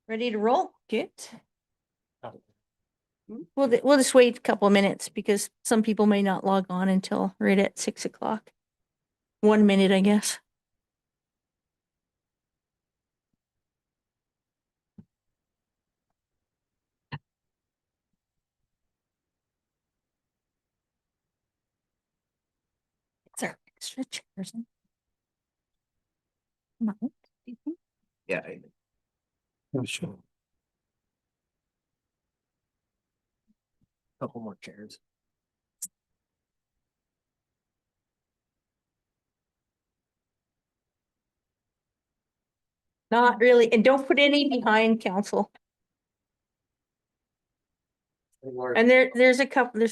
Ready to roll? Good. We'll just wait a couple of minutes because some people may not log on until right at 6 o'clock. 1 minute, I guess. Is there extra chairs? No. Yeah. I'm sure. Couple more chairs. Not really. And don't put any behind council. And there's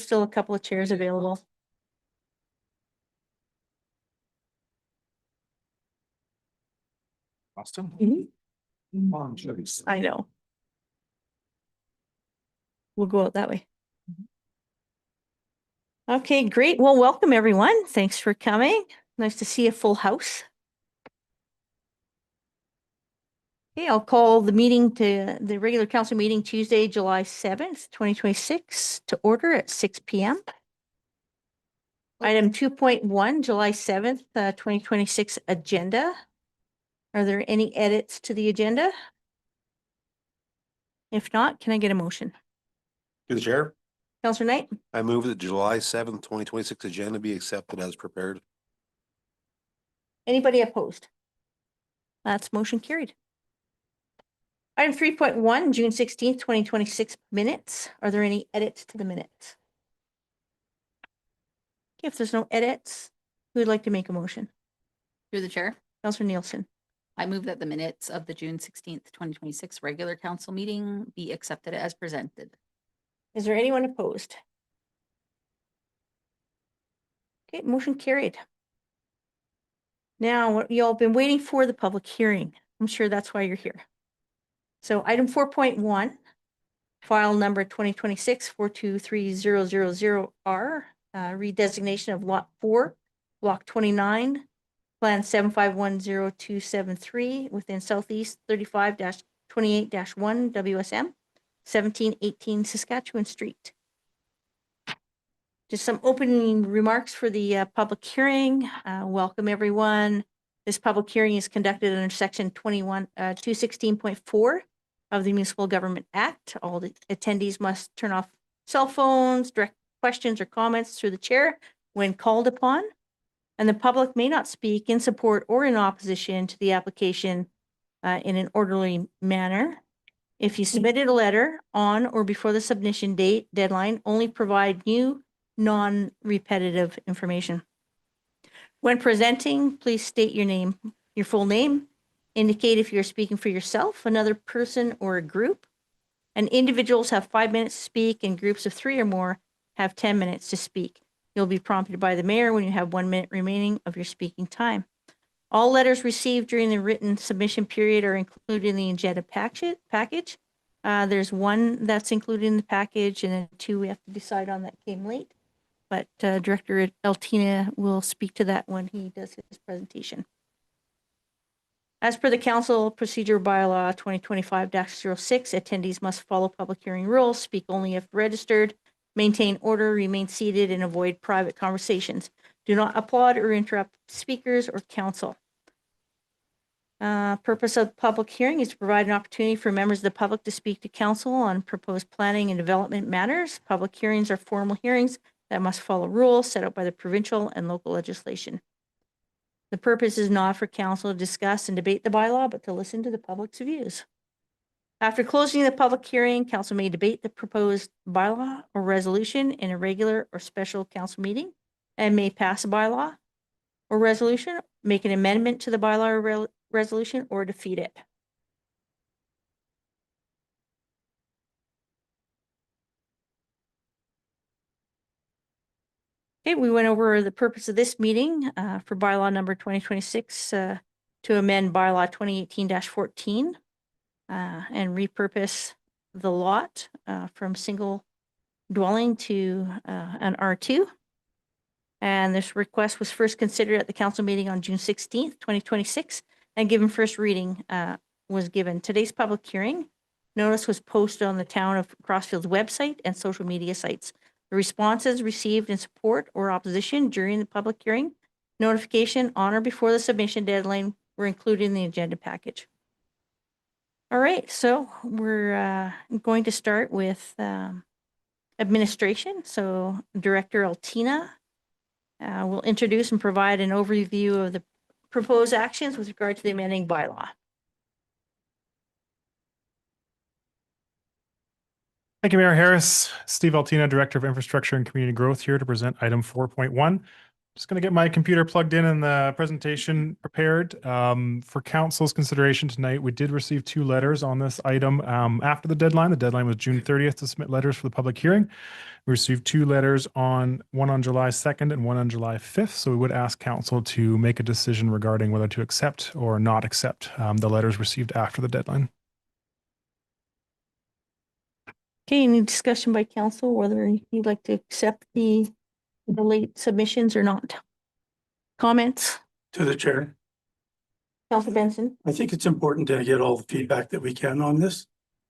still a couple of chairs available. Austin? I know. We'll go out that way. Okay, great. Well, welcome everyone. Thanks for coming. Nice to see a full house. Okay, I'll call the meeting to the regular council meeting Tuesday, July 7th, 2026 to order at 6 p.m. Item 2.1, July 7th, 2026 agenda. Are there any edits to the agenda? If not, can I get a motion? Through the chair, Councillor Knight, I move that July 7th, 2026 agenda be accepted as prepared. anybody opposed? That's motion carried. Item 3.1, June 16th, 2026 minutes. Are there any edits to the minutes? Okay, if there's no edits, who would like to make a motion? Through the chair, Councillor Nielsen. I move that the minutes of the June 16th, 2026 regular council meeting be accepted as presented. Is there anyone opposed? Okay, motion carried. Now, y'all been waiting for the public hearing. I'm sure that's why you're here. So item 4.1, file number 2026-423000R, redesignation of lot 4, block 29, plan 7510273 within Southeast 35-28-1 WSM, 1718 Saskatchewan Street. Just some opening remarks for the public hearing. Welcome, everyone. This public hearing is conducted under section 216.4 of the Municipal Government Act. All the attendees must turn off cell phones, direct questions or comments through the chair when called upon. And the public may not speak in support or in opposition to the application in an orderly manner. If you submitted a letter on or before the submission deadline, only provide new non-repetitive information. When presenting, please state your name, your full name, indicate if you're speaking for yourself, another person, or a group. And individuals have 5 minutes to speak, and groups of 3 or more have 10 minutes to speak. You'll be prompted by the mayor when you have 1 minute remaining of your speaking time. All letters received during the written submission period are included in the agenda package. There's 1 that's included in the package, and then 2 we have to decide on that came late. But Director Altina will speak to that when he does his presentation. As per the Council Procedure Bylaw 2025-06, attendees must follow public hearing rules, speak only if registered, maintain order, remain seated, and avoid private conversations. Do not applaud or interrupt speakers or council. Purpose of the public hearing is to provide an opportunity for members of the public to speak to council on proposed planning and development matters. Public hearings are formal hearings that must follow rules set out by the provincial and local legislation. The purpose is not for council to discuss and debate the bylaw, but to listen to the public's views. After closing the public hearing, council may debate the proposed bylaw or resolution in a regular or special council meeting and may pass a bylaw or resolution, make an amendment to the bylaw or resolution, or defeat it. Okay, we went over the purpose of this meeting for bylaw number 2026 to amend bylaw 2018-14 and repurpose the lot from single dwelling to an R2. And this request was first considered at the council meeting on June 16th, 2026, and given first reading was given. Today's public hearing notice was posted on the Town of Crossfield's website and social media sites. The responses received in support or opposition during the public hearing notification on or before the submission deadline were included in the agenda package. All right, so we're going to start with administration. So Director Altina will introduce and provide an overview of the proposed actions with regard to the amending bylaw. Thank you, Mayor Harris. Steve Altina, Director of Infrastructure and Community Growth, here to present item 4.1. Just going to get my computer plugged in and the presentation prepared. For council's consideration tonight, we did receive 2 letters on this item after the deadline. The deadline was June 30th to submit letters for the public hearing. We received 2 letters one on July 2nd and one on July 5th. So we would ask council to make a decision regarding whether to accept or not accept the letters received after the deadline. Okay, any discussion by council whether you'd like to accept the late submissions or not? Comments? To the chair, Councilor Benson? I think it's important to get all the feedback that we can on this.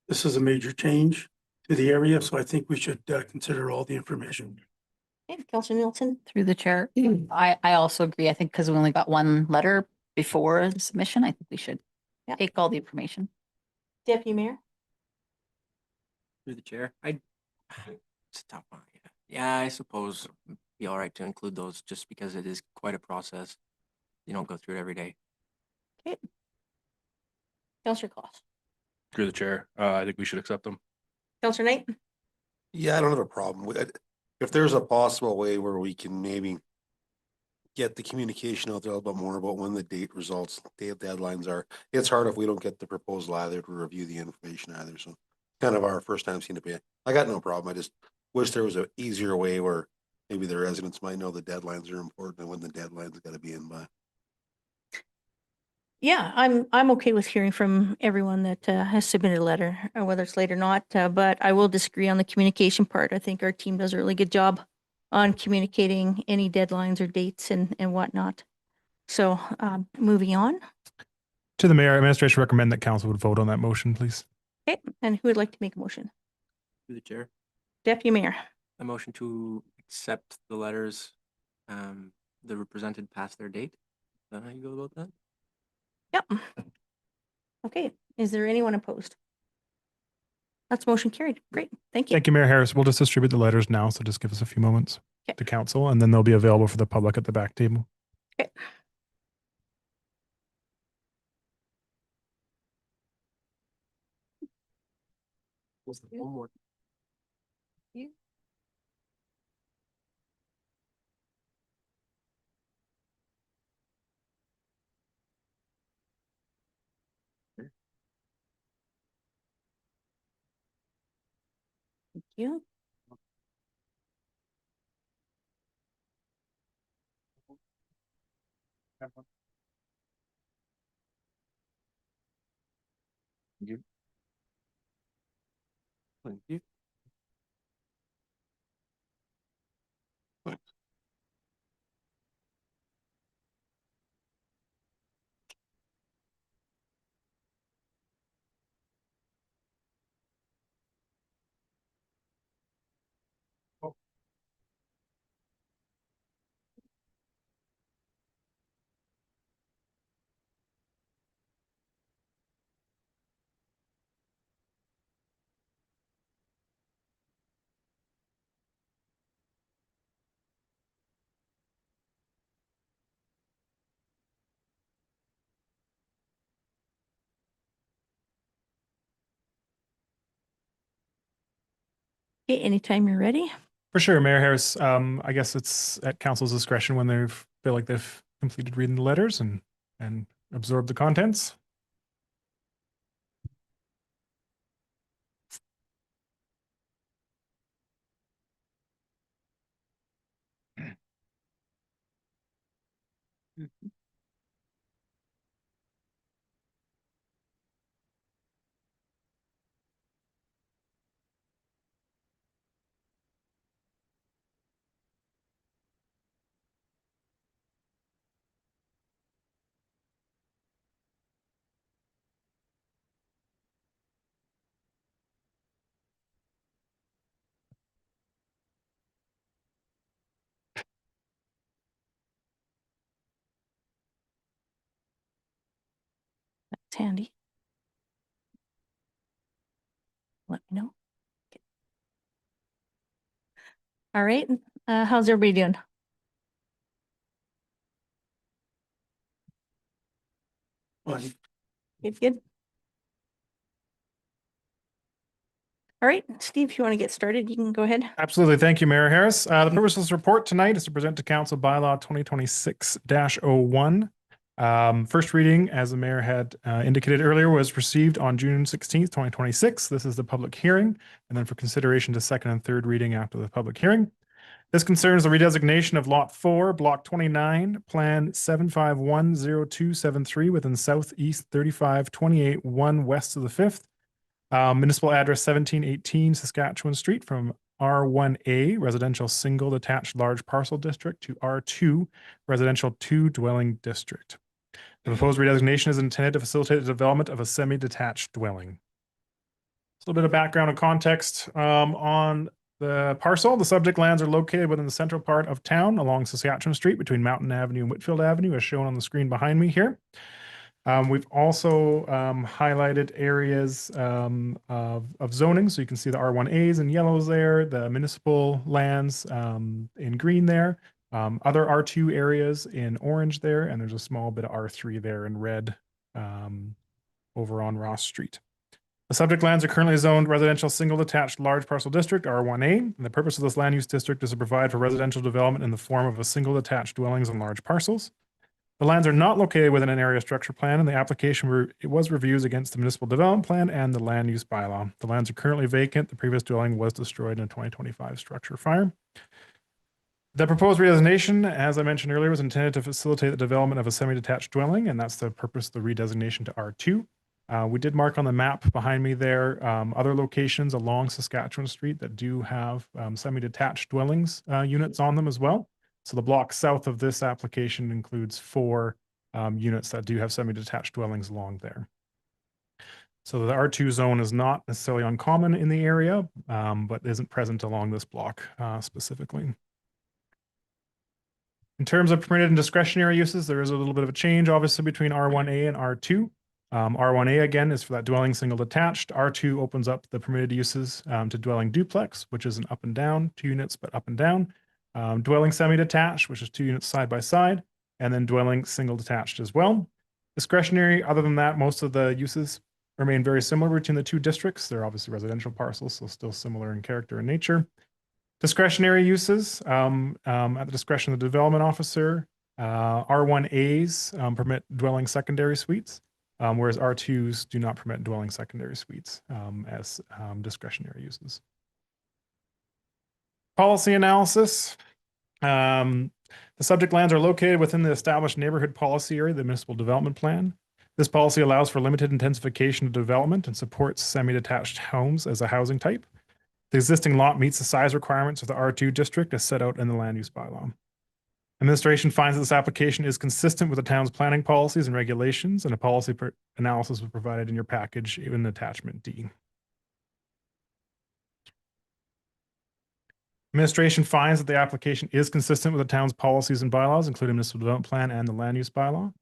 This is a major change to the area, so I think we should consider all the information. Okay, Councilor Nielsen? Through the chair. I also agree. I think because we only got 1 letter before the submission, I think we should Yeah. take all the information. Deputy Mayor? Through the chair, it's a tough one. Yeah, I suppose it'd be all right to include those just because it is quite a process. You don't go through it every day. Councilor Kloss? Through the chair, I think we should accept them. Councilor Knight? Yeah, I don't have a problem with it. If there's a possible way where we can maybe get the communication out there a little bit more about when the date deadlines are. It's hard if we don't get the proposal either to review the information either. So kind of our first time seeing it be. I got no problem. I just wish there was an easier way where maybe the residents might know the deadlines are important and when the deadline's got to be in by. Yeah, I'm okay with hearing from everyone that has submitted a letter, whether it's late or not. But I will disagree on the communication part. I think our team does a really good job on communicating any deadlines or dates and whatnot. So moving on. To the mayor, administration recommend that council would vote on that motion, please. Okay, and who would like to make a motion? Through the chair, Deputy Mayor. a motion to accept the letters that were presented past their date. Is that how you go about that? Yep. Okay, is there anyone opposed? That's motion carried. Great, thank you. Thank you, Mayor Harris. We'll just distribute the letters now, so just give us a few moments Okay. to council, and then they'll be available for the public at the back table. Okay. One more. Thank you. Thank you. Okay, anytime you're ready. For sure, Mayor Harris. I guess it's at council's discretion when they feel like they've completed reading the letters and absorbed the contents. It's handy. Let me know. Okay. All right, how's everybody doing? Fine. Good. All right, Steve, if you want to get started, you can go ahead. Absolutely. Thank you, Mayor Harris. The purpose of this report tonight is to present to Council Bylaw 2026-01. First reading, as the mayor had indicated earlier, was received on June 16th, 2026. This is the public hearing, and then for consideration to second and third reading after the public hearing. This concerns the redesignation of Lot 4, Block 29, Plan 7510273 within Southeast 3528-1 west of the 5th. Municipal address 1718 Saskatchewan Street from R1A Residential Single Detached Large Parcel District to R2 Residential 2 Dwelling District. The proposed redesignation is intended to facilitate the development of a semi-detached dwelling. A little bit of background and context on the parcel. The subject lands are located within the central part of town along Saskatchewan Street between Mountain Avenue and Whitfield Avenue, as shown on the screen behind me here. We've also highlighted areas of zoning. So you can see the R1As in yellows there, the municipal lands in green there, other R2 areas in orange there, and there's a small bit of R3 there in red over on Ross Street. The subject lands are currently zoned residential single detached large parcel district, R1A. And the purpose of this land use district is to provide for residential development in the form of a single detached dwellings on large parcels. The lands are not located within an area structure plan, and the application it was reviewed against the municipal development plan and the land use bylaw. The lands are currently vacant. The previous dwelling was destroyed in a 2025 structure fire. The proposed redesignation, as I mentioned earlier, was intended to facilitate the development of a semi-detached dwelling, and that's the purpose of the redesignation to R2. We did mark on the map behind me there other locations along Saskatchewan Street that do have semi-detached dwellings units on them as well. So the block south of this application includes 4 units that do have semi-detached dwellings along there. So the R2 zone is not necessarily uncommon in the area, but isn't present along this block specifically. In terms of permitted and discretionary uses, there is a little bit of a change, obviously, between R1A and R2. R1A, again, is for that dwelling single detached. R2 opens up the permitted uses to dwelling duplex, which is an up and down, 2 units, but up and down. Dwelling semi-detached, which is 2 units side by side, and then dwelling single detached as well. Discretionary, other than that, most of the uses remain very similar between the 2 districts. They're obviously residential parcels, so still similar in character and nature. Discretionary uses, at the discretion of the development officer, R1As permit dwelling secondary suites, whereas R2s do not permit dwelling secondary suites as discretionary uses. Policy analysis. The subject lands are located within the established neighborhood policy area, the municipal development plan. This policy allows for limited intensification of development and supports semi-detached homes as a housing type. The existing lot meets the size requirements of the R2 district as set out in the land use bylaw. Administration finds that this application is consistent with the town's planning policies and regulations, and a policy analysis was provided in your package in attachment D. Administration finds that the application is consistent with the town's policies and bylaws, including municipal development plan and the land use bylaw.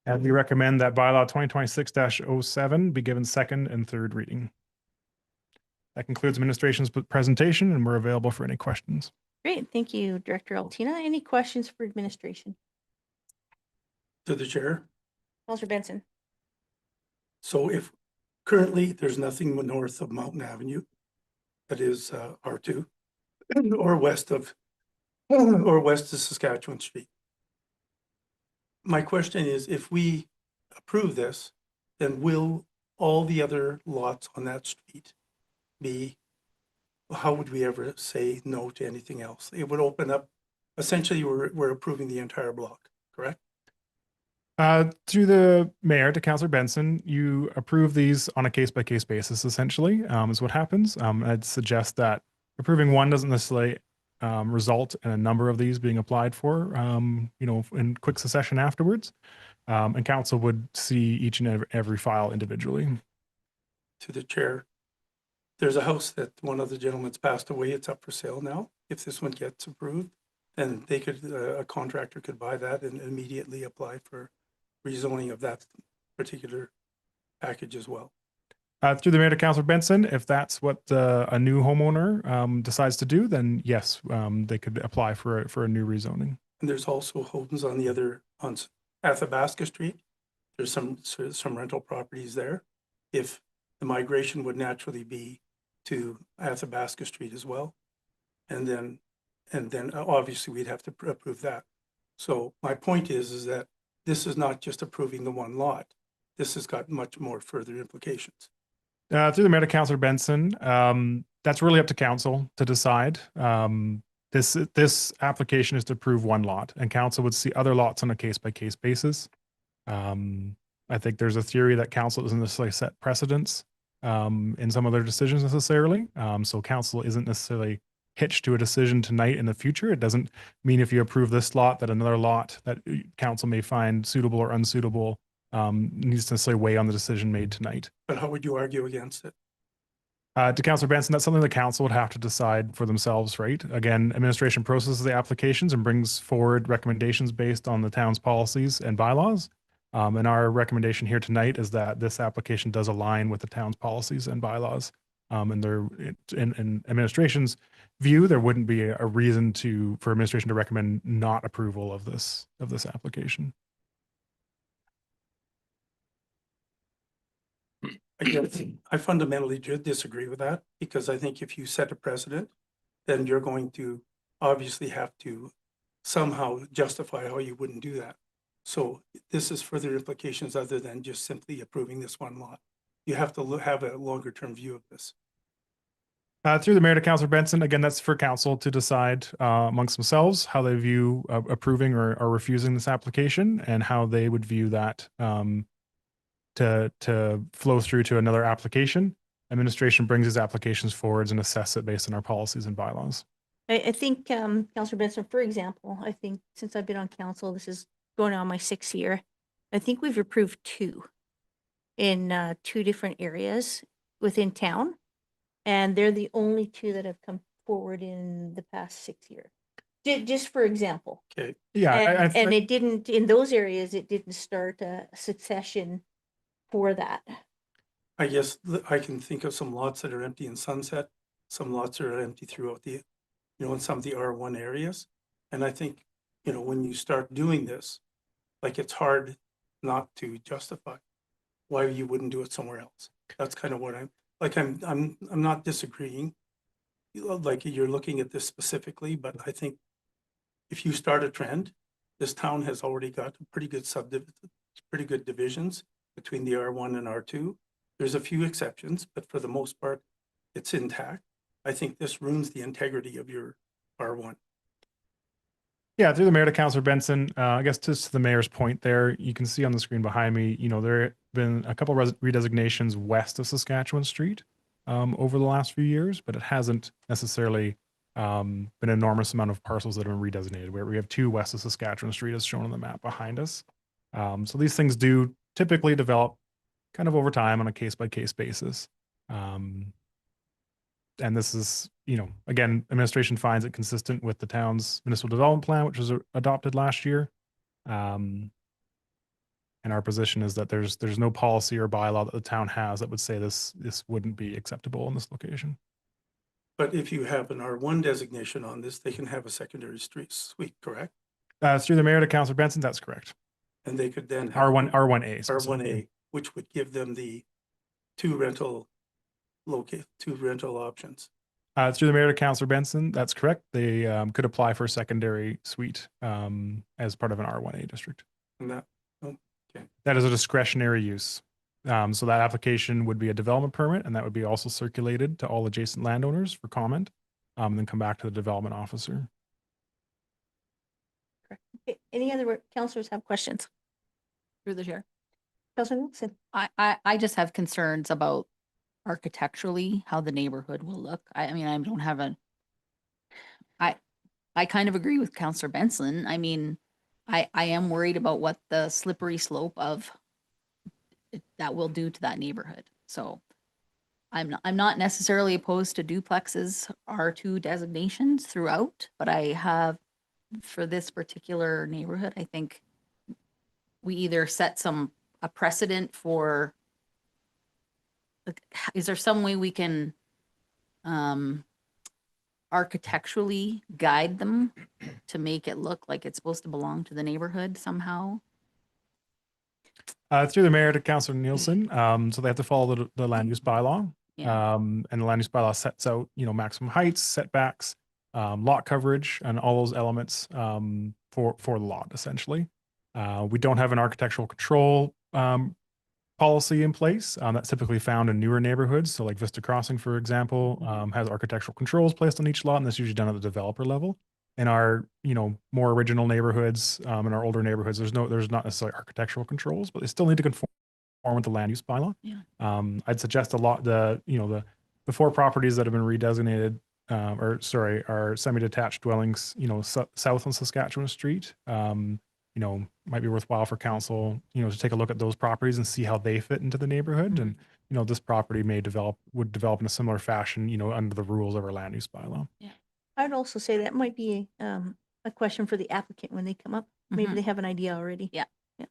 And we recommend that bylaw 2026-07 be given second and third reading. That concludes administration's presentation, and we're available for any questions. Great, thank you, Director Altina. Any questions for administration? To the chair. Councilor Benson? So if currently there's nothing north of Mountain Avenue that is R2 or west of Saskatchewan Street. My question is, if we approve this, then will all the other lots on that street be, how would we ever say no to anything else? It would open up, essentially we're approving the entire block, correct? Through the mayor to Councillor Benson, you approve these on a case-by-case basis, essentially, is what happens. I'd suggest that approving one doesn't necessarily result in a number of these being applied for, in quick succession afterwards. And council would see each and every file individually. To the chair, there's a house that one of the gentlemen's passed away. It's up for sale now. If this one gets approved, then they could, a contractor could buy that and immediately apply for rezoning of that particular package as well. Through the mayor to Councilor Benson, if that's what a new homeowner decides to do, then yes, they could apply for a new rezoning. And there's also homes on the other, on Athabasca Street. There's some rental properties there. If the migration would naturally be to Athabasca Street as well. And then obviously we'd have to approve that. So my point is that this is not just approving the one lot. This has got much more further implications. Through the mayor to Councilor Benson, that's really up to council to decide. This application is to approve one lot, and council would see other lots on a case by case basis. I think there's a theory that council doesn't necessarily set precedents in some of their decisions necessarily. So council isn't necessarily hitched to a decision tonight in the future. It doesn't mean if you approve this lot that another lot that council may find suitable or unsuitable needs to necessarily weigh on the decision made tonight. But how would you argue against it? To Councilor Benson, that's something the council would have to decide for themselves, right? Again, administration processes the applications and brings forward recommendations based on the town's policies and bylaws. And our recommendation here tonight is that this application does align with the town's policies and bylaws. And in administration's view, there wouldn't be a reason for administration to recommend not approval of this application. I fundamentally disagree with that, because I think if you set a precedent, then you're going to obviously have to somehow justify how you wouldn't do that. So this is further implications other than just simply approving this one lot. You have to have a longer term view of this. Through the mayor to Councilor Benson, again, that's for council to decide amongst themselves how they view approving or refusing this application, and how they would view that to flow through to another application. Administration brings these applications forwards and assess it based on our policies and bylaws. I think, Councilor Benson, for example, I think since I've been on council, this is going on my 6th year. I think we've approved 2 in 2 different areas within town. And they're the only 2 that have come forward in the past 6 years. Just for example. Okay. Yeah, And it didn't, in those areas, it didn't start a succession for that. I guess I can think of some lots that are empty in Sunset, some lots that are empty throughout the, in some of the R1 areas. And I think, when you start doing this, like, it's hard not to justify why you wouldn't do it somewhere else. That's kind of what I'm not disagreeing. Like, you're looking at this specifically, but I think if you start a trend, this town has already got pretty good divisions between the R1 and R2. There's a few exceptions, but for the most part, it's intact. I think this ruins the integrity of your R1. Yeah, through the mayor to Councilor Benson, I guess just to the mayor's point there, you can see on the screen behind me, there have been a couple of redesignations west of Saskatchewan Street over the last few years, but it hasn't necessarily been an enormous amount of parcels that have been redesignated, where we have 2 west of Saskatchewan Street as shown on the map behind us. So these things do typically develop kind of over time on a case by case basis. And this is, again, administration finds it consistent with the town's municipal development plan, which was adopted last year. And our position is that there's no policy or bylaw that the town has that would say this wouldn't be acceptable in this location. But if you have an R1 designation on this, they can have a secondary street suite, correct? Through the mayor to Councilor Benson, that's correct. And they could then have R1A. R1A, which would give them the 2 rental options. Through the mayor to Councilor Benson, that's correct. They could apply for a secondary suite as part of an R1A district. And that, That is a discretionary use. So that application would be a development permit, and that would be also circulated to all adjacent landowners for comment, and then come back to the development officer. Okay, any other councilors have questions? Through the chair. Councilor Wilson? I just have concerns about architecturally how the neighborhood will look. I mean, I don't have I kind of agree with Councilor Benson. I mean, I am worried about what the slippery slope of that will do to that neighborhood. So I'm not necessarily opposed to duplexes R2 designations throughout, but I have, for this particular neighborhood, I think we either set a precedent for is there some way we can architecturally guide them to make it look like it's supposed to belong to the neighborhood somehow? Through the mayor to Councillor Nielsen. So they have to follow the land use bylaw. Yeah. And the land use bylaw sets out, maximum heights, setbacks, lot coverage, and all those elements for the lot, essentially. We don't have an architectural control policy in place. That's typically found in newer neighborhoods. So like Vista Crossing, for example, has architectural controls placed on each lot, and that's usually done at the developer level. In our, more original neighborhoods, in our older neighborhoods, there's not necessarily architectural controls, but they still need to conform with the land use bylaw. Yeah. I'd suggest the 4 properties that have been redesignated, are semi-detached dwellings, south on Saskatchewan Street. Might be worthwhile for council, to take a look at those properties and see how they fit into the neighborhood. And, this property would develop in a similar fashion, under the rules of our land use bylaw. I'd also say that might be a question for the applicant when they come up. Maybe Mhm. they have an idea already. Yeah. Okay.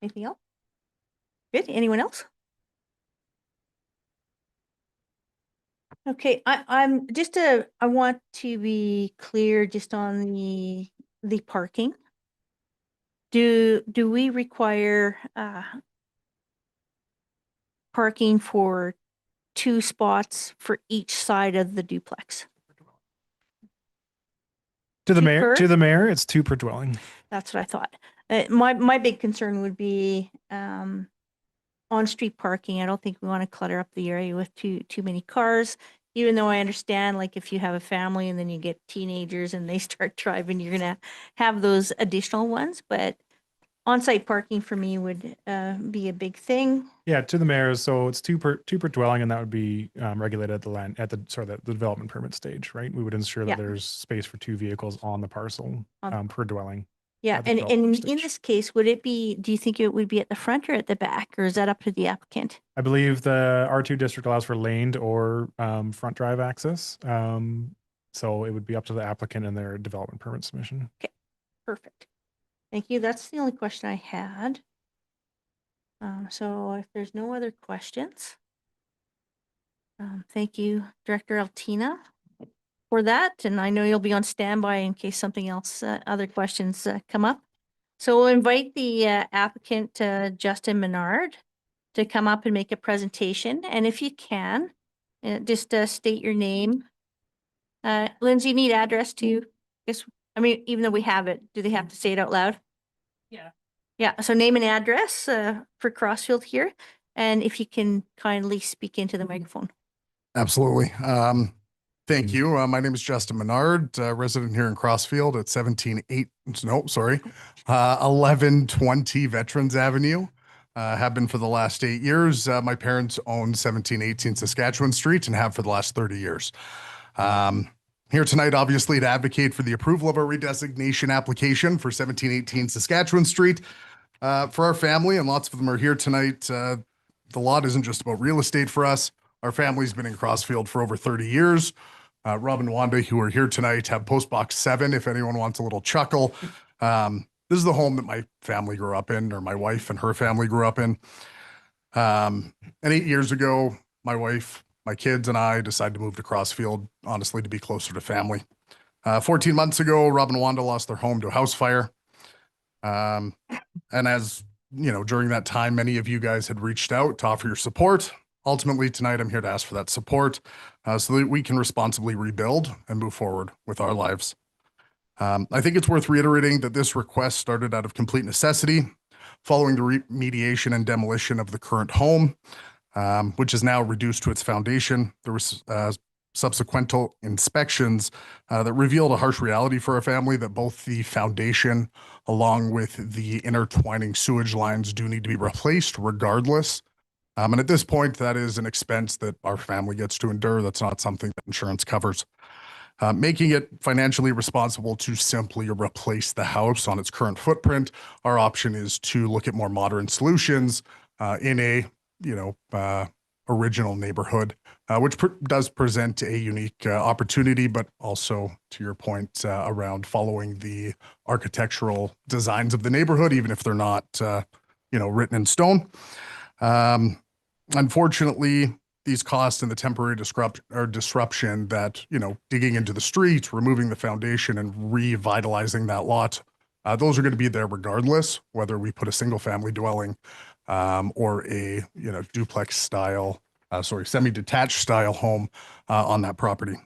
Anything else? Good. Anyone else? Okay, I'm just I want to be clear just on the parking. Do we require parking for 2 spots for each side of the duplex? To the 2 mayor, per? it's 2 per dwelling. That's what I thought. My big concern would be on-street parking. I don't think we want to clutter up the area with too many cars. Even though I understand, like if you have a family and then you get teenagers and they start driving, you're gonna have those additional ones. But on-site parking for me would be a big thing. Yeah, to the mayor. So it's 2 per dwelling, and that would be regulated at the development permit stage, right? We would ensure that Yeah. there's space for 2 vehicles on the parcel per dwelling. Yeah, at the and development in stage. this case, do you think it would be at the front or at the back, or is that up to the applicant? I believe the R2 district allows for laned or front drive access. So it would be up to the applicant and their development permit submission. Perfect. Thank you. That's the only question I had. So if there's no other questions, thank you, Director Altina, for that. And I know you'll be on standby in case something else, other questions come up. So we'll invite the applicant, Justin Menard, to come up and make a presentation. And if you can, just state your name. Lindsay, you need address too? Even though we have it, do they have to say it out loud? Yeah. Yeah, so name and address for Crossfield here. And if you can kindly speak into the microphone. Absolutely. Thank you. My name is Justin Menard, resident here in Crossfield at 1120 Veterans Avenue. Have been for the last 8 years. My parents own 1718 Saskatchewan Street and have for the last 30 years. Here tonight, obviously, to advocate for the approval of a redesignation application for 1718 Saskatchewan Street. For our family, and lots of them are here tonight, the lot isn't just about real estate for us. Our family's been in Crossfield for over 30 years. Rob and Wanda, who are here tonight, have Postbox 7, if anyone wants a little chuckle. This is the home that my family grew up in, or my wife and her family grew up in. And 8 years ago, my wife, my kids, and I decided to move to Crossfield, honestly, to be closer to family. 14 months ago, Rob and Wanda lost their home to a house fire. And as you know, during that time, many of you guys had reached out to offer your support. Ultimately, tonight, I'm here to ask for that support so that we can responsibly rebuild and move forward with our lives. I think it's worth reiterating that this request started out of complete necessity following the remediation and demolition of the current home, which is now reduced to its foundation. There was subsequent inspections that revealed a harsh reality for our family that both the foundation along with the intertwining sewage lines do need to be replaced regardless. And at this point, that is an expense that our family gets to endure. That's not something that insurance covers. Making it financially responsible to simply replace the house on its current footprint, our option is to look at more modern solutions in a, original neighborhood, which does present a unique opportunity, but also to your point around following the architectural designs of the neighborhood, even if they're not, written in stone. Unfortunately, these costs and the temporary disruption that, digging into the street, removing the foundation and revitalizing that lot, those are going to be there regardless, whether we put a single family dwelling or a, duplex style, semi-detached style home on that property.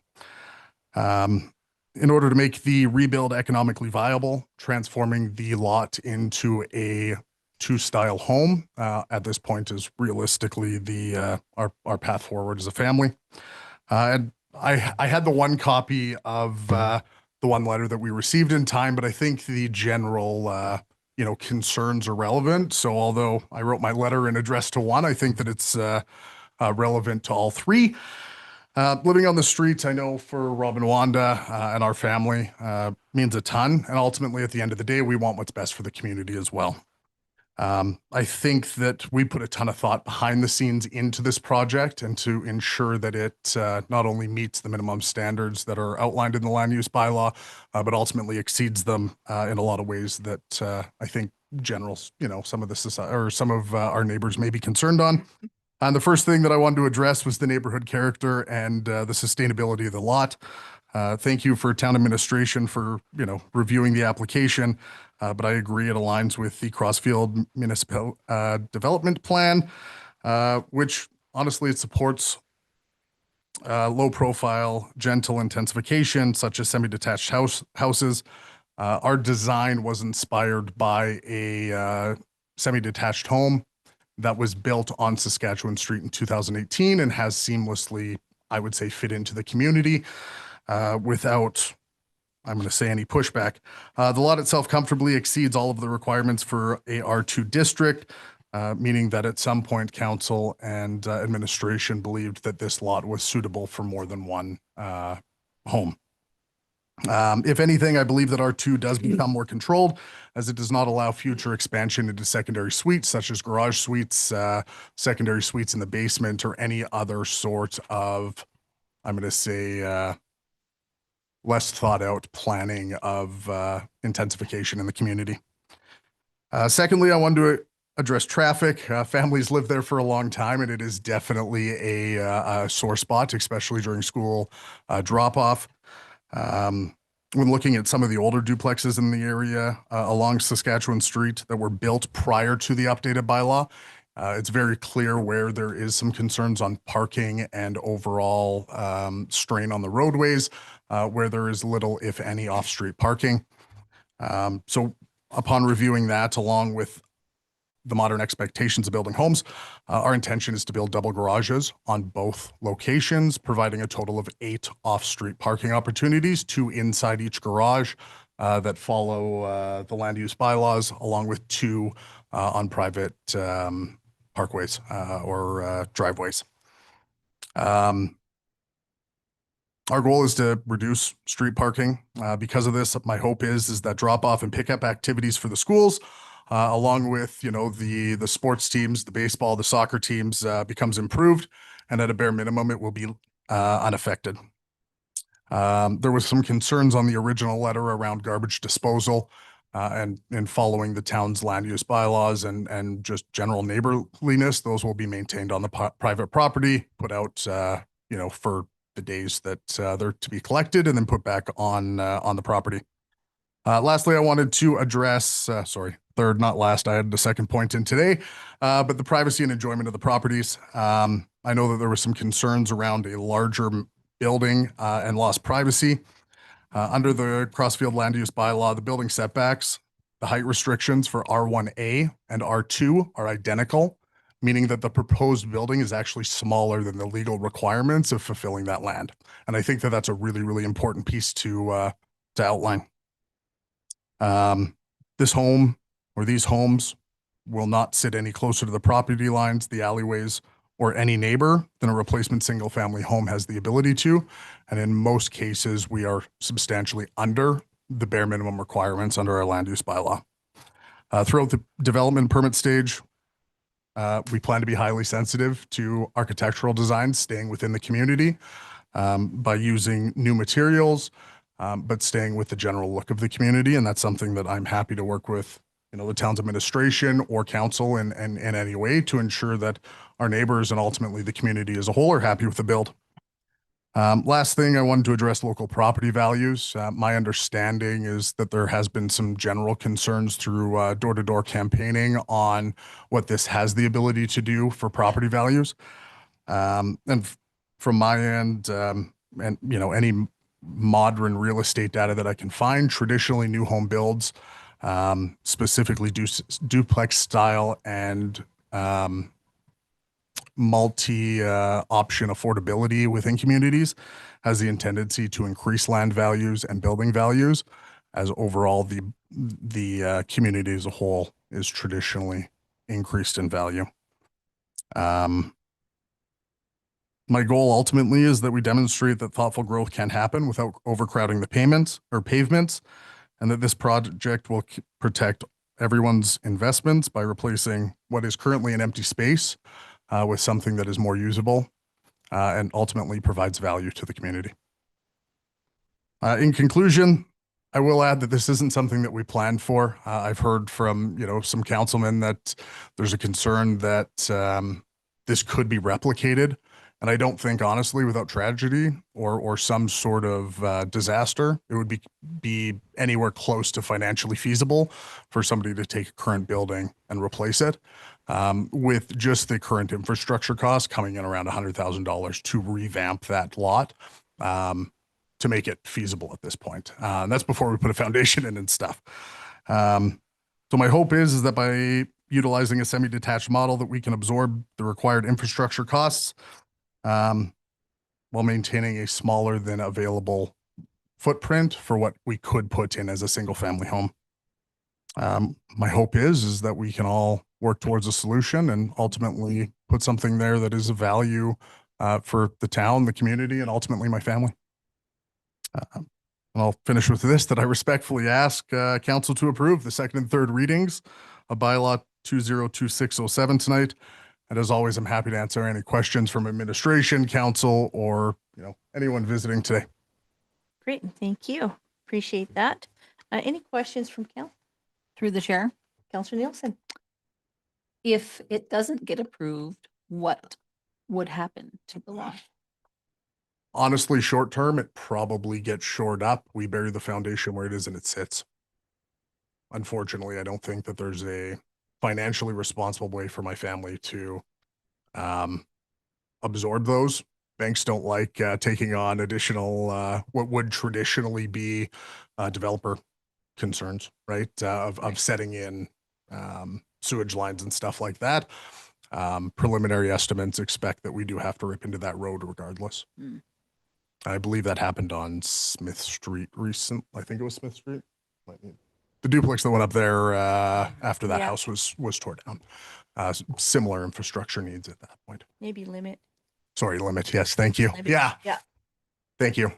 In order to make the rebuild economically viable, transforming the lot into a two-style home at this point is realistically our path forward as a family. And I had the one copy of the one letter that we received in time, but I think the general concerns are relevant. So although I wrote my letter and addressed to one, I think that it's relevant to all three. Living on the streets, I know for Rob and Wanda and our family means a ton. And ultimately, at the end of the day, we want what's best for the community as well. I think that we put a ton of thought behind the scenes into this project and to ensure that it not only meets the minimum standards that are outlined in the land use bylaw, but ultimately exceeds them in a lot of ways that I think some of the society or some of our neighbors may be concerned on. And the first thing that I wanted to address was the neighborhood character and the sustainability of the lot. Thank you for town administration for, reviewing the application. But I agree it aligns with the Crossfield Municipal Development Plan, which honestly, it supports low profile, gentle intensification, such as semi-detached houses. Our design was inspired by a semi-detached home that was built on Saskatchewan Street in 2018 and has seamlessly, I would say, fit into the community without, I'm going to say, any pushback. The lot itself comfortably exceeds all of the requirements for a R2 district, meaning that at some point council and administration believed that this lot was suitable for more than one home. If anything, I believe that R2 does become more controlled as it does not allow future expansion into secondary suites such as garage suites, secondary suites in the basement, or any other sort of, I'm going to say, less thought out planning of intensification in the community. Secondly, I wanted to address traffic. Families live there for a long time, and it is definitely a sore spot, especially during school drop-off. When looking at some of the older duplexes in the area along Saskatchewan Street that were built prior to the updated bylaw, it's very clear where there is some concerns on parking and overall strain on the roadways, where there is little, if any, off-street parking. So upon reviewing that, along with the modern expectations of building homes, our intention is to build double garages on both locations, providing a total of 8 off-street parking opportunities, 2 inside each garage that follow the land use bylaws, along with 2 on private parkways or driveways. Our goal is to reduce street parking. Because of this, my hope is that drop-off and pickup activities for the schools, along with, the sports teams, the baseball, the soccer teams, becomes improved, and at a bare minimum, it will be unaffected. There was some concerns on the original letter around garbage disposal and following the town's land use bylaws and just general neighborliness. Those will be maintained on the private property, put out, for the days that they're to be collected, and then put back on the property. Lastly, I wanted to address, third, not last, I had the second point in today, but the privacy and enjoyment of the properties. I know that there were some concerns around a larger building and lost privacy. Under the Crossfield Land Use Bylaw, the building setbacks, the height restrictions for R1A and R2 are identical, meaning that the proposed building is actually smaller than the legal requirements of fulfilling that land. And I think that that's a really, really important piece to outline. This home or these homes will not sit any closer to the property lines, the alleyways, or any neighbor than a replacement single family home has the ability to. And in most cases, we are substantially under the bare minimum requirements under our land use bylaw. Throughout the development permit stage, we plan to be highly sensitive to architectural design, staying within the community by using new materials, but staying with the general look of the community. And that's something that I'm happy to work with the town's administration or council in any way to ensure that our neighbors and ultimately the community as a whole are happy with the build. Last thing, I wanted to address local property values. My understanding is that there has been some general concerns through door-to-door campaigning on what this has the ability to do for property values. From my end, and any modern real estate data that I can find, traditionally new home builds, specifically duplex style and multi-option affordability within communities has the tendency to increase land values and building values, as overall the community as a whole is traditionally increased in value. My goal ultimately is that we demonstrate that thoughtful growth can happen without overcrowding the pavements, and that this project will protect everyone's investments by replacing what is currently an empty space with something that is more usable and ultimately provides value to the community. In conclusion, I will add that this isn't something that we planned for. I've heard from some councilmen that there's a concern that this could be replicated. And I don't think, honestly, without tragedy or some sort of disaster, it would be anywhere close to financially feasible for somebody to take a current building and replace it. With just the current infrastructure costs coming in around $100,000 to revamp that lot to make it feasible at this point. And that's before we put a foundation in and stuff. So my hope is that by utilizing a semi-detached model that we can absorb the required infrastructure costs while maintaining a smaller than available footprint for what we could put in as a single family home. My hope is that we can all work towards a solution and ultimately put something there that is of value for the town, the community, and ultimately my family. And I'll finish with this, that I respectfully ask council to approve the second and third readings of bylaw 202607 tonight. And as always, I'm happy to answer any questions from administration, council, or anyone visiting today. Great, thank you. Appreciate that. Any questions from Through the chair, Councillor Nielsen? if it doesn't get approved, what would happen to the law? Honestly, short term, it probably gets shored up. We bury the foundation where it is and it sits. Unfortunately, I don't think that there's a financially responsible way for my family to absorb those. Banks don't like taking on additional what would traditionally be developer concerns, right? Of setting in sewage lines and stuff like that. Preliminary estimates expect that we do have to rip into that road regardless. Mm. I believe that happened on Smith Street I think it was Smith Street. The duplex that went up there after that Yeah. house was tore down. Similar infrastructure needs at that point. Maybe limit. Sorry, limit. Yes, thank you. Maybe- Yeah, Yeah. thank you.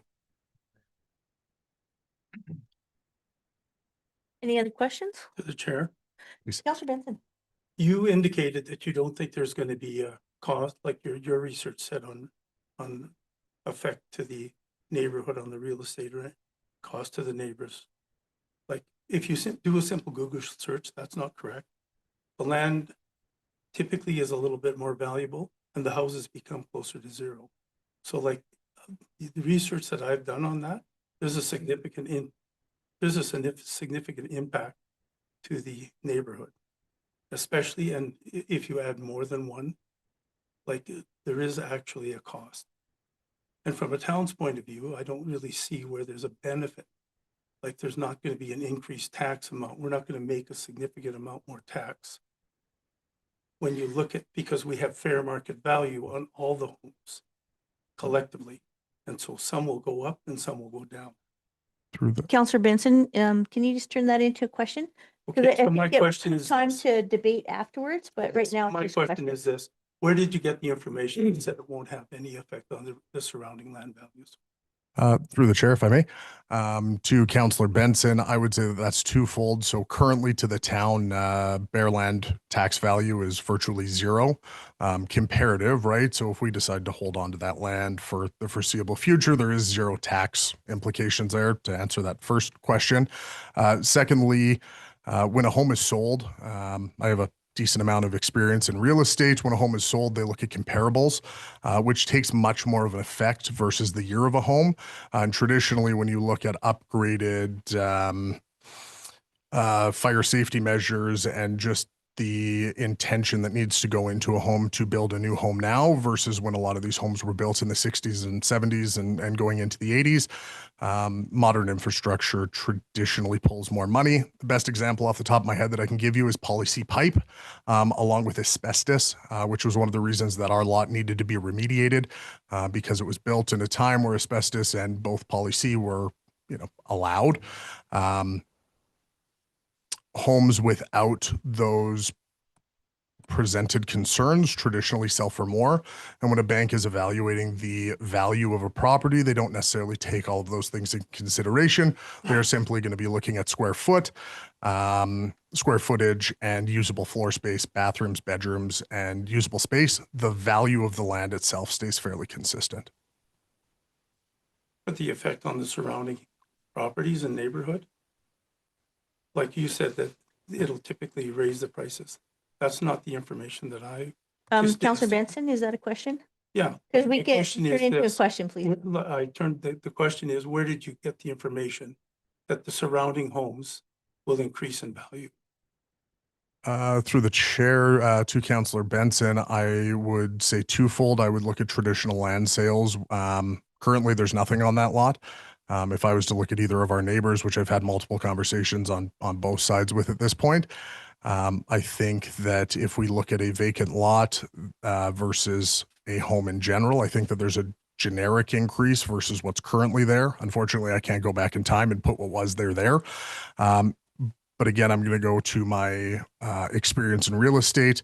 Any other questions? To the chair, Councillor Benson? you indicated that you don't think there's going to be a cost, like your research said on effect to the neighborhood on the real estate, right? Cost to the neighbors. Like if you do a simple Google search, that's not correct. The land typically is a little bit more valuable and the houses become closer to zero. So like the research that I've done on that, there's a significant impact to the neighborhood, especially, and if you add more than one, like there is actually a cost. And from a town's point of view, I don't really see where there's a benefit. Like there's not going to be an increased tax amount. We're not going to make a significant amount more tax. When you look at, because we have fair market value on all the homes collectively. And so some will go up and some will go down. Through the Councillor Benson, can you just turn that into a question? 'Cause Okay, I so my think it- question is. Time this. to debate afterwards, but right now. My it's just a question is this, where did you get the information that said it won't have any effect on the surrounding land values? through the chair, if I may, to Councillor Benson, I would say that that's twofold. So currently to the town, bare land tax value is virtually zero, comparative, right? So if we decide to hold on to that land for the foreseeable future, there is zero tax implications there to answer that first question. Secondly, When a home is sold, I have a decent amount of experience in real estate. When a home is sold, they look at comparables, which takes much more of an effect versus the year of a home. And traditionally, when you look at upgraded fire safety measures and just the intention that needs to go into a home to build a new home now versus when a lot of these homes were built in the 60s and 70s and going into the 80s. Modern infrastructure traditionally pulls more money. The best example off the top of my head that I can give you is Poly-C pipe, along with asbestos, which was one of the reasons that our lot needed to be remediated because it was built in a time where asbestos and both Poly-C were, allowed. Homes without those presented concerns traditionally sell for more. And when a bank is evaluating the value of a property, they don't necessarily take all of those things into consideration. They're simply going to be looking at square footage and usable floor space, bathrooms, bedrooms, and usable space. The value of the land itself stays fairly consistent. But the effect on the surrounding properties and neighborhood? Like you said, that it'll typically raise the prices. That's not the information that I, Just Counselor ask- Benson, is that a question? yeah. Because we My get, question turn is into a this. question, please. The question is, where did you get the information that the surrounding homes will increase in value? Through the chair to Councillor Benson, I would say twofold. I would look at traditional land sales. Currently, there's nothing on that lot. If I was to look at either of our neighbors, which I've had multiple conversations on both sides with at this point, I think that if we look at a vacant lot versus a home in general, I think that there's a generic increase versus what's currently there. Unfortunately, I can't go back in time and put what was there. But again, I'm going to go to my experience in real estate.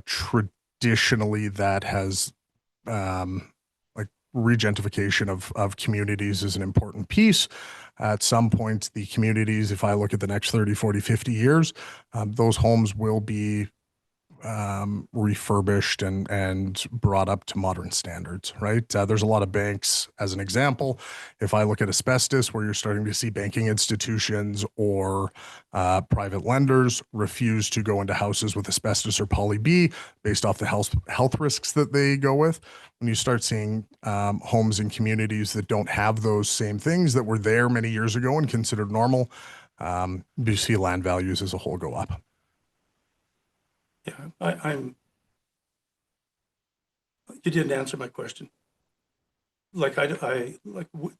Traditionally, that has like regentification of communities is an important piece. At some point, the communities, if I look at the next 30, 40, 50 years, those homes will be refurbished and brought up to modern standards, right? There's a lot of banks, as an example. If I look at asbestos, where you're starting to see banking institutions or private lenders refuse to go into houses with asbestos or poly B based off the health risks that they go with. When you start seeing homes in communities that don't have those same things that were there many years ago and considered normal, you see land values as a whole go up. Yeah, you didn't answer my question. Like the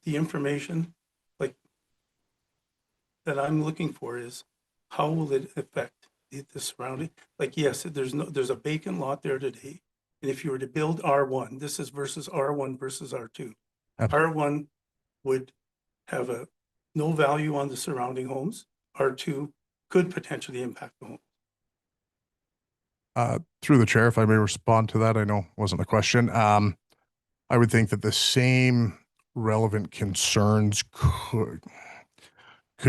information, like that I'm looking for is how will it affect the surrounding? Like, yes, there's a vacant lot there today. And if you were to build R1, this is versus R1 versus R2. Absolutely. R1 would have no value on the surrounding homes. R2 could potentially impact the home. Through the chair, if I may respond to that, I know it wasn't a question. I would think that the same relevant concerns could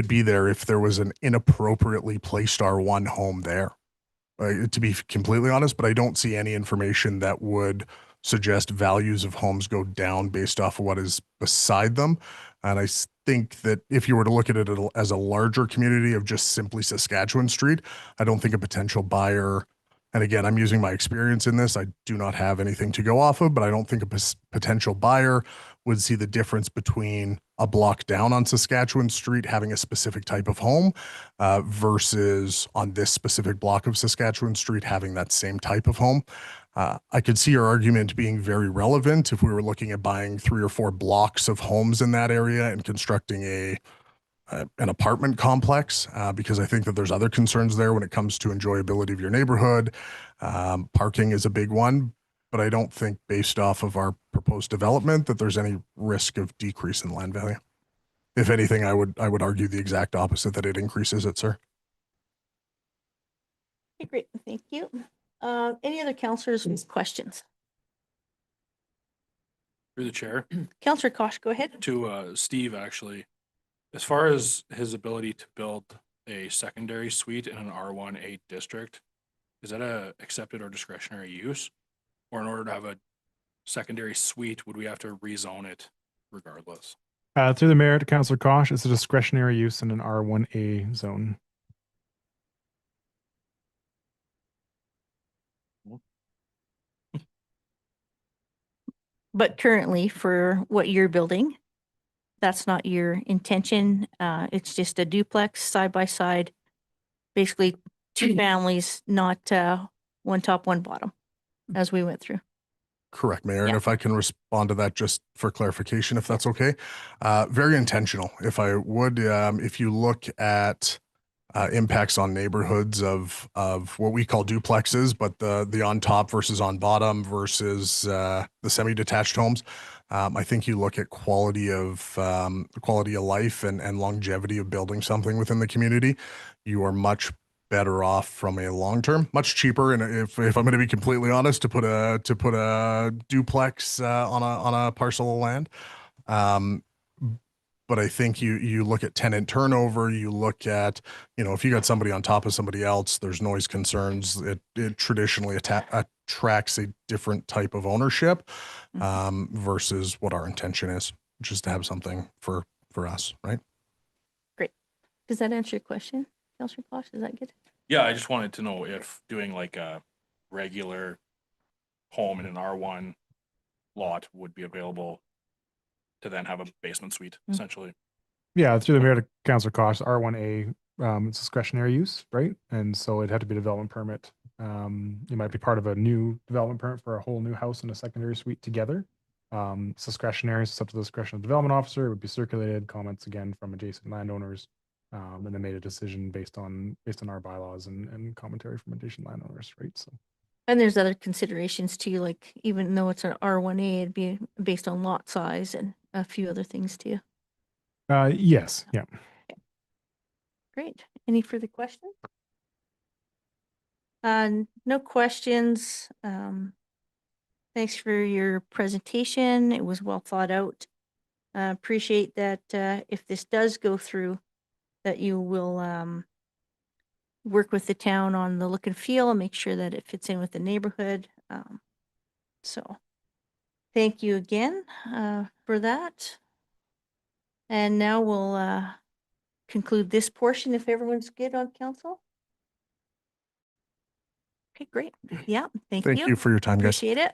be there if there was an inappropriately placed R1 home there. To be completely honest, but I don't see any information that would suggest values of homes go down based off of what is beside them. And I think that if you were to look at it as a larger community of just simply Saskatchewan Street, I don't think a potential buyer, and again, I'm using my experience in this, I do not have anything to go off of, but I don't think a potential buyer would see the difference between a block down on Saskatchewan Street having a specific type of home versus on this specific block of Saskatchewan Street having that same type of home. I could see your argument being very relevant if we were looking at buying 3 or 4 blocks of homes in that area and constructing an apartment complex, because I think that there's other concerns there when it comes to enjoyability of your neighborhood. Parking is a big one, but I don't think based off of our proposed development that there's any risk of decrease in land value. If anything, I would argue the exact opposite, that it increases it, sir. Okay, great, thank you. Any other counselors with questions? Through the chair Counselor Kosh, go ahead. to Steve, actually, as far as his ability to build a secondary suite in an R1 district, is that a accepted or discretionary use? Or in order to have a secondary suite, would we have to rezone it regardless? Through the mayor to Councillor Kosh, it's a discretionary use in an R1A zone. But currently, for what you're building, that's not your intention. It's just a duplex side by side, basically two families, not one top, one bottom, as we went through. Correct, Mayor. And Yeah. if I can respond to that just for clarification, if that's okay. Very intentional, if I would. If you look at impacts on neighborhoods of what we call duplexes, but the on top versus on bottom versus the semi-detached homes. I think you look at quality of life and longevity of building something within the community. You are much better off from a long term, much cheaper. And if I'm going to be completely honest, to put a duplex on a parcel of land. But I think you look at tenant turnover, you look at, if you got somebody on top of somebody else, there's noise concerns. It traditionally attracts a different type of ownership versus what our intention is, which is to have something for us, right? Great. Does that answer your question, Councillor Posh? Is that good? Yeah, I just wanted to know if doing like a regular home in an R1 lot would be available to then have a basement suite, essentially. Yeah, through the mayor to Councillor Kosh, R1A, it's discretionary use, right? And so it'd have to be a development permit. It might be part of a new development permit for a whole new house and a secondary suite together. It's discretionary, so it's up to the discretion of the development officer. It would be circulated, comments again from adjacent landowners, and then made a decision based on our bylaws and commentary from adjacent landowners, right? So. And there's other considerations too, like even though it's an R1A, it'd be based on lot size and a few other things too. Yes, yeah. Great. Any further questions? No questions. Thanks for your presentation. It was well thought out. Appreciate that if this does go through, that you will work with the town on the look and feel and make sure that it fits in with the neighborhood. So thank you again for that. And now we'll conclude this portion if everyone's good on council. Okay, great. Yeah, thank you. Thank you for your time, guys. Appreciate it.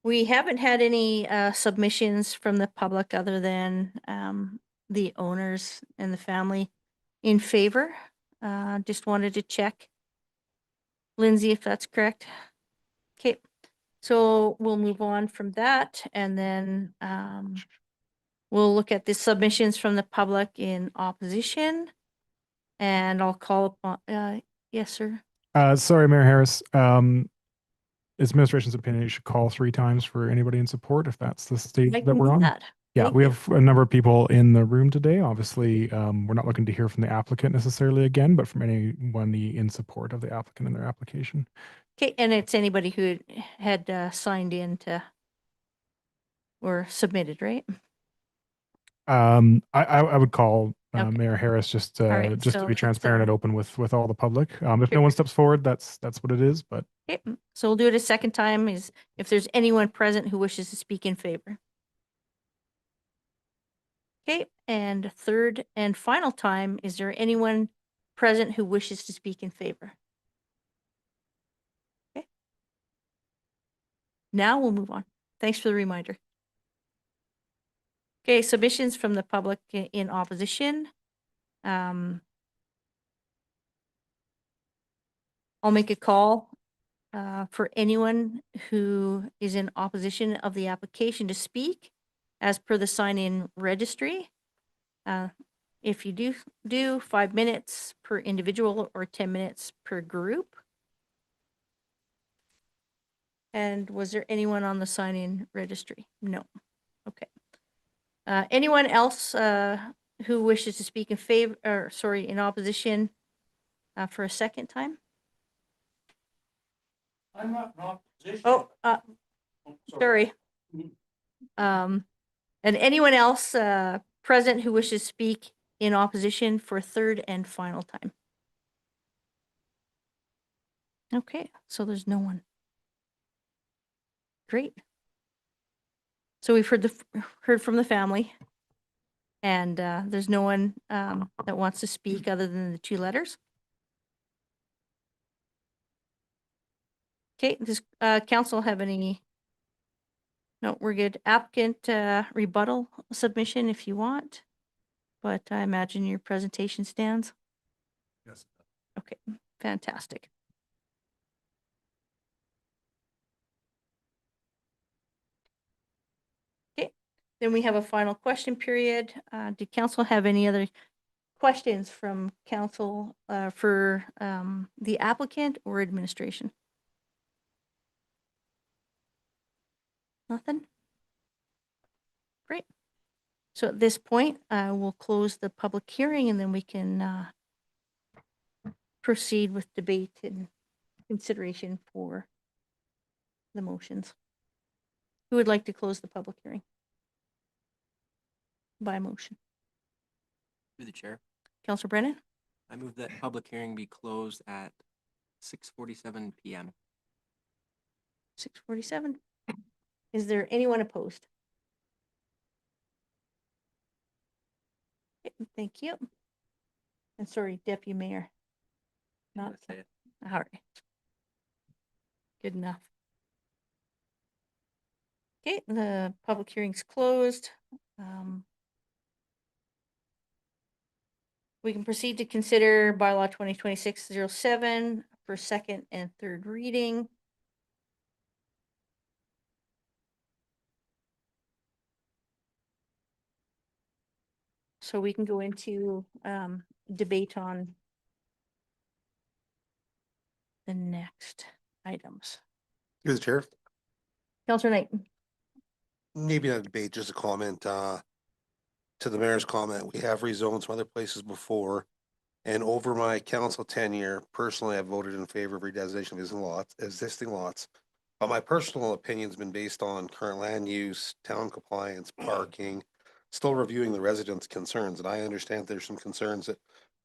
We haven't had any submissions from the public other than the owners and the family in favor. Just wanted to check. Lindsay, if that's correct. Okay, so we'll move on from that and then we'll look at the submissions from the public in opposition. And I'll call upon, yes, sir. Sorry, Mayor Harris. It's administration's opinion you should call 3 times for anybody in support if that's the stage I that can we're do on. that. Yeah, Thank we you. have a number of people in the room today. Obviously, we're not looking to hear from the applicant necessarily again, but from anyone in support of the applicant and their application. Okay, and it's anybody who had signed in to or submitted, right? I would call Okay. Mayor Harris just right, just to so be it's, transparent and open with all the public. If no one steps forward, that's what it is. But Okay, so we'll do it a second time is if there's anyone present who wishes to speak in favor. Okay, and third and final time, is there anyone present who wishes to speak in favor? Okay. Now we'll move on. Thanks for the reminder. Okay, submissions from the public in opposition. I'll make a call for anyone who is in opposition of the application to speak as per the sign-in registry. If you do 5 minutes per individual or 10 minutes per group. And was there anyone on the sign-in registry? No. Okay. Anyone else who wishes to speak in favor, or sorry, in opposition for a second time? I'm not in opposition. Oh, sorry. And anyone else present who wishes to speak in opposition for a third and final time? Okay, so there's no one. Great. So we've heard from the family. And there's no one that wants to speak other than the two letters. Okay, does council have any? No, we're good. Applicant rebuttal submission if you want, but I imagine your presentation stands. Yes. Okay, fantastic. Okay, then we have a final question period. Did council have any other questions from council for the applicant or administration? Nothing? Great. So at this point, we'll close the public hearing and then we can proceed with debate and consideration for the motions. Who would like to close the public hearing? By motion. Through the chair, Councillor Brennan, I move that public hearing be closed at 6:47 PM. 6:47. Is there anyone opposed? Okay, thank you. And sorry, Deputy Mayor. Not, That's it. all right. Good enough. Okay, the public hearing's closed. We can proceed to consider bylaw 2026-07 for second and third reading. So we can go into debate on the next items. Through the chair, Councillor Knight. maybe not a debate, just a comment, to the mayor's comment. We have rezoned some other places before. And over my council tenure, personally, I've voted in favor of redesignation of existing lots. But my personal opinion's been based on current land use, town compliance, parking, still reviewing the residents' concerns. And I understand there's some concerns that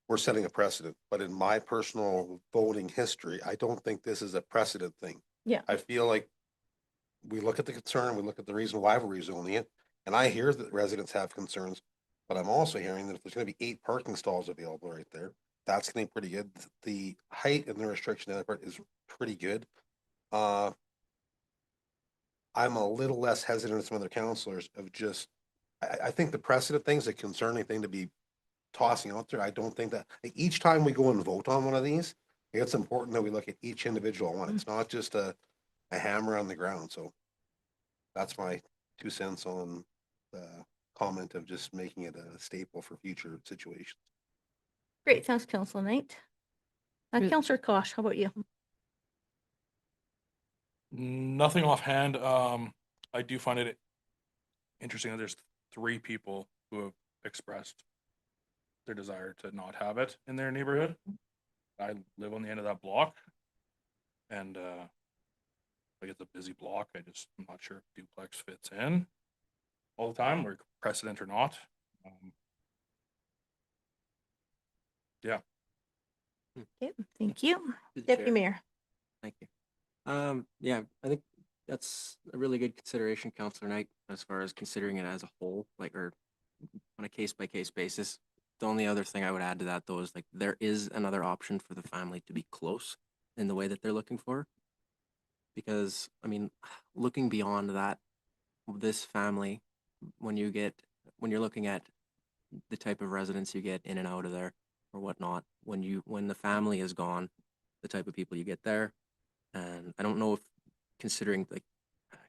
we're setting a precedent, but in my personal voting history, I don't think this is a precedent thing. Yeah. I feel like we look at the concern, we look at the reason why we're rezoning it, and I hear that residents have concerns. But I'm also hearing that if there's gonna be 8 parking stalls available right there, that's gonna be pretty good. The height and the restriction in that part is pretty good. I'm a little less hesitant than some other counselors of just, I think the precedent thing's a concerning thing to be tossing out there. I don't think that, like, each time we go and vote on one of these, it's important that we look at each individual one. It's not just a hammer on the ground, so that's my 2 cents on the comment of just making it a staple for future situations. Great, thanks, Councillor Knight. Through- Councillor Kosh, how about you? Nothing offhand. I do find it interesting that there's 3 people who have expressed their desire to not have it in their neighborhood. I live on the end of that block, and like it's a busy block. I'm not sure if duplex fits in all the time, or precedent or not. Yeah. Okay, thank you. Through the Deputy chair. Mayor. Thank you. Yeah, I think that's a really good consideration, Councillor Knight, as far as considering it as a whole, like, or on a case-by-case basis. The only other thing I would add to that, though, is like there is another option for the family to be close in the way that they're looking for. Because, I mean, looking beyond that, this family, when you're looking at the type of residents you get in and out of there or whatnot, when the family is gone, the type of people you get there. And I don't know if, considering, like,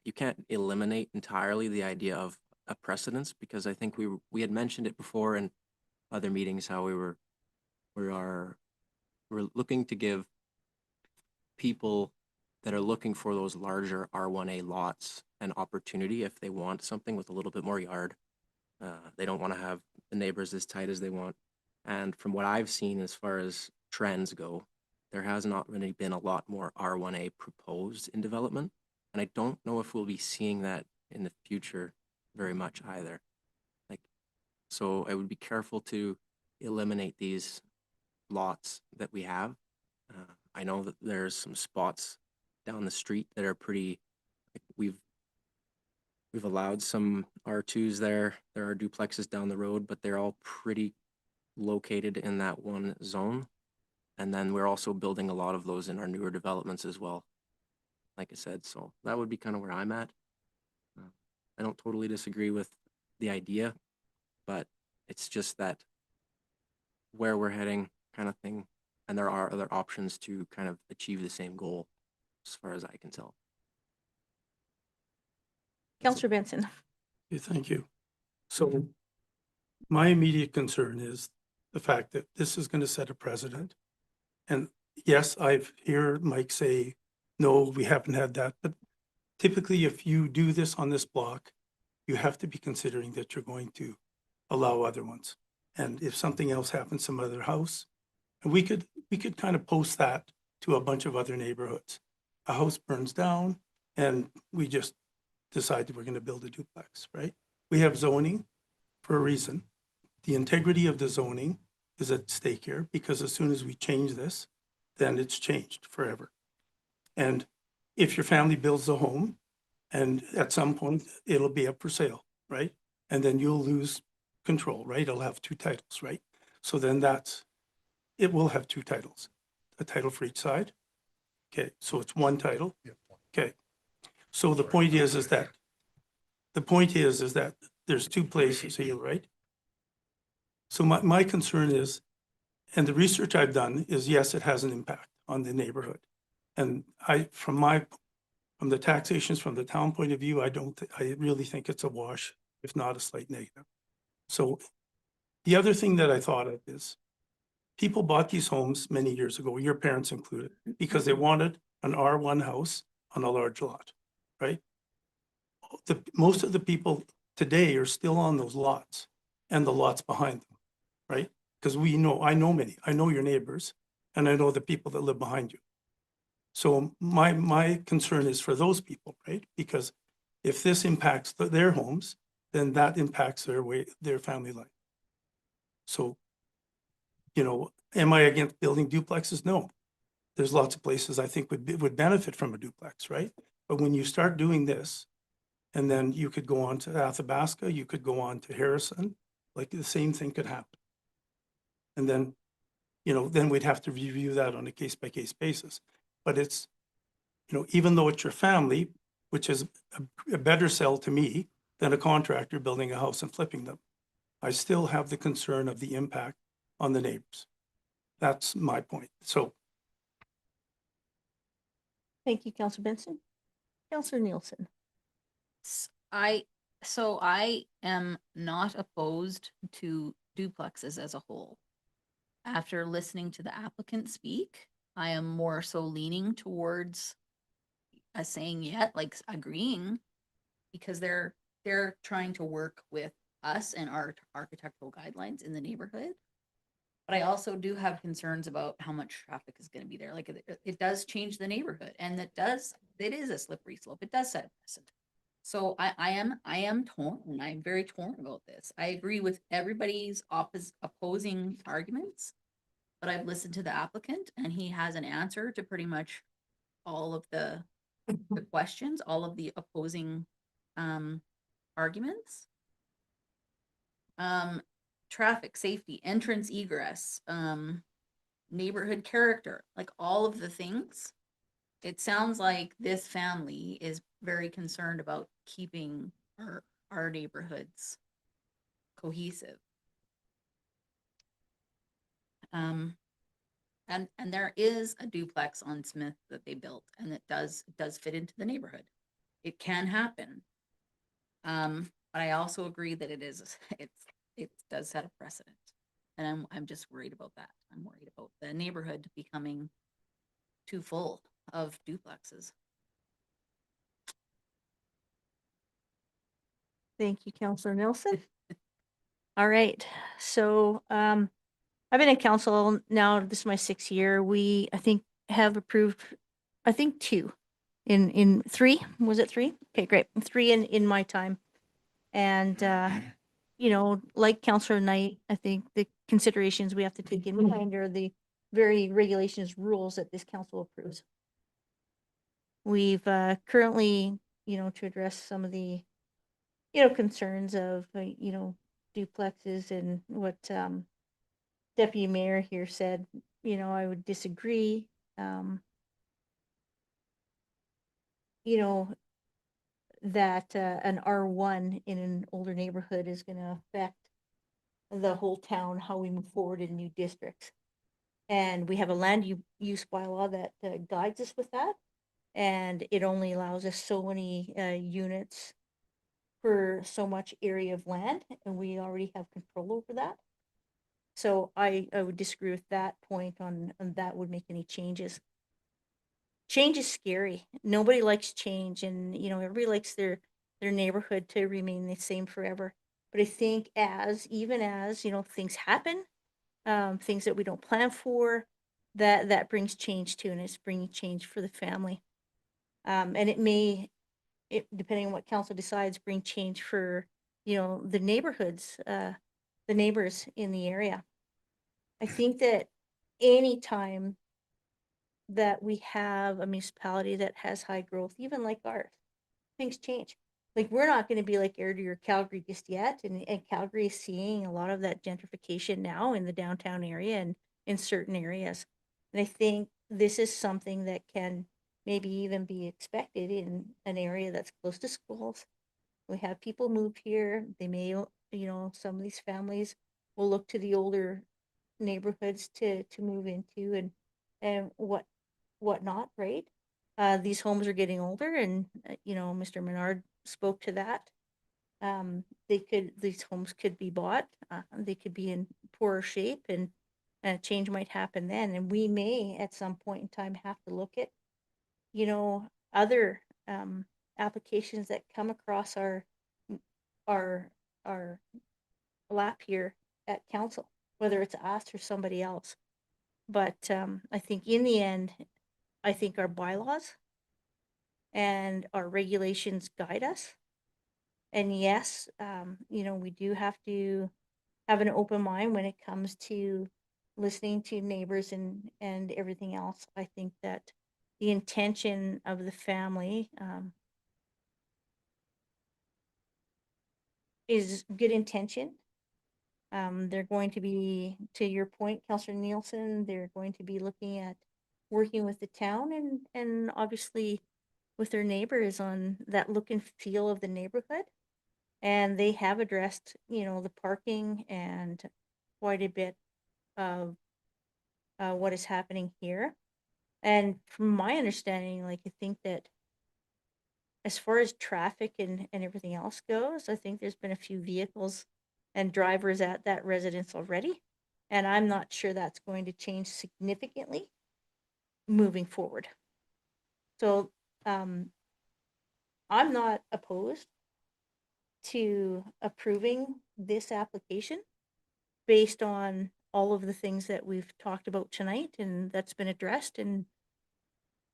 you can't eliminate entirely the idea of a precedence, because I think we had mentioned it before in other meetings, how we're looking to give people that are looking for those larger R1A lots an opportunity if they want something with a little bit more yard. They don't want to have the neighbors as tight as they want. And from what I've seen as far as trends go, there has not really been a lot more R1A proposed in development. And I don't know if we'll be seeing that in the future very much either. Like, so I would be careful to eliminate these lots that we have. I know that there's some spots down the street that are pretty, like, We've allowed some R2s there. There are duplexes down the road, but they're all pretty located in that one zone. And then we're also building a lot of those in our newer developments as well. Like I said, so that would be kind of where I'm at. I don't totally disagree with the idea, but it's just that where we're heading kind of thing. And there are other options to kind of achieve the same goal as far as I can tell. Counselor Benson. Okay, thank you. So my immediate concern is the fact that this is going to set a precedent. And yes, I've heard Mike say, no, we haven't had that. But typically, if you do this on this block, you have to be considering that you're going to allow other ones. And if something else happens, some other house, and we could kind of post that to a bunch of other neighborhoods. A house burns down and we just decide that we're going to build a duplex, right? We have zoning for a reason. The integrity of the zoning is at stake here because as soon as we change this, then it's changed forever. And if your family builds a home and at some point it'll be up for sale, right? And then you'll lose control, right? It'll have two titles, right? So then it will have two titles, a title for each side. Okay, so it's one title. Okay. So the point is that there's two places here, right? So my concern is, and the research I've done is, yes, it has an impact on the neighborhood. And from the taxations, from the town point of view, I really think it's a wash, if not a slight negative. So the other thing that I thought of is people bought these homes many years ago, your parents included, because they wanted an R1 house on a large lot, right? Most of the people today are still on those lots and the lots behind them, right? Because I know your neighbors and I know the people that live behind you. So my concern is for those people, right? Because if this impacts their homes, then that impacts their family life. So, am I against building duplexes? No. There's lots of places I think would benefit from a duplex, right? But when you start doing this, and then you could go on to Athabasca, you could go on to Harrison, like the same thing could happen. And then, then we'd have to review that on a case by case basis. But it's, even though it's your family, which is a better sell to me than a contractor building a house and flipping them, I still have the concern of the impact on the neighbors. That's my point. So. Thank you, Counselor Benson. Counselor Nielsen. I am not opposed to duplexes as a whole. After listening to the applicant speak, I am more so leaning towards agreeing, because they're trying to work with us and our architectural guidelines in the neighborhood. But I also do have concerns about how much traffic is going to be there. Like it does change the neighborhood, and it is a slippery slope. It does set a precedent. So I am torn, and I'm very torn about this. I agree with everybody's opposing arguments, but I've listened to the applicant and he has an answer to pretty much all of the questions, all of the opposing arguments. Traffic, safety, entrance, egress, neighborhood character, like all of the things. It sounds like this family is very concerned about keeping our neighborhoods cohesive. And there is a duplex on Smith that they built, and it does fit into the neighborhood. It can happen. But I also agree that it does set a precedent, and I'm just worried about that. I'm worried about the neighborhood becoming too full of duplexes. Thank you, Counselor Nielsen. All right, so I've been in council now, this is my 6th year. We, I think, have approved, I think 2 in 3, was it 3? Okay, great, 3 in my time. And, like Counselor Knight, I think the considerations we have to take in mind are the very regulations, rules that this council approves. We've currently, to address some of the concerns of, duplexes and what, Deputy Mayor here said, I would disagree. You know, that, an R1 in an older neighborhood is gonna affect the whole town, how we move forward in new districts. And we have a land use bylaw that guides us with that. And it only allows us so many units for so much area of land, and we already have control over that. So I would disagree with that point on that would make any changes. Change is scary. Nobody likes change, and everybody likes their neighborhood to remain the same forever. But I think even as things happen, things that we don't plan for, that brings change too, and it's bringing change for the family. And it may, depending on what council decides, bring change for the neighborhoods, the neighbors in the area. I think that anytime that we have a municipality that has high growth, even like ours, things change. Like, we're not going to be like Airdrie or Calgary just yet. And Calgary is seeing a lot of that gentrification now in the downtown area and in certain areas. And I think this is something that can maybe even be expected in an area that's close to schools. We have people move here. They may, some of these families will look to the older neighborhoods to move into and whatnot, right? These homes are getting older, and Mr. Menard spoke to that. These homes could be bought. They could be in poorer shape, and change might happen then. And we may, at some point in time, have to look at, other applications that come across our lap here at council, whether it's us or somebody else. But I think in the end, I think our bylaws and our regulations guide us. And yes, we do have to have an open mind when it comes to listening to neighbors and everything else. I think that the intention of the family is good intention. They're going to be, to your point, Councillor Nielsen, they're going to be looking at working with the town and obviously with their neighbors on that look and feel of the neighborhood. And they have addressed, the parking and quite a bit of what is happening here. And from my understanding, I think that as far as traffic and everything else goes, I think there's been a few vehicles and drivers at that residence already. And I'm not sure that's going to change significantly moving forward. So I'm not opposed to approving this application based on all of the things that we've talked about tonight and that's been addressed, and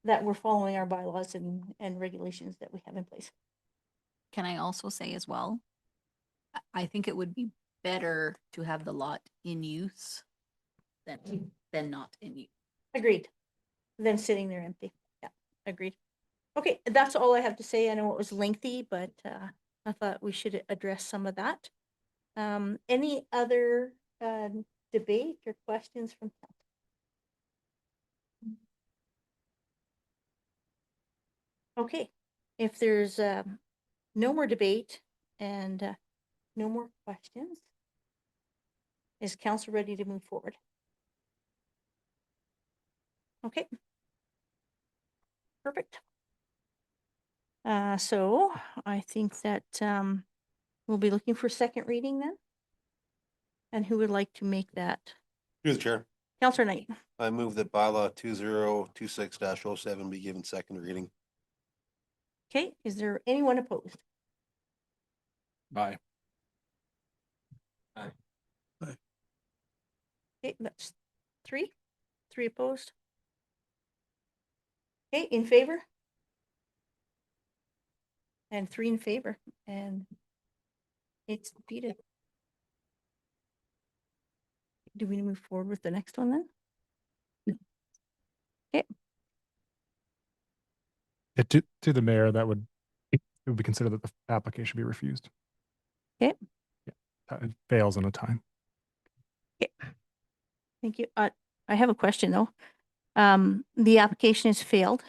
that we're following our bylaws and regulations that we have in place. Can I also say as well, I think it would be better to have the lot in use than not in use. Agreed. Then sitting there empty. Yeah, agreed. Okay, that's all I have to say. I know it was lengthy, but I thought we should address some of that. Any other debate or questions from council? Okay, if there's no more debate and no more questions, is council ready to move forward? Okay. Perfect. So I think that we'll be looking for second reading then. And who would like to make that? Through the chair, Councillor Knight. I move that bylaw 2026-07 be given second reading. Okay, is there anyone opposed? Aye. Okay, that's three opposed. Okay, in favor? And 3 in favor, and it's defeated. Do we move forward with the next one then? Okay, To the mayor, it would be considered that the application be refused. It fails in a time. Thank you. I have a question though. The application has failed,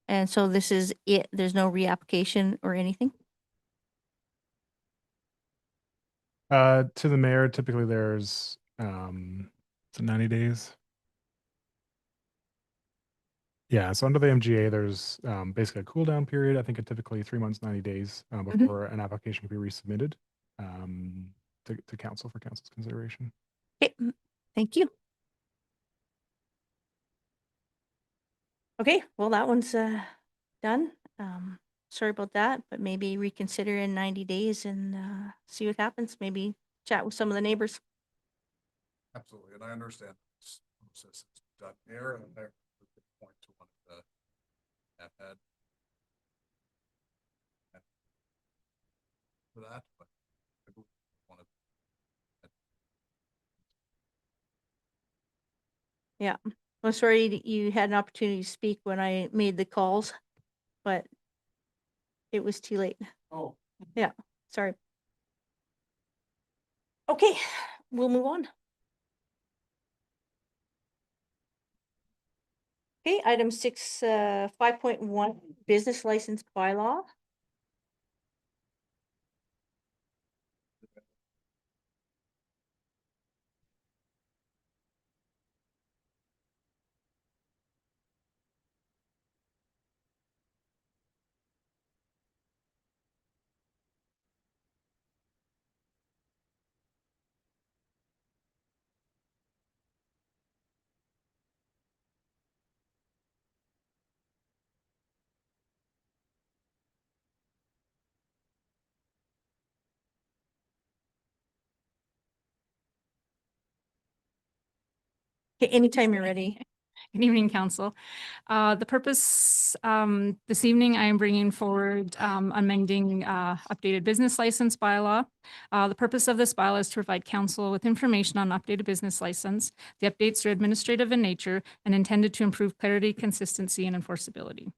and so this is it. There's no reapplication or anything? To the mayor, typically there's, it's 90 days. Yeah, so under the MGA, there's basically a cool down period. I think it typically 3 months, 90 days before an application can be resubmitted to council for council's consideration. Okay, thank you. Okay, well, that one's done. Sorry about that, but maybe reconsider in 90 days and see what happens. Maybe chat with some of the neighbors. Absolutely, and I understand this process is done here, and I could point to one of the have had for that, but I believe one of Yeah, I'm sorry you had an opportunity to speak when I made the calls, but it was too late. oh, Yeah, sorry. Okay, we'll move on. Okay, item 5.1, business license bylaw. Okay, anytime you're ready. Good evening, Council. The purpose, this evening, I am bringing forward amending updated business license bylaw. The purpose of this bylaw is to provide Council with information on updated business license. The updates are administrative in nature and intended to improve clarity, consistency, and enforceability.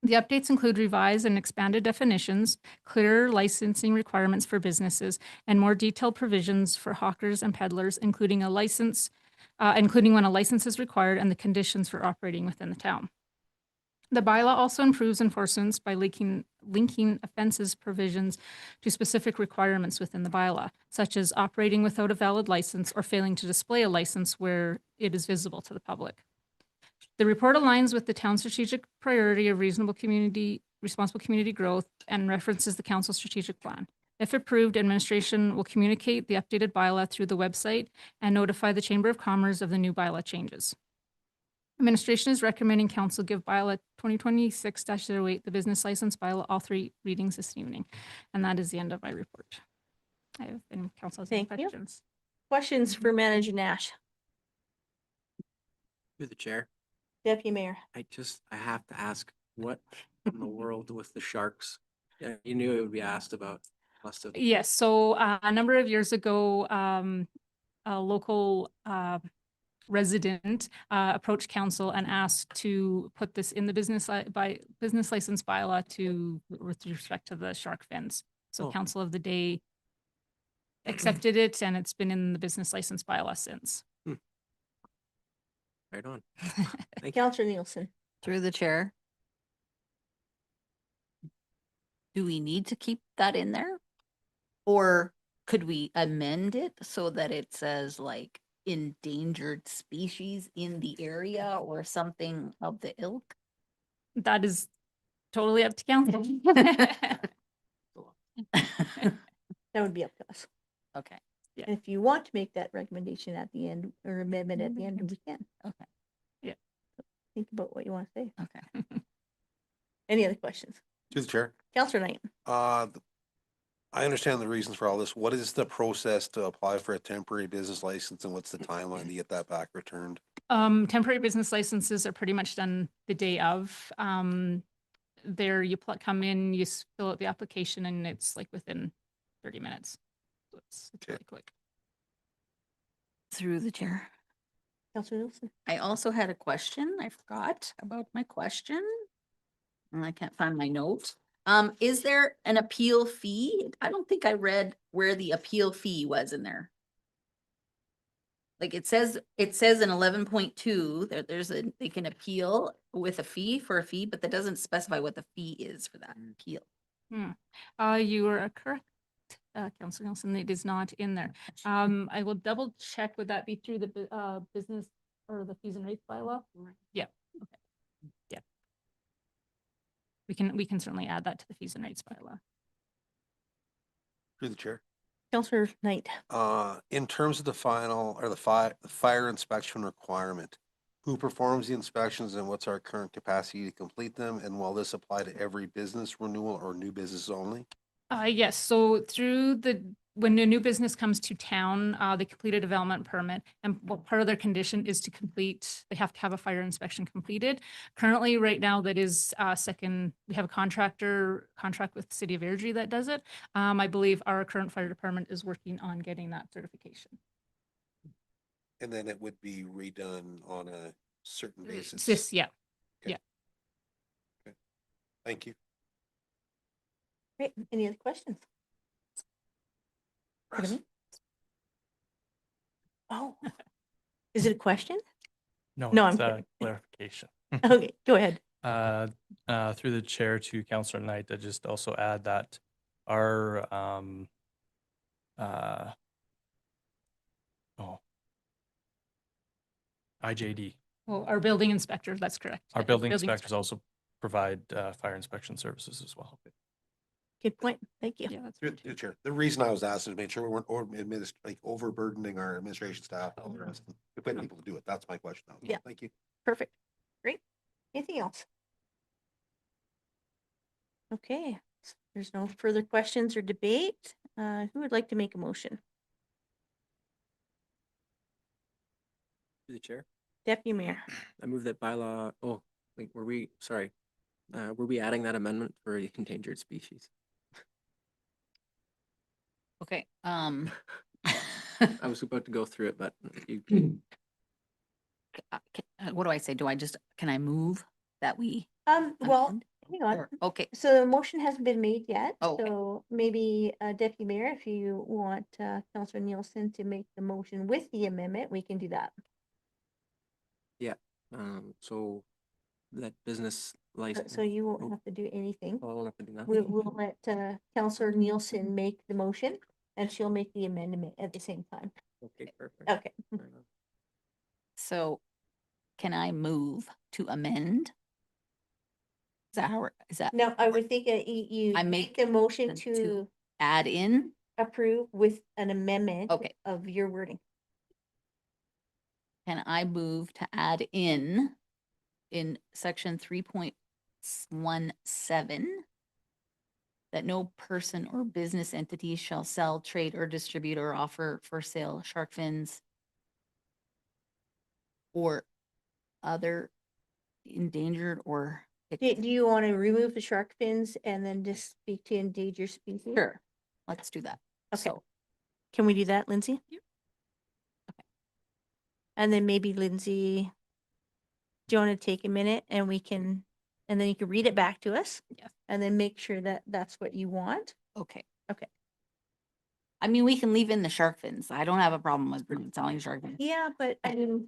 The updates include revised and expanded definitions, clearer licensing requirements for businesses, and more detailed provisions for hawkers and peddlers, including when a license is required and the conditions for operating within the town. The bylaw also improves enforcement by linking offenses provisions to specific requirements within the bylaw, such as operating without a valid license or failing to display a license where it is visible to the public. The report aligns with the town's strategic priority of responsible community growth and references the council's strategic plan. If approved, administration will communicate the updated bylaw through the website and notify the Chamber of Commerce of the new bylaw changes. Administration is recommending council give bylaw 2026-08, the business license bylaw, all 3 readings this evening. And that is the end of my report. I have any council has any Thank you. questions. Questions for Manager Nash, Through the chair, Deputy Mayor. I have to ask, what in the world with the sharks? Yeah, you knew it would be asked about. Must have. Yes, so a number of years ago, a local resident approached council and asked to put this in the business license bylaw with respect to the shark fins. So Oh. council of the day accepted it, and it's been in the business license bylaw since. Right on. Thank you. Counselor Nielsen. Through the chair. Do we need to keep that in there? Or could we amend it so that it says like endangered species in the area or something of the ilk? That is totally up to council. That would be up to us. Okay, Yeah. And if you want to make that recommendation at the end or amendment at the end, we can. okay, Think about what you want to say. okay. Any other questions? To the chair. Counselor Knight. I understand the reasons for all this. What is the process to apply for a temporary business license and what's the timeline to get that back returned? Temporary business licenses are pretty much done the day of. There you come in, you fill out the application, and it's like within 30 minutes. So it's Okay. really quick. Through the chair. Counselor Nielsen. I also had a question. I forgot about my question. And I can't find my note. Is there an appeal fee? I don't think I read where the appeal fee was in there. Like it says in 11.2 that they can appeal with a fee for a fee, but that doesn't specify what the fee is for that appeal. You are correct, Councillor Nelson. It is not in there. I will double check. Would that be through the business or the fees and rates bylaw? Yeah. Okay. Yeah. We can certainly add that to the fees and rates bylaw. Through the chair. Councillor Knight. In terms of the final or the fire inspection requirement, who performs the inspections and what's our current capacity to complete them? And will this apply to every business renewal or new business only? Yes, so when a new business comes to town, they complete a development permit, and part of their condition is they have to have a fire inspection completed. Currently, right now, that is we have a contract with the City of Airdrie that does it. I believe our current fire department is working on getting that certification. And then it would be redone on a certain basis. Yeah. Thank you. Great. Any other questions? Pardon me? Oh, is it a question? No, No, it's I'm a kidding. clarification. Okay, go ahead. Through the chair to Councillor Knight, I just also add that our IJD, Well, our building inspector, that's correct. our Yeah, building inspectors also provide fire inspection services as well. Good point. Thank you. Yeah, that's Through good the too. chair. The reason I was asked is to make sure we weren't overburdening our administration staff. and all the rest. We pay people to do it. That's my question. Now. Yeah. Thank you. Perfect. Great. Anything else? Okay, there's no further questions or debate. Who would like to make a motion? Through the chair. Deputy Mayor. I move that bylaw, were we adding that amendment for endangered species? Okay, I was about to go through it, but you, what do I say? Can I move that we? Well, amend? hang on. Or- Okay, So the motion hasn't been made yet. Oh, okay. So maybe Deputy Mayor, if you want Councillor Nielsen to make the motion with the amendment, we can do that. so that business license. So you won't have to do anything. I don't have to do nothing. We'll let Councillor Nielsen make the motion and she'll make the amendment at the same time. Okay, perfect. Okay. Fair enough. so can I move to amend? Is that No, I would think you I make make the motion the to add in? approve with an amendment Okay. of your wording. Can I move to add in section 3.17 that no person or business entity shall sell, trade, or distribute or offer for sale shark fins or other endangered or Do you want to remove the shark fins and then just speak to endangered species? Sure, let's do that. Okay. So, Can we do that, Lindsay? Yep. Okay. And then maybe Lindsay, do you want to take a minute and and then you can read it back to us? Yes. And then make sure that that's what you want. okay. Okay. I mean, we can leave in the shark fins. I don't have a problem with selling shark fins. Yeah, but I mean,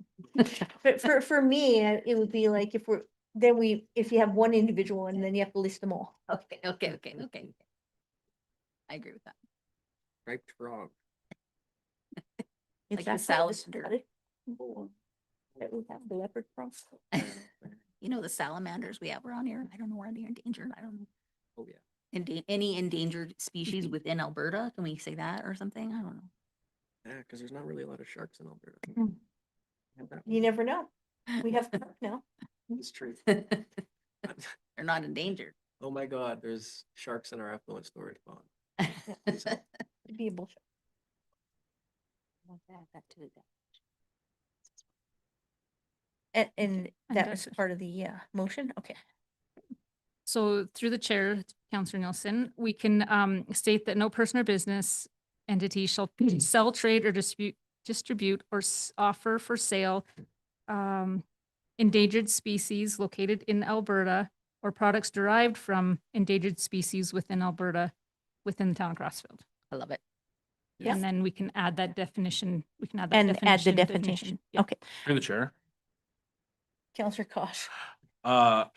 for me, it would be like if you have one individual and then you have to list them all. Okay. I agree with that. Striped frog. It's Like the actually salamander. Scottish that we have the leopard from. You know, the salamanders we have around here, I don't know where they're endangered. I don't know. Oh, yeah. Any endangered species within Alberta? Can we say that or something? I don't know. Yeah, because there's not really a lot of sharks in Alberta. Mm. Have that You one. never know. We have carp now. It's true. They're not endangered. Oh my God, there's sharks in our effluent storage pond. It'd be a bullshit. And And that was that's- part of the motion? Okay. So through the chair, Councillor Nielsen, we can state that no person or business entity shall sell, trade, or distribute or offer for sale endangered species located in Alberta or products derived from endangered species within Alberta, within the town of Crossfield. I love it. And then we can add that definition, we can add that And add the definition. definition. Yeah. Okay. Through the chair. Counselor Kosh. I'm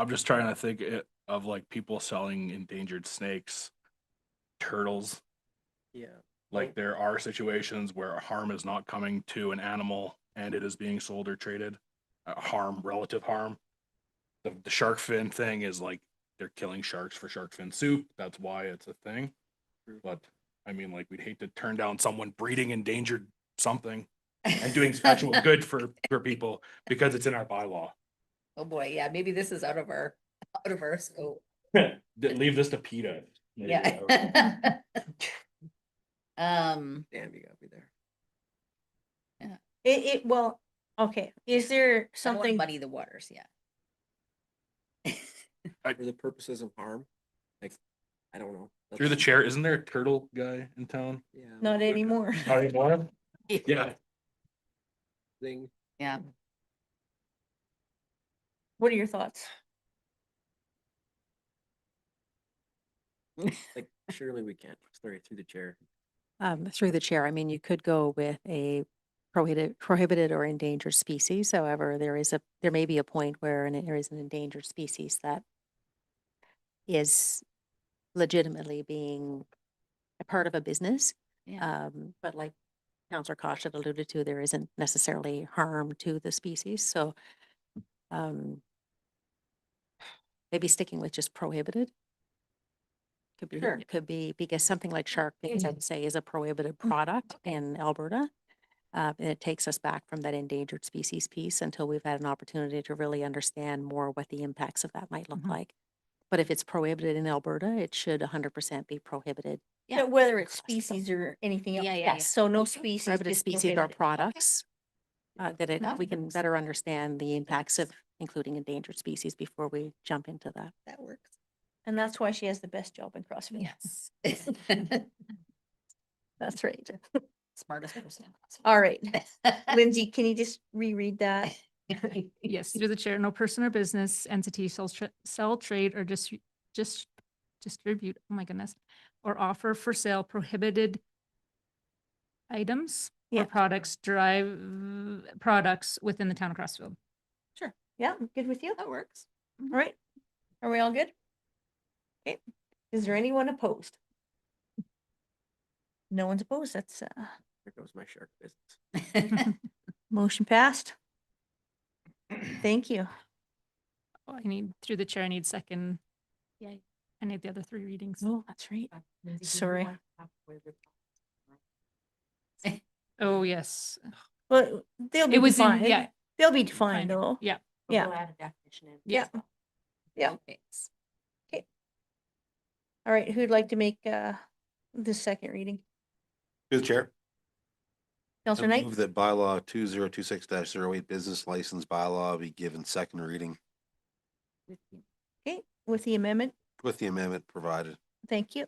just trying to think of like people selling endangered snakes, turtles. Yeah. Like there are situations where harm is not coming to an animal and it is being sold or traded. Relative harm. The shark fin thing is like they're killing sharks for shark fin soup. That's why it's a thing. But I mean, like we'd hate to turn down someone breeding endangered something and doing actual good for people because it's in our bylaw. Oh, boy. Yeah, maybe this is out of our scope. Leave this to PETA. maybe, Yeah. Damn, you got me there. Well, okay, is there I don't wanna something, muddy the waters, yeah. For the purposes of harm, like, I don't know. Through the That's- chair, isn't there a turtle guy in town? Yeah. not anymore? Not anymore? Yeah. Thing. Yeah. What are your thoughts? Like, surely we can't. Sorry, through the chair. Through the chair, I mean, you could go with a prohibited or endangered species. However, there may be a point where there is an endangered species that is legitimately being a part of a business. Yeah. But like Councillor Kosh had alluded to, there isn't necessarily harm to the species. So maybe sticking with just prohibited. Could be because something like shark fins, I'd say, is a prohibited product in Alberta. And it takes us back from that endangered species piece until we've had an opportunity to really understand more what the impacts of that might look like. But if it's prohibited in Alberta, it should 100% be prohibited. Yeah. Whether it's species or anything else, Yeah, yeah, yes, so no species. Prohibited just species are prohibited. products. That We can works. better understand the impacts of including endangered species before we jump into that. That works. And that's why she has the best job in CrossFit. Yes. That's right. Smartest person. All right. Lindsay, can you just reread that? Yes, through the chair, no person or business entity shall sell, trade, or just distribute, oh my goodness, or offer for sale prohibited items Yeah. or products within the town of Crossfield. Sure. Yeah, good with you? That works. All right. Are we all good? Okay. Is there anyone opposed? No one's opposed. That's There goes my shark business. motion passed. Thank you. Oh, I need, through the chair, I need second. Yeah. I need the other three readings. Oh, that's right. Sorry. Oh, yes. Well, they'll be It was in, defined. yeah. They'll be fine. defined though. Yeah. Yeah. We'll add a definition in. Yeah. Yeah. Okay. All right. Who'd like to make the second reading? Through the chair. Counselor I Knight? move that bylaw 2026-08 business license bylaw be given second reading Okay, with the amendment. with the amendment provided. Thank you.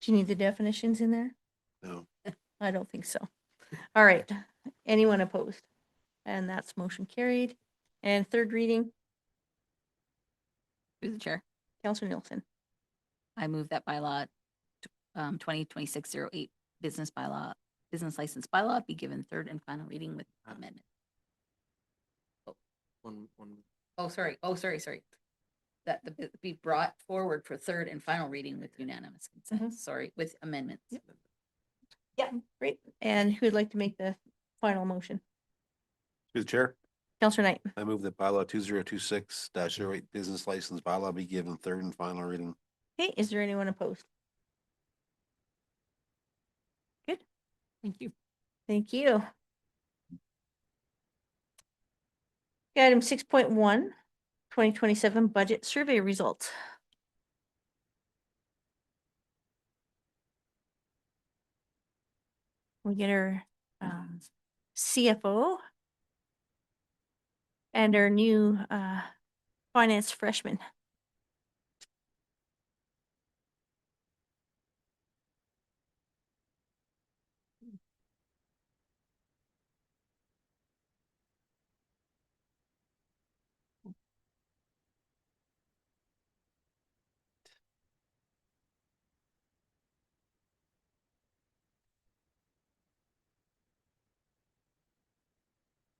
Do you need the definitions in there? No. I don't think so. All right. Anyone opposed? And that's motion carried. And third reading, Through the chair, Counselor Nielsen. I move that bylaw 2026-08 business license bylaw be given third and final reading with amendment. One. Oh, sorry. That be brought forward for third and final reading with unanimous consent. Sorry, with amendments. Yeah, great. And who'd like to make the final motion? Through the chair. Counselor Knight. I move that bylaw 2026-08 business license bylaw be given third and final reading. Okay, is there anyone opposed? Good. Thank you. Thank you. Okay, item 6.1, 2027 budget survey results. We get our CFO and our new finance freshman.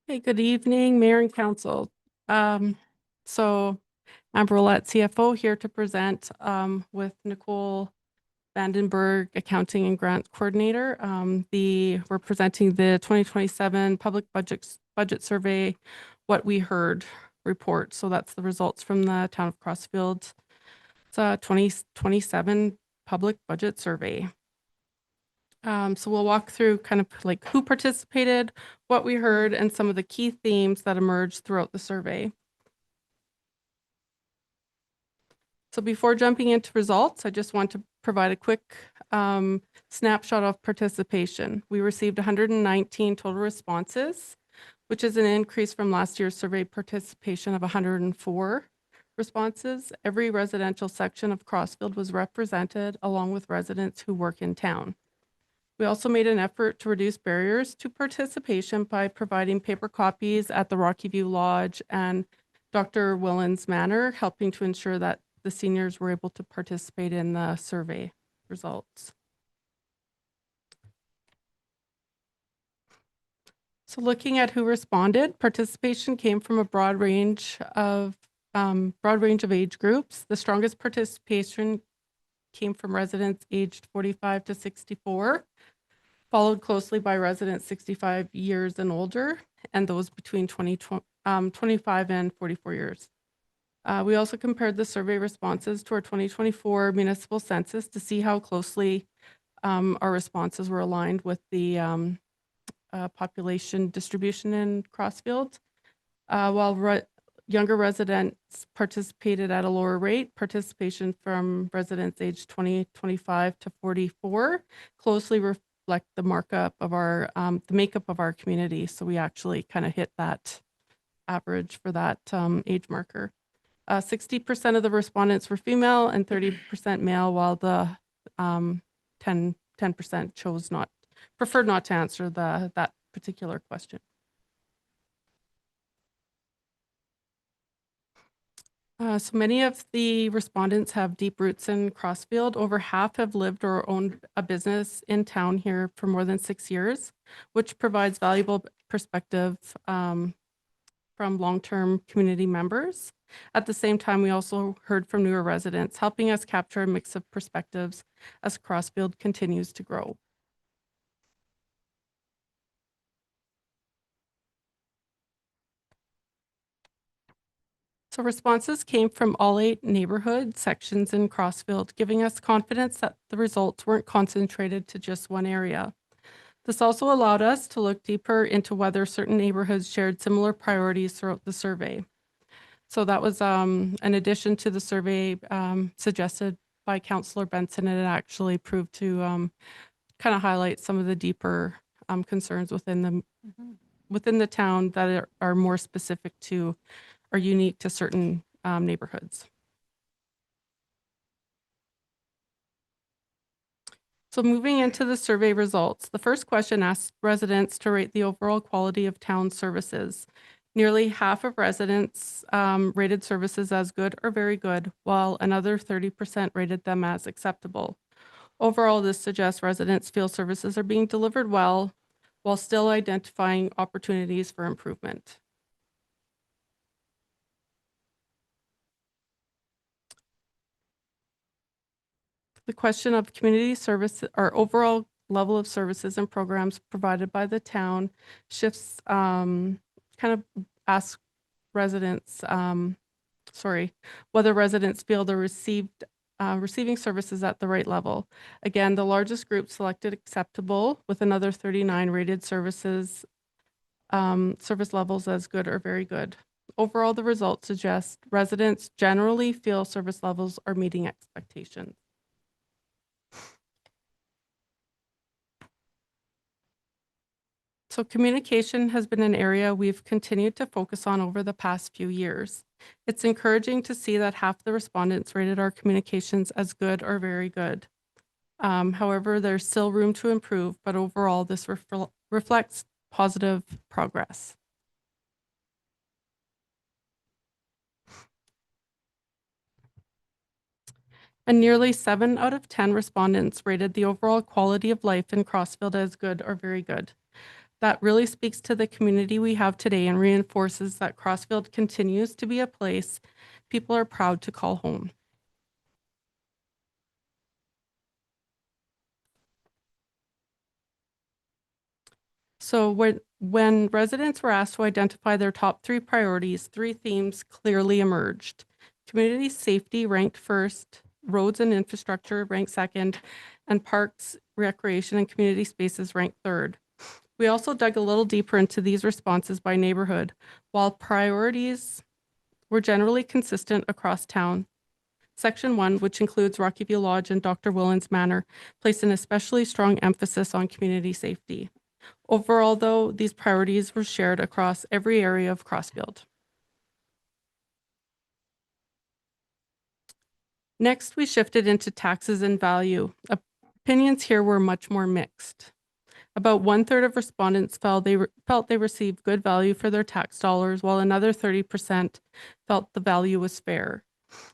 Hey, good evening, Mayor and Council. So I'm Rolette, CFO, here to present with Nicole Vandenberg, Accounting and Grants Coordinator. We're presenting the 2027 Public Budget Survey, What We Heard report. So that's the results from the Town of Crossfield. It's a 2027 Public Budget Survey. So we'll walk through kind of like who participated, what we heard, and some of the key themes that emerged throughout the survey. So before jumping into results, I just want to provide a quick snapshot of participation. We received 119 total responses, which is an increase from last year's survey participation of 104 responses. Every residential section of Crossfield was represented, along with residents who work in town. We also made an effort to reduce barriers to participation by providing paper copies at the Rocky View Lodge and Dr. Willens Manor, helping to ensure that the seniors were able to participate in the survey results. So looking at who responded, participation came from a broad range of age groups. The strongest participation came from residents aged 45 to 64, followed closely by residents 65 years and older, and those between 25 and 44 years. We also compared the survey responses to our 2024 municipal census to see how closely our responses were aligned with the population distribution in Crossfield. While younger residents participated at a lower rate, participation from residents aged 25 to 44 closely reflect the markup of our, the makeup of our community. So we actually kind of hit that average for that age marker. 60% of the respondents were female and 30% male, while the 10% preferred not to answer that particular question. So many of the respondents have deep roots in Crossfield. Over half have lived or owned a business in town here for more than 6 years, which provides valuable perspective from long-term community members. At the same time, we also heard from newer residents, helping us capture a mix of perspectives as Crossfield continues to grow. So responses came from all 8 neighborhood sections in Crossfield, giving us confidence that the results weren't concentrated to just one area. This also allowed us to look deeper into whether certain neighborhoods shared similar priorities throughout the survey. So that was an addition to the survey suggested by Councillor Benson, and it actually proved to kind of highlight some of the deeper concerns within the town that are more specific to or unique to certain neighborhoods. So moving into the survey results, the first question asked residents to rate the overall quality of town services. Nearly half of residents rated services as good or very good, while another 30% rated them as acceptable. Overall, this suggests residents feel services are being delivered well, while still identifying opportunities for improvement. The question of community service or overall level of services and programs provided by the town shifts, kind of ask residents, whether residents feel they're receiving services at the right level. Again, the largest group selected acceptable, with another 39 rated service levels as good or very good. Overall, the results suggest residents generally feel service levels are meeting expectations. So communication has been an area we've continued to focus on over the past few years. It's encouraging to see that half the respondents rated our communications as good or very good. However, there's still room to improve, but overall this reflects positive progress. And nearly 7 out of 10 respondents rated the overall quality of life in Crossfield as good or very good. that really speaks to the community we have today and reinforces that Crossfield continues to be a place people are proud to call home. So when residents were asked to identify their top 3 priorities, 3 themes clearly emerged. Community safety ranked first, roads and infrastructure ranked second, and parks, recreation, and community spaces ranked third. We also dug a little deeper into these responses by neighborhood. While priorities were generally consistent across town, Section 1, which includes Rocky View Lodge and Dr. Willens Manor, placed an especially strong emphasis on community safety. Overall, though, these priorities were shared across every area of Crossfield. Next, we shifted into taxes and value. Opinions here were much more mixed. About 1/3 of respondents felt they received good value for their tax dollars, while another 30% felt the value was fair.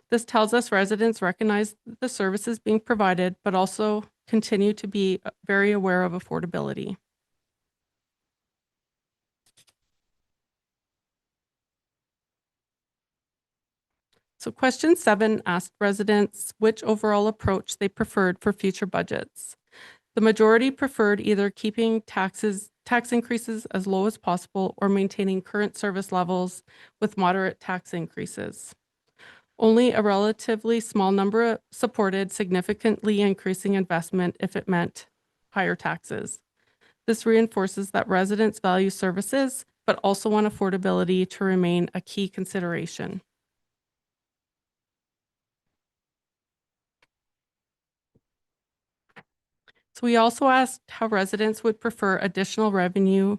This tells us residents recognize the services being provided, but also continue to be very aware of affordability. So question 7 asked residents which overall approach they preferred for future budgets. The majority preferred either keeping tax increases as low as possible or maintaining current service levels with moderate tax increases. Only a relatively small number supported significantly increasing investment if it meant higher taxes. This reinforces that residents value services, but also want affordability to remain a key consideration. So we also asked how residents would prefer additional revenue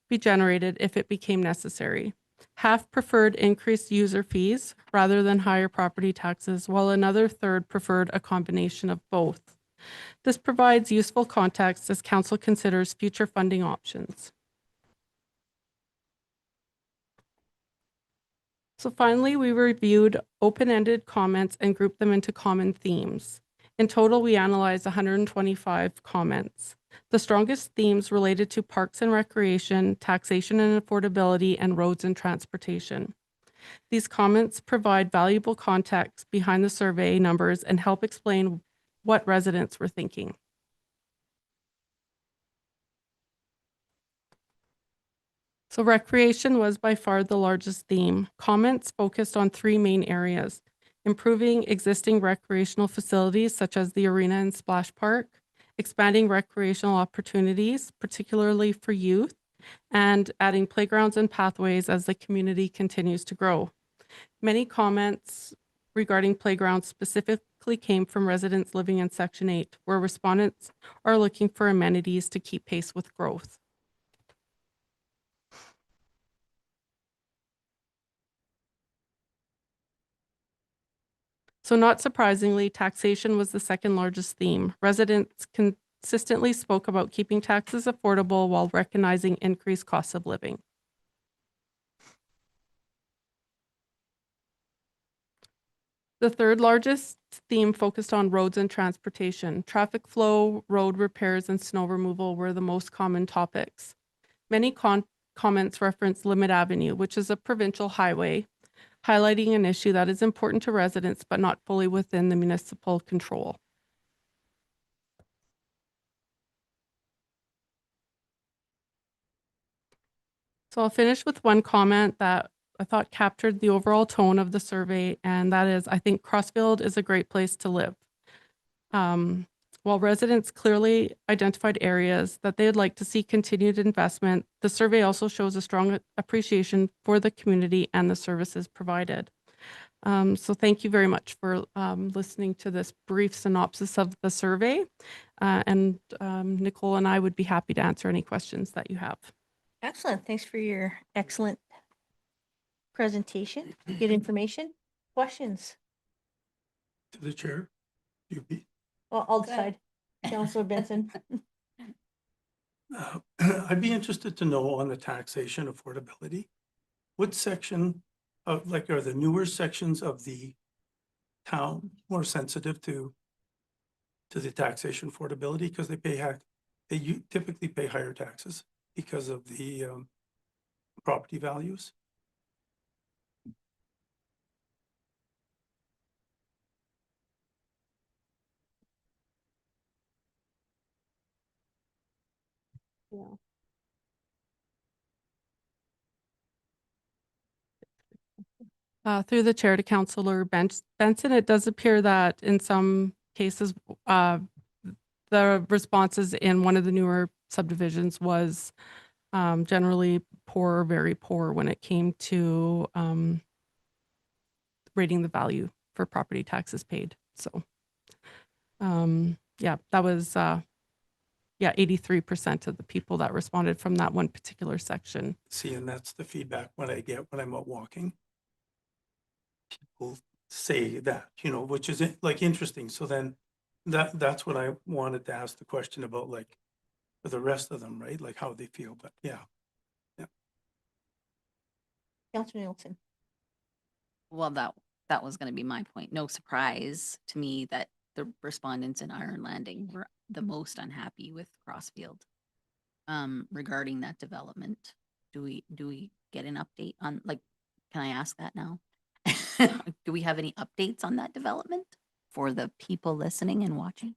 be generated if it became necessary. Half preferred increased user fees rather than higher property taxes, while another third preferred a combination of both. This provides useful context as council considers future funding options. So finally, we reviewed open-ended comments and grouped them into common themes. In total, we analyzed 125 comments. The strongest themes related to parks and recreation, taxation and affordability, and roads and transportation. These comments provide valuable context behind the survey numbers and help explain what residents were thinking. So recreation was by far the largest theme. Comments focused on 3 main areas: improving existing recreational facilities such as the arena and splash park, expanding recreational opportunities, particularly for youth, and adding playgrounds and pathways as the community continues to grow. Many comments regarding playgrounds specifically came from residents living in Section 8, where respondents are looking for amenities to keep pace with growth. So not surprisingly, taxation was the second largest theme. Residents consistently spoke about keeping taxes affordable while recognizing increased costs of living. The third largest theme focused on roads and transportation. Traffic flow, road repairs, and snow removal were the most common topics. Many comments referenced Limit Avenue, which is a provincial highway, highlighting an issue that is important to residents but not fully within the municipal control. So I'll finish with one comment that I thought captured the overall tone of the survey, and that is, I think Crossfield is a great place to live. While residents clearly identified areas that they would like to see continued investment, the survey also shows a strong appreciation for the community and the services provided. So thank you very much for listening to this brief synopsis of the survey. Nicole and I would be happy to answer any questions that you have. Excellent. Thanks for your excellent presentation. Good information. Questions? To the chair, you be. Well, I'll decide. Councilor Benson. I'd be interested to know on the taxation affordability, what section of, like, are the newer sections of the town more sensitive to the taxation affordability because they typically pay higher taxes because of the property values? Yeah. Through the chair to Councillor Benson, it does appear that in some cases, the responses in one of the newer subdivisions was generally poor, very poor when it came to rating the value for property taxes paid. So, yeah, that was, 83% of the people that responded from that one particular section. See, and that's the feedback when I get when I'm out walking. People say that, you know, which is like interesting. So then that's what I wanted to ask the question about, like for the rest of them, right? Like how they feel, but yeah. Councillor Nielsen. Well, that was gonna be my point. No surprise to me that the respondents in Iron Landing were the most unhappy with Crossfield. Regarding that development. Do we get an update on, like, can I ask that now? Do we have any updates on that development for the people listening and watching?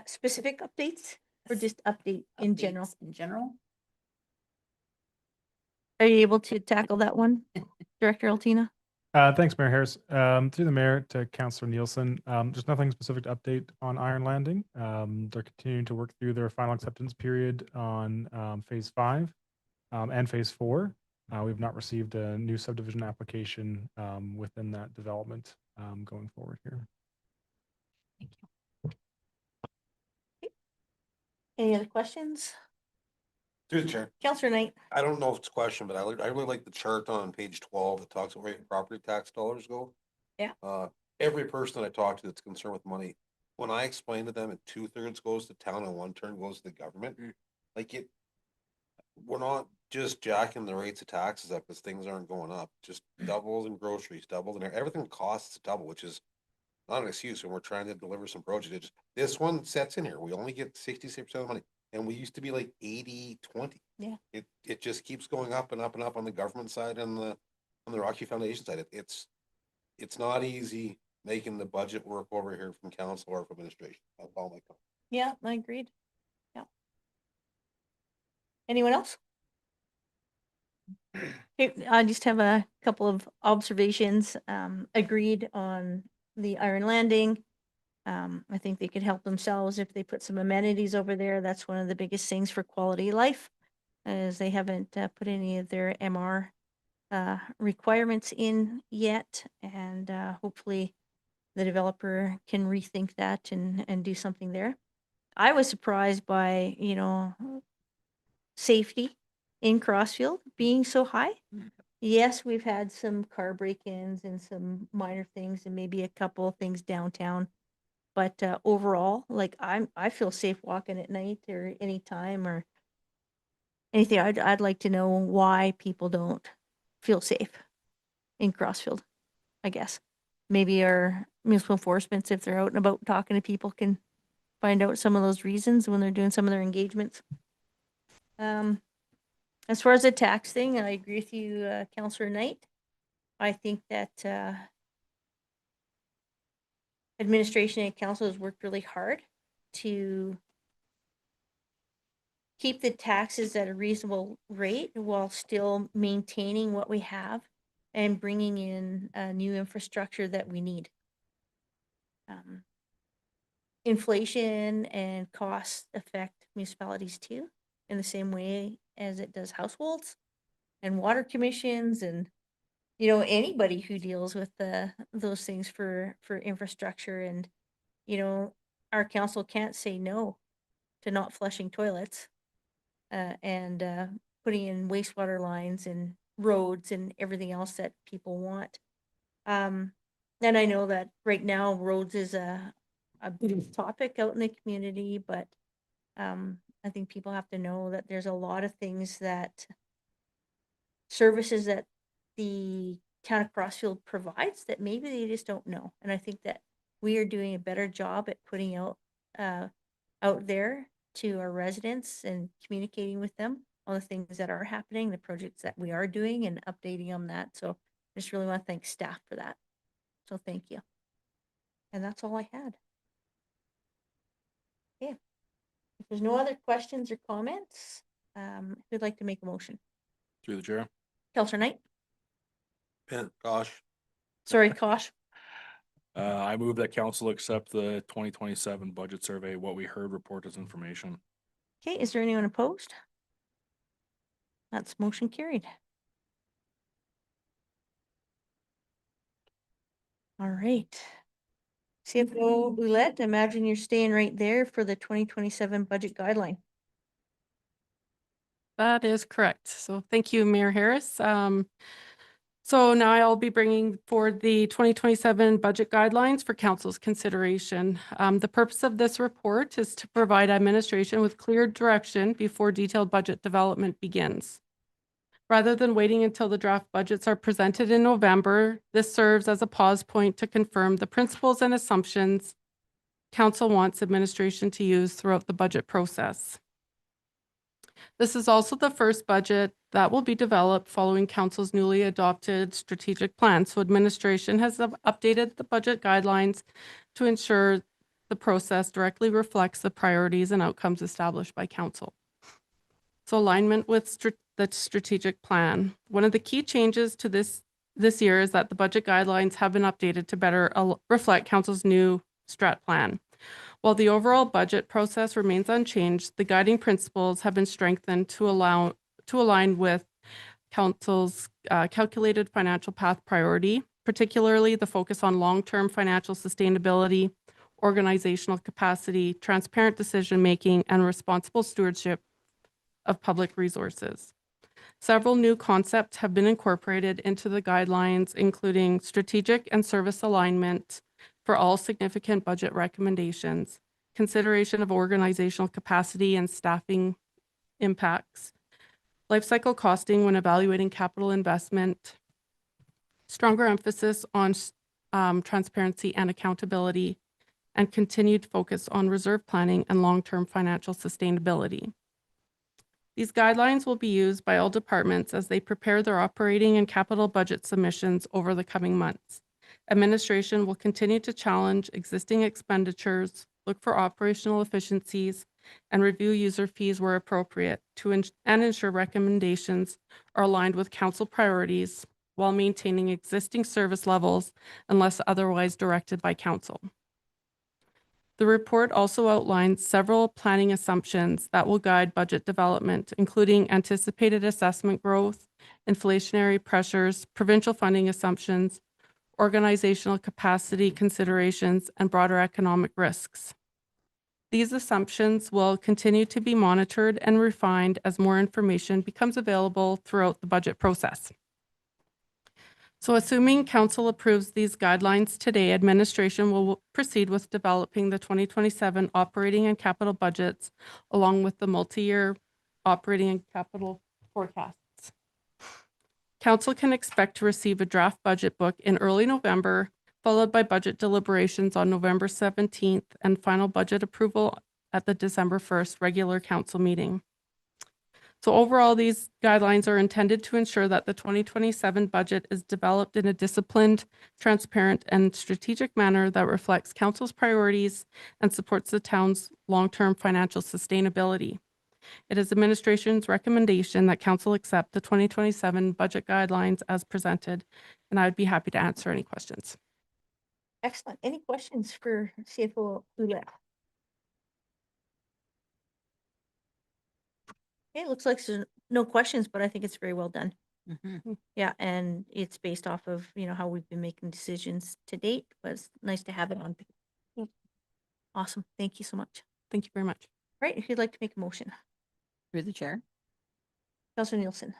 Specific updates or just update in general? Updates in general? Are you able to tackle that one, Director Altina? Thanks, Mayor Harris. Through the mayor to Councillor Nielsen, there's nothing specific to update on Iron Landing. They're continuing to work through their final acceptance period on phase 5 and phase 4. We've not received a new subdivision application within that development going forward here. Thank you. Any other questions? Through the chair. Councillor Knight. I don't know if it's a question, but I really like the chart on page 12 that talks about where your property tax dollars go. Yeah. Every person that I talk to that's concerned with money, when I explain to them that 2/3 goes to town and 1/3 goes to the government, like we're not just jacking the rates of taxes up because things aren't going up, just doubles in groceries, doubles in everything costs double, which is not an excuse when we're trying to deliver some projects. This one sets in here. We only get 66% of the money. And we used to be like 80-20. Yeah. It just keeps going up and up and up on the government side and on the Rocky Foundation side. It's not easy making the budget work over here from council or from administration. That's all my comment. Yeah, I agreed. Yeah. Anyone else? Okay, I just have a couple of observations. Agreed on the Iron Landing. I think they could help themselves if they put some amenities over there. That's one of the biggest things for quality of life, as they haven't put any of their MR requirements in yet, and hopefully the developer can rethink that and do something there. I was surprised by, safety in Crossfield being so high. Yes, we've had some car break-ins and some minor things and maybe a couple of things downtown. But overall, like I feel safe walking at night or anytime or anything. I'd like to know why people don't feel safe in Crossfield, I guess. Maybe our municipal enforcements, if they're out and about talking to people, can find out some of those reasons when they're doing some of their engagements. As far as the tax thing, I agree with you, Councillor Knight. I think that administration and council has worked really hard to keep the taxes at a reasonable rate while still maintaining what we have and bringing in new infrastructure that we need. Inflation and costs affect municipalities too, in the same way as it does households and water commissions and anybody who deals with those things for infrastructure. And our council can't say no to not flushing toilets and putting in wastewater lines and roads and everything else that people want. And I know that right now roads is a big topic out in the community, but I think people have to know that there's a lot of things that services that the town of Crossfield provides that maybe they just don't know. And I think that we are doing a better job at putting out there to our residents and communicating with them on the things that are happening, the projects that we are doing and updating on that. So I just really want to thank staff for that. So thank you. And that's all I had. Okay. If there's no other questions or comments, who'd like to make a motion? Through the chair. Counselor Knight? Gosh, Sorry, Kosh. I move that council accept the 2027 budget survey, what we heard report as information. Okay, is there anyone opposed? That's motion carried. All right. CFO Ouellette, imagine you're staying right there for the 2027 budget guideline. That is correct. So thank you, Mayor Harris. So now I'll be bringing forward the 2027 budget guidelines for council's consideration. The purpose of this report is to provide administration with clear direction before detailed budget development begins. Rather than waiting until the draft budgets are presented in November, this serves as a pause point to confirm the principles and assumptions council wants administration to use throughout the budget process. This is also the first budget that will be developed following council's newly adopted strategic plan. So administration has updated the budget guidelines to ensure the process directly reflects the priorities and outcomes established by council. So alignment with the strategic plan. One of the key changes to this year is that the budget guidelines have been updated to better reflect council's new strat plan. While the overall budget process remains unchanged, the guiding principles have been strengthened to align with council's calculated financial path priority, particularly the focus on long-term financial sustainability, organizational capacity, transparent decision-making, and responsible stewardship of public resources. Several new concepts have been incorporated into the guidelines, including strategic and service alignment for all significant budget recommendations, consideration of organizational capacity and staffing impacts, life cycle costing when evaluating capital investment, stronger emphasis on transparency and accountability, and continued focus on reserve planning and long-term financial sustainability. These guidelines will be used by all departments as they prepare their operating and capital budget submissions over the coming months. Administration will continue to challenge existing expenditures, look for operational efficiencies, and review user fees where appropriate and ensure recommendations are aligned with council priorities while maintaining existing service levels unless otherwise directed by council. The report also outlines several planning assumptions that will guide budget development, including anticipated assessment growth, inflationary pressures, provincial funding assumptions, organizational capacity considerations, and broader economic risks. These assumptions will continue to be monitored and refined as more information becomes available throughout the budget process. So assuming council approves these guidelines today, administration will proceed with developing the 2027 operating and capital budgets along with the multi-year operating and capital forecasts. Council can expect to receive a draft budget book in early November, followed by budget deliberations on November 17th and final budget approval at the December 1st regular council meeting. So overall, these guidelines are intended to ensure that the 2027 budget is developed in a disciplined, transparent, and strategic manner that reflects council's priorities and supports the town's long-term financial sustainability. It is administration's recommendation that council accept the 2027 budget guidelines as presented, and I would be happy to answer any questions. Excellent. Any questions for CFO Ouellette? Okay, it looks like there's no questions, but I think it's very well done. Yeah, and it's based off of, how we've been making decisions to date, but it's nice to have it on. Awesome. Thank you so much. Thank you very much. Right, if you'd like to make a motion. Through the chair, Councilor Nielsen.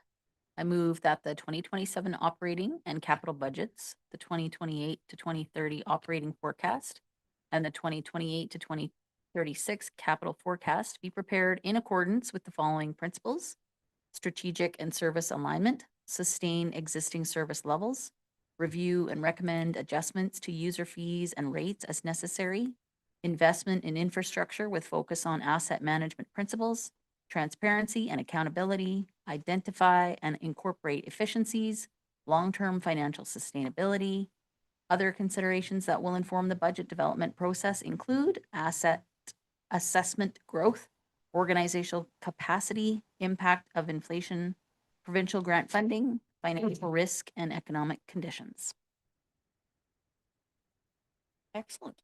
I move that the 2027 operating and capital budgets, the 2028 to 2030 operating forecast, and the 2028 to 2036 capital forecast be prepared in accordance with the following principles: strategic and service alignment, sustain existing service levels, review and recommend adjustments to user fees and rates as necessary, investment in infrastructure with focus on asset management principles, transparency and accountability, identify and incorporate efficiencies, long-term financial sustainability. Other considerations that will inform the budget development process include asset assessment growth, organizational capacity, impact of inflation, provincial grant funding, financial risk, and economic conditions. Excellent.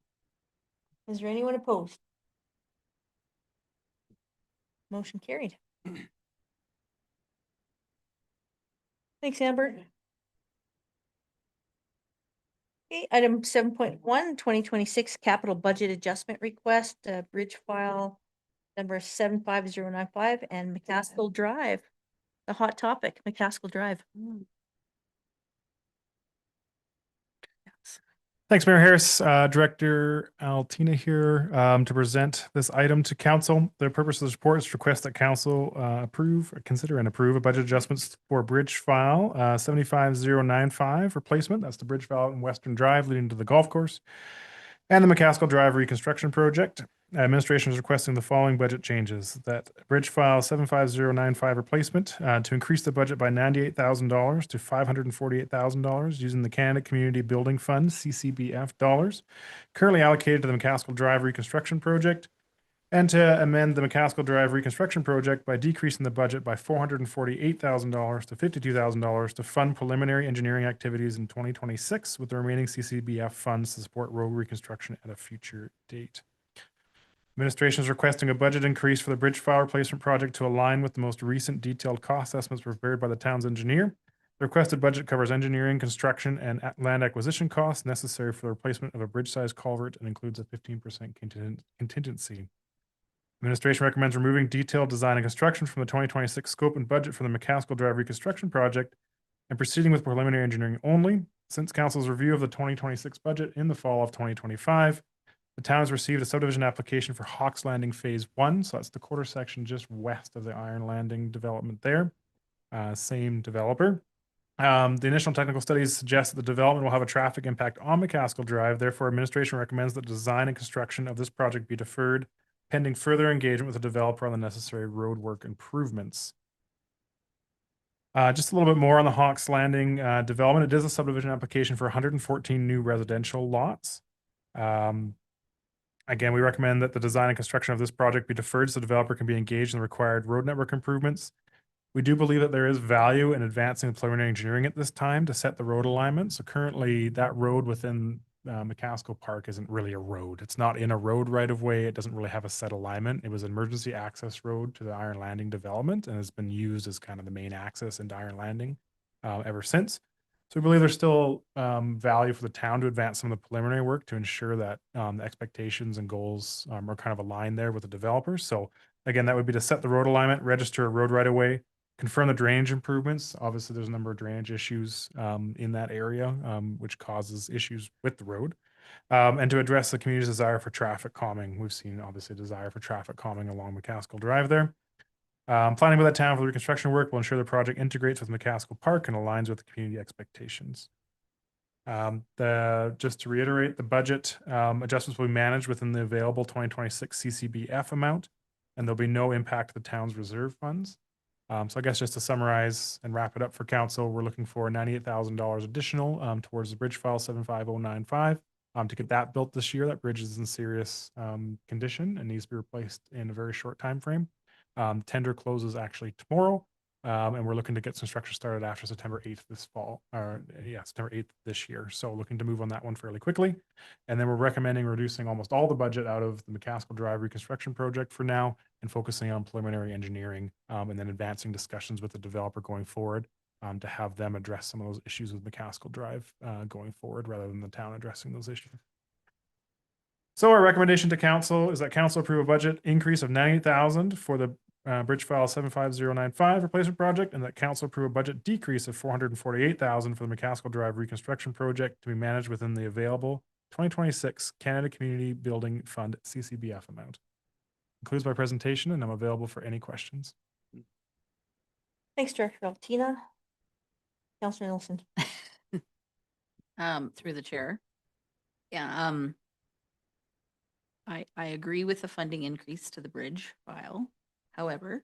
Is there anyone opposed? Motion carried. Thanks, Amber. Okay, item 7.1, 2026 capital budget adjustment request, bridge file number 75095 and McCaskill Drive. The hot topic, McCaskill Drive. Thanks, Mayor Harris. Director Altina here to present this item to council. The purpose of this report is to request that council consider and approve a budget adjustments for bridge file 75095 replacement. That's the bridge file in Western Drive leading to the golf course, and the McCaskill Drive reconstruction project. Administration is requesting the following budget changes: that bridge file 75095 replacement to increase the budget by $98,000 to $548,000 using the Canada Community Building Fund CCBF dollars currently allocated to the McCaskill Drive reconstruction project, and to amend the McCaskill Drive reconstruction project by decreasing the budget by $448,000 to $52,000 to fund preliminary engineering activities in 2026, with the remaining CCBF funds to support road reconstruction at a future date. Administration is requesting a budget increase for the bridge file replacement project to align with the most recent detailed cost estimates prepared by the town's engineer. The requested budget covers engineering, construction, and land acquisition costs necessary for the replacement of a bridge-sized culvert and includes a 15% contingency. Administration recommends removing detailed design and construction from the 2026 scope and budget for the McCaskill Drive reconstruction project and proceeding with preliminary engineering only. Since council's review of the 2026 budget in the fall of 2025, the town has received a subdivision application for Hawks Landing Phase 1. So that's the quarter section just west of the Iron Landing development there. Same developer. The initial technical studies suggest that the development will have a traffic impact on McCaskill Drive. Therefore, administration recommends that design and construction of this project be deferred pending further engagement with the developer on the necessary roadwork improvements. Just a little bit more on the Hawks Landing development. It is a subdivision application for 114 new residential lots. Again, we recommend that the design and construction of this project be deferred so the developer can be engaged in the required road network improvements. We do believe that there is value in advancing the preliminary engineering at this time to set the road alignment. So currently that road within McCaskill Park isn't really a road. It's not in a road right of way. It doesn't really have a set alignment. It was an emergency access road to the Iron Landing development and has been used as kind of the main access into Iron Landing ever since. So we believe there's still value for the town to advance some of the preliminary work to ensure that the expectations and goals are kind of aligned there with the developers. So again, that would be to set the road alignment, register a road right of way, confirm the drainage improvements. Obviously, there's a number of drainage issues in that area, which causes issues with the road. And to address the community's desire for traffic calming. We've seen obviously a desire for traffic calming along McCaskill Drive there. Planning by the town for the reconstruction work will ensure the project integrates with McCaskill Park and aligns with the community expectations. Just to reiterate, the budget adjustments will be managed within the available 2026 CCBF amount, and there'll be no impact to the town's reserve funds. So I guess just to summarize and wrap it up for council, we're looking for $98,000 additional towards the bridge file 75095 to get that built this year. That bridge is in serious condition and needs to be replaced in a very short time frame. Tender closes actually tomorrow, and we're looking to get construction started after September 8th this fall, September 8th this year. So looking to move on that one fairly quickly. And then we're recommending reducing almost all the budget out of the McCaskill Drive reconstruction project for now and focusing on preliminary engineering and then advancing discussions with the developer going forward to have them address some of those issues with McCaskill Drive going forward rather than the town addressing those issues. So our recommendation to council is that council approve a budget increase of $98,000 for the bridge file 75095 replacement project, and that council approve a budget decrease of $448,000 for the McCaskill Drive reconstruction project to be managed within the available 2026 Canada Community Building Fund CCBF amount. Concludes my presentation, and I'm available for any questions. Thanks, Director Altina. Councillor Nelson. Through the chair. Yeah, I agree with the funding increase to the bridge file. However,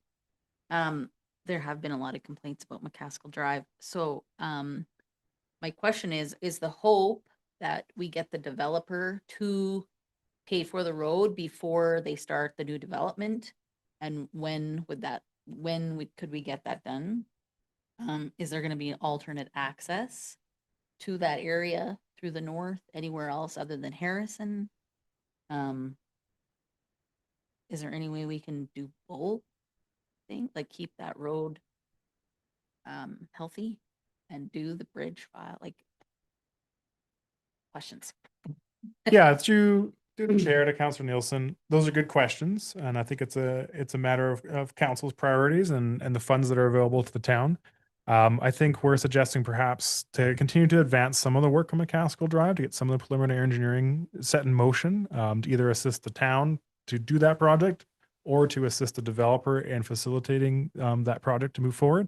there have been a lot of complaints about McCaskill Drive. So, my question is the hope that we get the developer to pay for the road before they start the new development? And could we get that done? Is there gonna be alternate access to that area through the north, anywhere else other than Harrison? Is there any way we can do both things, like keep that road healthy and do the bridge file, like questions? Yeah, through the chair to Councillor Nielsen, those are good questions, and I think it's a matter of council's priorities and the funds that are available to the town. I think we're suggesting perhaps to continue to advance some of the work on McCaskill Drive to get some of the preliminary engineering set in motion, to either assist the town to do that project or to assist the developer in facilitating that project to move forward.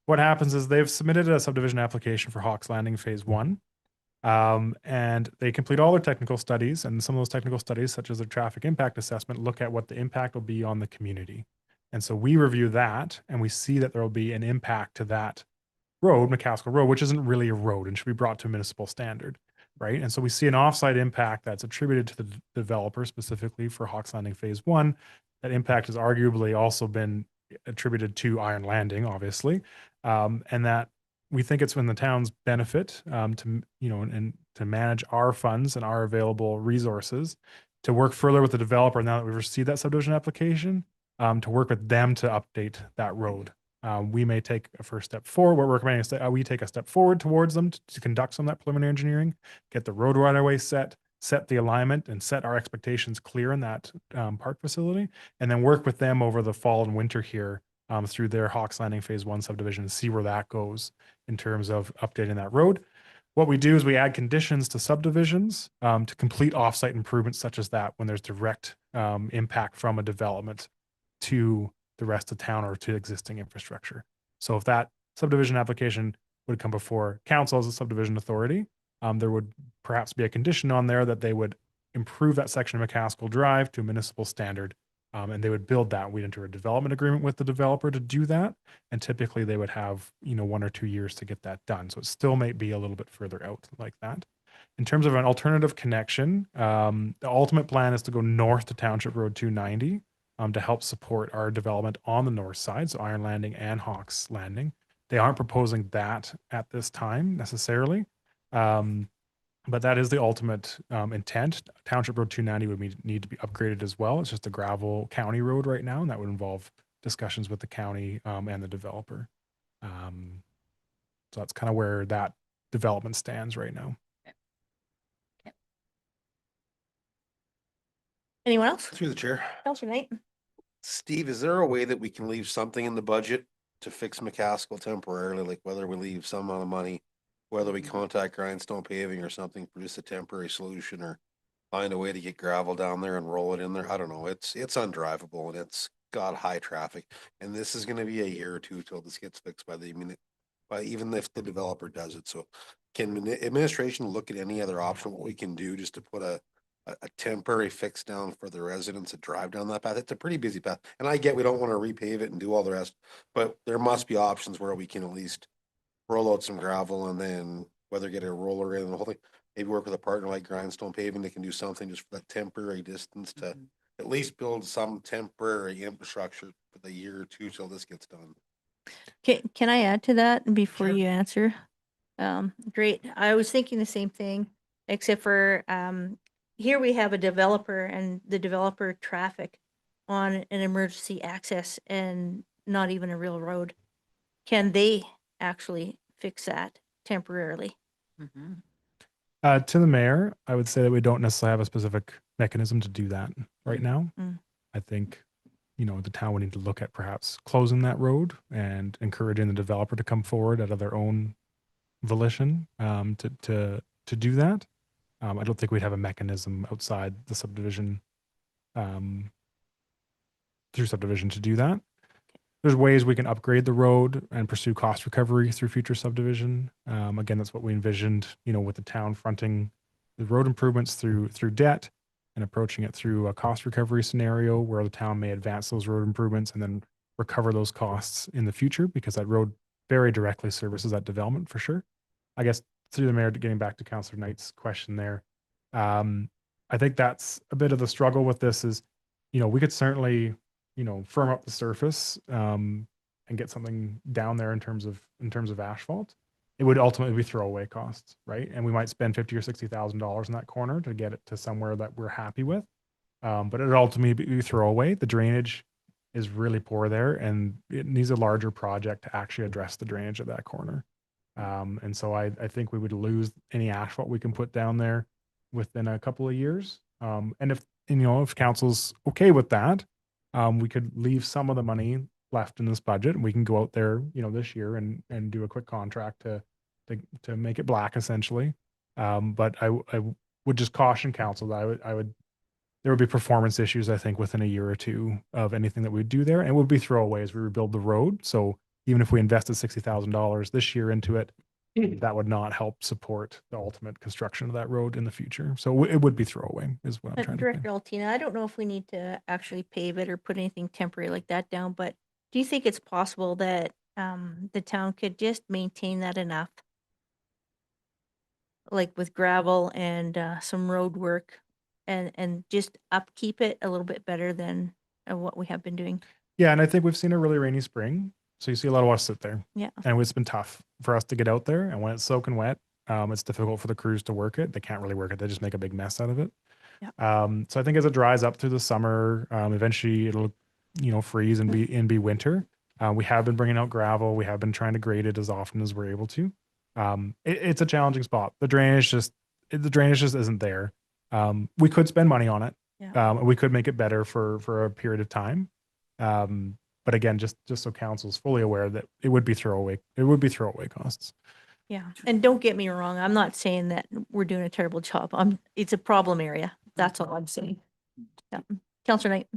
What happens is they've submitted a subdivision application for Hawks Landing Phase 1. And they complete all their technical studies, and some of those technical studies, such as their traffic impact assessment, look at what the impact will be on the community. And so we review that, and we see that there will be an impact to that road, McCaskill Road, which isn't really a road and should be brought to a municipal standard, right? And so we see an offsite impact that's attributed to the developer specifically for Hawks Landing Phase 1. That impact has arguably also been attributed to Iron Landing, obviously, and that we think it's in the town's benefit to, and to manage our funds and our available resources to work further with the developer now that we've received that subdivision application, to work with them to update that road. We may take a first step forward. We're recommending we take a step forward towards them to conduct some of that preliminary engineering, get the road right away set the alignment and set our expectations clear in that park facility, and then work with them over the fall and winter here through their Hawks Landing Phase 1 subdivision and see where that goes in terms of updating that road. What we do is we add conditions to subdivisions to complete offsite improvements such as that when there's direct impact from a development to the rest of town or to existing infrastructure. So if that subdivision application would come before council as a subdivision authority, there would perhaps be a condition on there that they would improve that section of McCaskill Drive to a municipal standard. And they would build that. We'd enter a development agreement with the developer to do that. And typically they would have, 1 or 2 years to get that done. So it still might be a little bit further out like that. In terms of an alternative connection, the ultimate plan is to go north to Township Road 290 to help support our development on the north side, so Iron Landing and Hawks Landing. They aren't proposing that at this time necessarily. But that is the ultimate intent. Township Road 290 would need to be upgraded as well. It's just a gravel county road right now, and that would involve discussions with the county and the developer. So that's kind of where that development stands right now. Anyone else? Through the chair. Councillor Knight? Steve, is there a way that we can leave something in the budget to fix McCaskill temporarily, like whether we leave some amount of money, whether we contact Grindstone Paving or something for just a temporary solution, or find a way to get gravel down there and roll it in there? I don't know. It's undrivable and it's got high traffic. And this is gonna be a year or two till this gets fixed by even if the developer does it. So can administration look at any other option, what we can do just to put a temporary fix down for the residents that drive down that path? It's a pretty busy path. And I get we don't want to repave it and do all the rest, but there must be options where we can at least roll out some gravel and then whether get a roller in and the whole thing, maybe work with a partner like Grindstone Paving that can do something just for that temporary distance to at least build some temporary infrastructure for the year or two till this gets done. Can I add to that before Sure. you answer? Great. I was thinking the same thing, except for here we have a developer and the developer traffic on an emergency access and not even a real road. Can they actually fix that temporarily? To the mayor, I would say that we don't necessarily have a specific mechanism to do that right now. I think, the town would need to look at perhaps closing that road and encouraging the developer to come forward out of their own volition to do that. I don't think we'd have a mechanism outside the subdivision, through subdivision to do that. There's ways we can upgrade the road and pursue cost recovery through future subdivision. Again, that's what we envisioned, with the town fronting the road improvements through debt. and approaching it through a cost recovery scenario where the town may advance those road improvements and then recover those costs in the future, because that road very directly services that development for sure. I guess through the mayor, getting back to Councillor Knight's question there, I think that's a bit of the struggle with this is, we could certainly, firm up the surface, and get something down there in terms of asphalt. It would ultimately be throwaway costs, right? And we might spend $50,000 or $60,000 in that corner to get it to somewhere that we're happy with. But it ultimately be throwaway. The drainage is really poor there, and it needs a larger project to actually address the drainage of that corner. And so I think we would lose any asphalt we can put down there within a couple of years. And if council's okay with that, we could leave some of the money left in this budget, and we can go out there, this year and do a quick contract to make it black essentially. But I would just caution council that there would be performance issues, I think, within a year or two of anything that we do there, and it would be throwaway as we rebuild the road. So even if we invested $60,000 this year into it, that would not help support the ultimate construction of that road in the future. So it would be throwaway is what I'm trying to say. Director Altina, I don't know if we need to actually pave it or put anything temporary like that down, but do you think it's possible that the town could just maintain that enough? Like with gravel and some road work and just upkeep it a little bit better than what we have been doing? Yeah, and I think we've seen a really rainy spring. So you see a lot of water sit there. Yeah. And it's been tough for us to get out there. And when it's soaking wet, it's difficult for the crews to work it. They can't really work it. They just make a big mess out of it. Yeah. So I think as it dries up through the summer, eventually it'll, freeze and be winter. We have been bringing out gravel. We have been trying to grade it as often as we're able to. It's a challenging spot. The drainage just isn't there. We could spend money on it. Yeah. We could make it better for a period of time. But again, just so council's fully aware that it would be throwaway costs. Yeah. And don't get me wrong, I'm not saying that we're doing a terrible job. It's a problem area. That's all I'm saying. Yeah. Councillor Knight.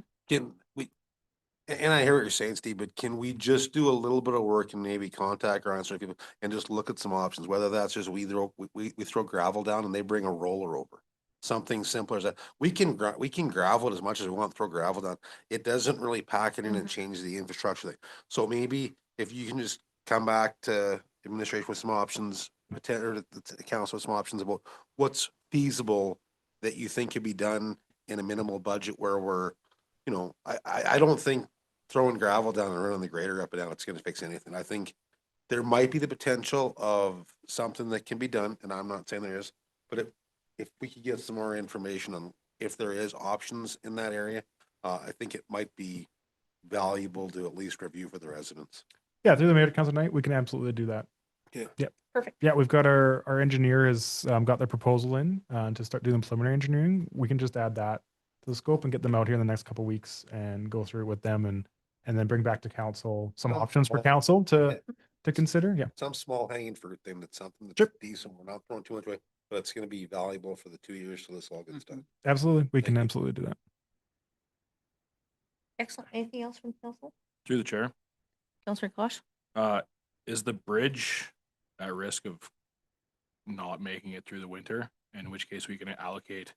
And I hear what you're saying, Steve, but can we just do a little bit of work and maybe contact our answering people and just look at some options, whether that's just we throw gravel down and they bring a roller over. Something simpler as that. We can gravel it as much as we want, throw gravel down. It doesn't really pack it in and change the infrastructure thing. So maybe if you can just come back to administration with some options, or to the council with some options about what's feasible that you think could be done in a minimal budget where we're, I don't think throwing gravel down and running the grader up and down, it's going to fix anything. I think there might be the potential of something that can be done, and I'm not saying there is, but if we could get some more information on if there is options in that area, I think it might be valuable to at least review for the residents. Yeah, through the mayor to council night, we can absolutely do that. Yeah. Yep. Perfect. Yeah, we've got our engineer has got their proposal in to start doing preliminary engineering. We can just add that to the scope and get them out here in the next couple of weeks and go through it with them and then bring back to council some options for council to consider. Yeah. Some small hanging fruit thing that's something that's Sure. decent. We're not throwing too much away, but it's going to be valuable for the 2 years till this all gets done. Absolutely. We can Thank you. absolutely do that. Excellent. Anything else from council? Through the chair, Councillor Kosh? is the bridge at risk of not making it through the winter? In which case we can allocate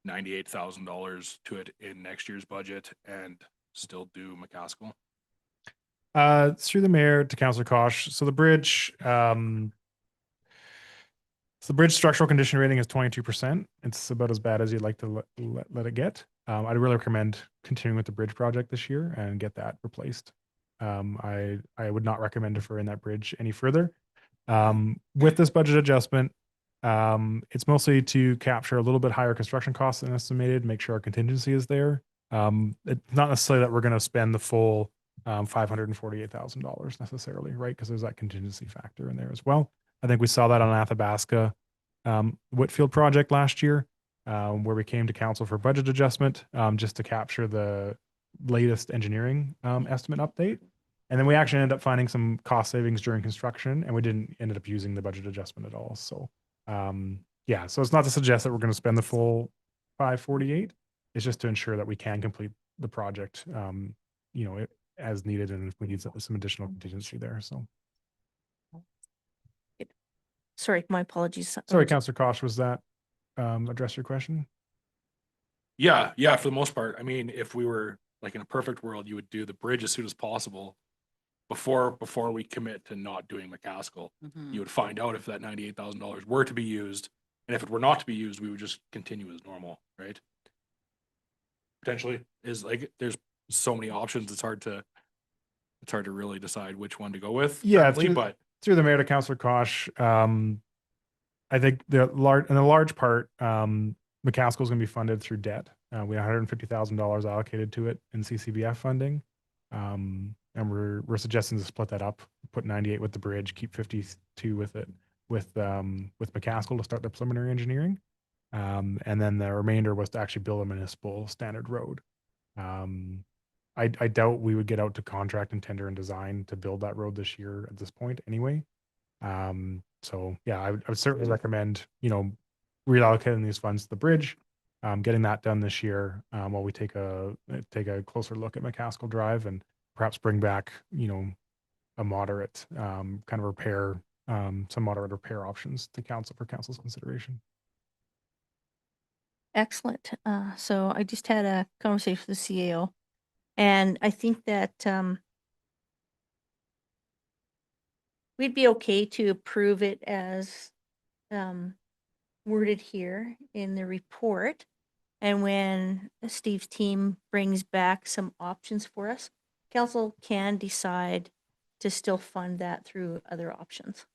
$98,000 to it in next year's budget and still do McCaskill? Through the mayor to Councillor Kosh. So the bridge, the bridge structural condition rating is 22%. It's about as bad as you'd like to let it get. I'd really recommend continuing with the bridge project this year and get that replaced. I would not recommend deferring that bridge any further. With this budget adjustment, it's mostly to capture a little bit higher construction costs than estimated, make sure our contingency is there. It's not necessarily that we're going to spend the full $548,000 necessarily, right? Because there's that contingency factor in there as well. I think we saw that on Athabasca Whitfield project last year, where we came to council for budget adjustment just to capture the latest engineering estimate update. And then we actually ended up finding some cost savings during construction, and we didn't ended up using the budget adjustment at all. So yeah, so it's not to suggest that we're going to spend the full 548. It's just to ensure that we can complete the project, as needed, and if we need some additional contingency there. So Sorry, my apologies. sorry, Councillor Kosh, was that address your question? Yeah, yeah, for the most part. I mean, if we were like in a perfect world, you would do the bridge as soon as possible before we commit to not doing McCaskill. Mhm. You would find out if that $98,000 were to be used, and if it were not to be used, we would just continue as normal, right? Potentially is like there's so many options. It's hard to really decide which one to go with. Yeah, currently, through, but through the mayor to Councillor Kosh, I think in a large part, McCaskill is going to be funded through debt. We have $150,000 allocated to it in CCBF funding. And we're suggesting to split that up, put 98 with the bridge, keep 52 with it, with McCaskill to start the preliminary engineering. And then the remainder was to actually build a municipal standard road. I doubt we would get out to contract and tender and design to build that road this year at this point anyway. So yeah, I would certainly recommend, reallocating these funds to the bridge, getting that done this year, while we take a closer look at McCaskill Drive and perhaps bring back, a moderate, kind of repair, some moderate repair options to council for council's consideration. Excellent. So I just had a conversation with the CAO, and I think that we'd be okay to approve it as worded here in the report. And when Steve's team brings back some options for us, council can decide to still fund that through other options.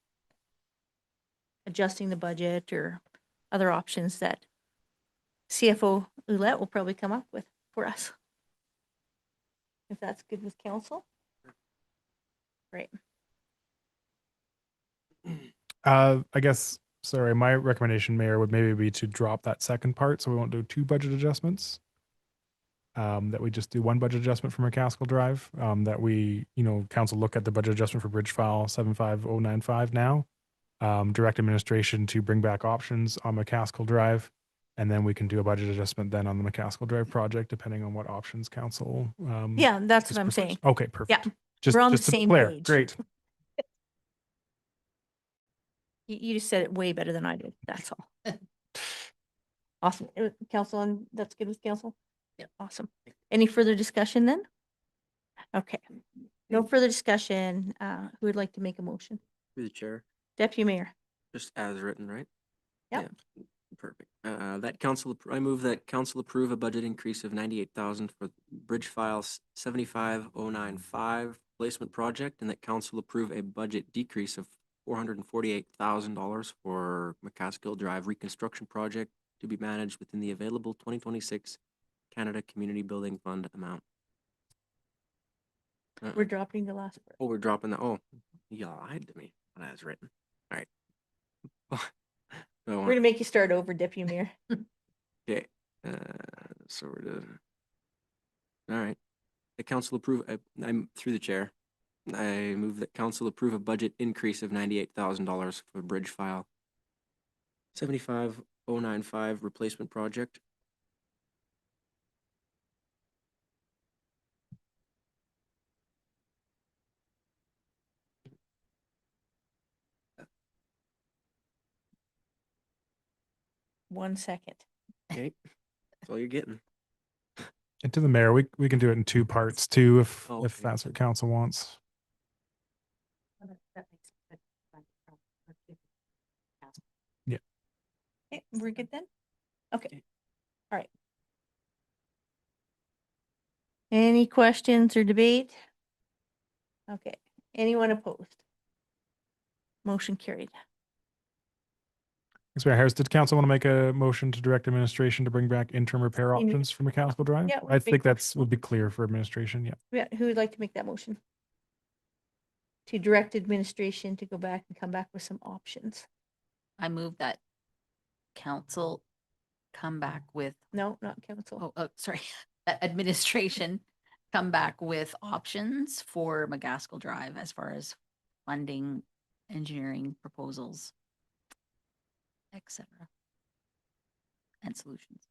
Adjusting the budget or other options that CFO Ouellette will probably come up with for us. If that's good with council. Great. I guess, sorry, my recommendation, Mayor, would maybe be to drop that second part, so we won't do 2 budget adjustments. That we just do 1 budget adjustment for McCaskill Drive, that we, council look at the budget adjustment for bridge file 75095 now. Direct administration to bring back options on McCaskill Drive, and then we can do a budget adjustment then on the McCaskill Drive project, depending on what options council. Yeah, that's is what I'm prefers. saying. Okay, perfect. Just, we're on the just to be same clear. page. Great. You just said it way better than I did. That's all. Awesome. Council, and that's good with council? Yeah. Awesome. Any further discussion then? Okay. No further discussion. Who would like to make a motion? Through the chair, Deputy Mayor. just as written, right? Yep. Yeah, perfect. I move that council approve a budget increase of 98,000 for bridge file 75095 replacement project, and that council approve a budget decrease of $448,000 for McCaskill Drive reconstruction project to be managed within the available 2026 Canada Community Building Fund amount. We're dropping the last part. Oh, we're dropping the, oh, you lied to me when I was written. All right. We're gonna make you start over, Deputy Mayor. Okay, so we're done. All right. The council approve, I'm through the chair. I move that council approve a budget increase of $98,000 for bridge file 75095 replacement project. One second. Okay, that's all you're getting. And to the mayor, we can do it in 2 parts too, if Okay. that's what council wants. Yeah. Okay, we're good then? Okay. All right. Any questions or debate? Okay. Anyone opposed? Motion carried. Thanks, Mayor Harris. Did council want to make a motion to direct administration to bring back interim repair In- options for McCaskill Drive? Yeah, I think big- would be clear for administration. Yeah. Yeah, who would like to make that motion? To direct administration to go back and come back with some options. I move that council come back with, No, not council. sorry, that administration come back with options for McCaskill Drive as far as funding, engineering proposals, etc. and solutions.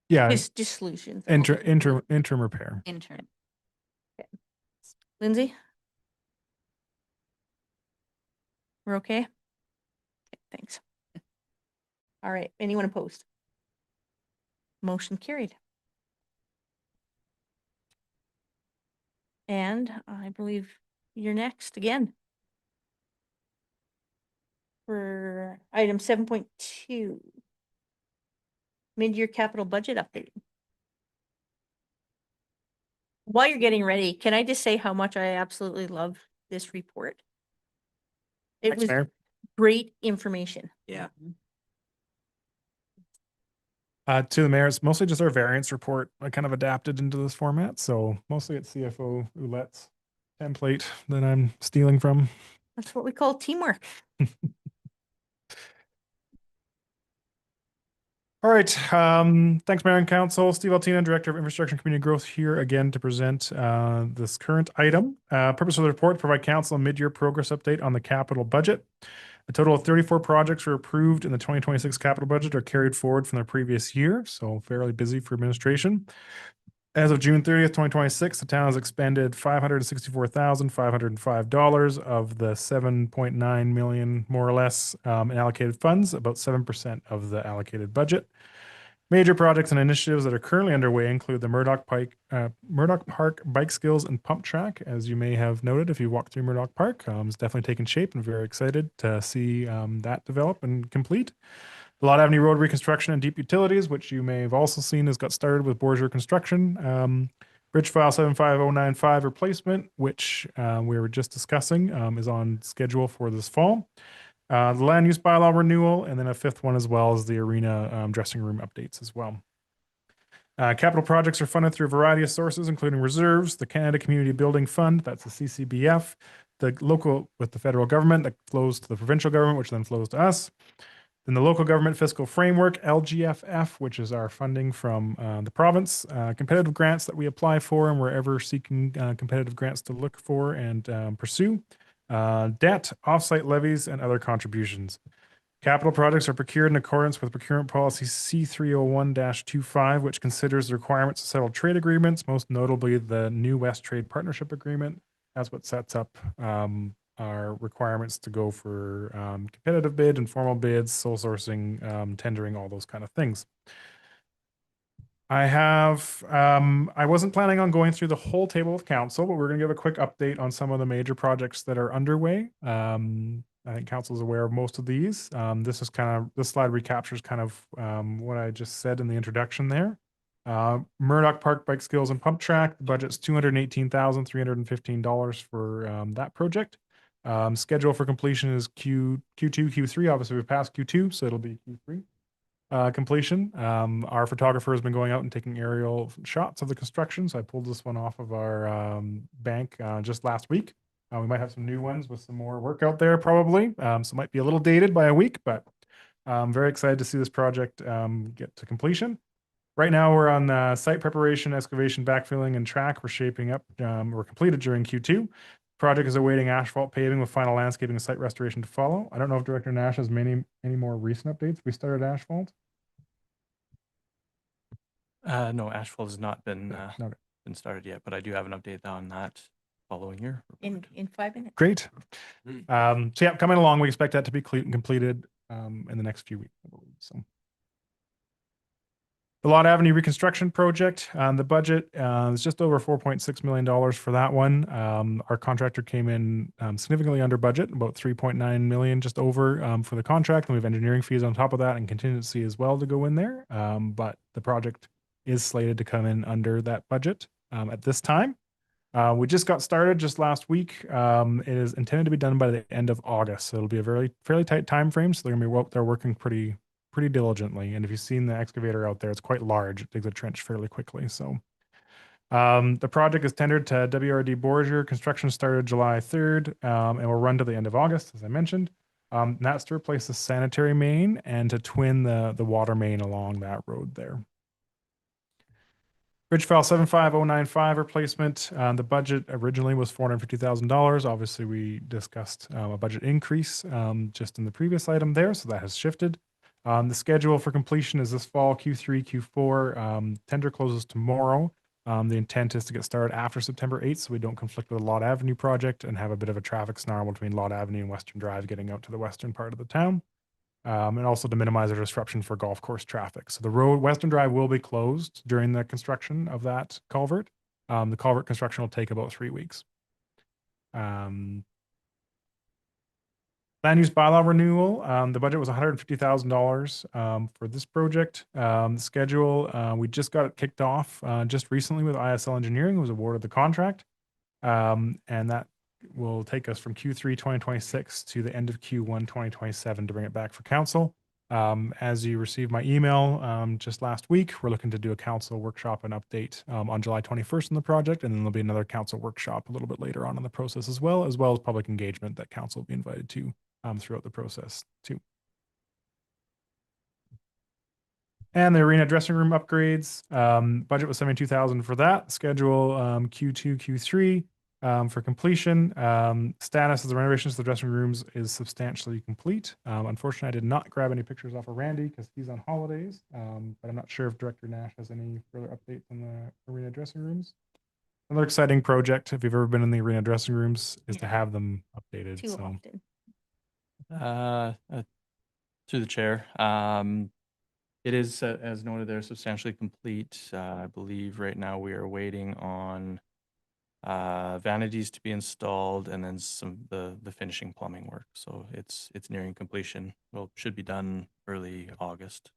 Yeah. Just solutions. Interim repair. Intern. Lindsay? We're okay? Okay, thanks. All right, anyone opposed? Motion carried. And I believe you're next again. For item 7.2. Mid-year capital budget update. While you're getting ready, can I just say how much I absolutely love this report? It Thanks, was Mayor. great information. Yeah. To the mayor, it's mostly just our variance report. I kind of adapted into this format, so mostly it's CFO Ouellette's template that I'm stealing from. That's what we call teamwork. All right. Thanks, Mayor and Council. Steve Altina, Director of Infrastructure and Community Growth, here again to present this current item. Purpose of the report: provide council a mid-year progress update on the capital budget. A total of 34 projects were approved in the 2026 capital budget or carried forward from the previous year, so fairly busy for administration. As of June 30th, 2026, the town has expended $564,505 of the $7.9 million, more or less, in allocated funds, about 7% of the allocated budget. Major projects and initiatives that are currently underway include the Murdoch Park Bike Skills and Pump Track. As you may have noted, if you walk through Murdoch Park, it's definitely taken shape, and very excited to see that develop and complete. The Lott Avenue Road reconstruction and deep utilities, which you may have also seen, has got started with Borger Construction. Bridge file 75095 replacement, which we were just discussing, is on schedule for this fall. The land use bylaw renewal, and then a fifth one as well as the arena dressing room updates as well. Capital projects are funded through a variety of sources, including reserves, the Canada Community Building Fund, that's the CCBF, the local with the federal government that flows to the provincial government, which then flows to us. Then the local government fiscal framework, LGFF, which is our funding from the province, competitive grants that we apply for, and we're ever seeking competitive grants to look for and pursue. Debt, offsite levies, and other contributions. Capital projects are procured in accordance with procurement policy C301-25, which considers the requirements to settle trade agreements, most notably the New West Trade Partnership Agreement. That's what sets up our requirements to go for competitive bid, informal bids, sole sourcing, tendering, all those kind of things. I wasn't planning on going through the whole table of council, but we're going to give a quick update on some of the major projects that are underway. I think council is aware of most of these. This slide recaptures kind of what I just said in the introduction there. Murdoch Park Bike Skills and Pump Track, the budget's $218,315 for that project. Schedule for completion is Q2, Q3. Obviously, we've passed Q2, so it'll be Q3 completion. Our photographer has been going out and taking aerial shots of the construction, so I pulled this one off of our bank just last week. We might have some new ones with some more work out there probably, so it might be a little dated by a week, but I'm very excited to see this project get to completion. Right now, we're on site preparation, excavation, backfilling, and track. We're shaping up. We're completed during Q2. Project is awaiting asphalt paving with final landscaping and site restoration to follow. I don't know if Director Nash has any more recent updates. We started asphalt. No, asphalt has not been Okay. been started yet, but I do have an update on that following your report. In 5 minutes. Great. So yeah, coming along. We expect that to be completed in the next few weeks, I believe. So. The Lott Avenue reconstruction project, the budget is just over $4.6 million for that one. Our contractor came in significantly under budget, about $3.9 million, just over for the contract. And we have engineering fees on top of that and contingency as well to go in there. But the project is slated to come in under that budget at this time. We just got started just last week. It is intended to be done by the end of August. So it'll be a fairly tight time frame. So they're working pretty diligently. And if you've seen the excavator out there, it's quite large. It digs a trench fairly quickly. So the project is tendered to WRD Borger. Construction started July 3rd and will run to the end of August, as I mentioned. And that's to replace the sanitary main and to twin the water main along that road there. Bridge file 75095 replacement. The budget originally was $450,000. Obviously, we discussed a budget increase just in the previous item there, so that has shifted. The schedule for completion is this fall, Q3, Q4. Tender closes tomorrow. The intent is to get started after September 8th, so we don't conflict with the Lott Avenue project and have a bit of a traffic snarl between Lott Avenue and Western Drive getting out to the western part of the town. and also to minimize the disruption for golf course traffic. So the road, Western Drive will be closed during the construction of that culvert. The culvert construction will take about 3 weeks. Land use bylaw renewal, the budget was $150,000 for this project. The schedule, we just got it kicked off just recently with ISL Engineering, was awarded the contract. And that will take us from Q3 2026 to the end of Q1 2027 to bring it back for council. As you received my email just last week, we're looking to do a council workshop and update on July 21st on the project, and then there'll be another council workshop a little bit later on in the process as well as public engagement that council will be invited to throughout the process too. And the arena dressing room upgrades, budget was 72,000 for that. Schedule Q2, Q3 for completion. Status of the renovations to the dressing rooms is substantially complete. Unfortunately, I did not grab any pictures off of Randy because he's on holidays, but I'm not sure if Director Nash has any further updates on the arena dressing rooms. Another exciting project, if you've ever been in the arena dressing rooms, is to have them updated. Too So often. Through the chair, it is, as noted there, substantially complete. I believe right now we are waiting on vanities to be installed and then the finishing plumbing work. So it's nearing completion. Well, should be done early August.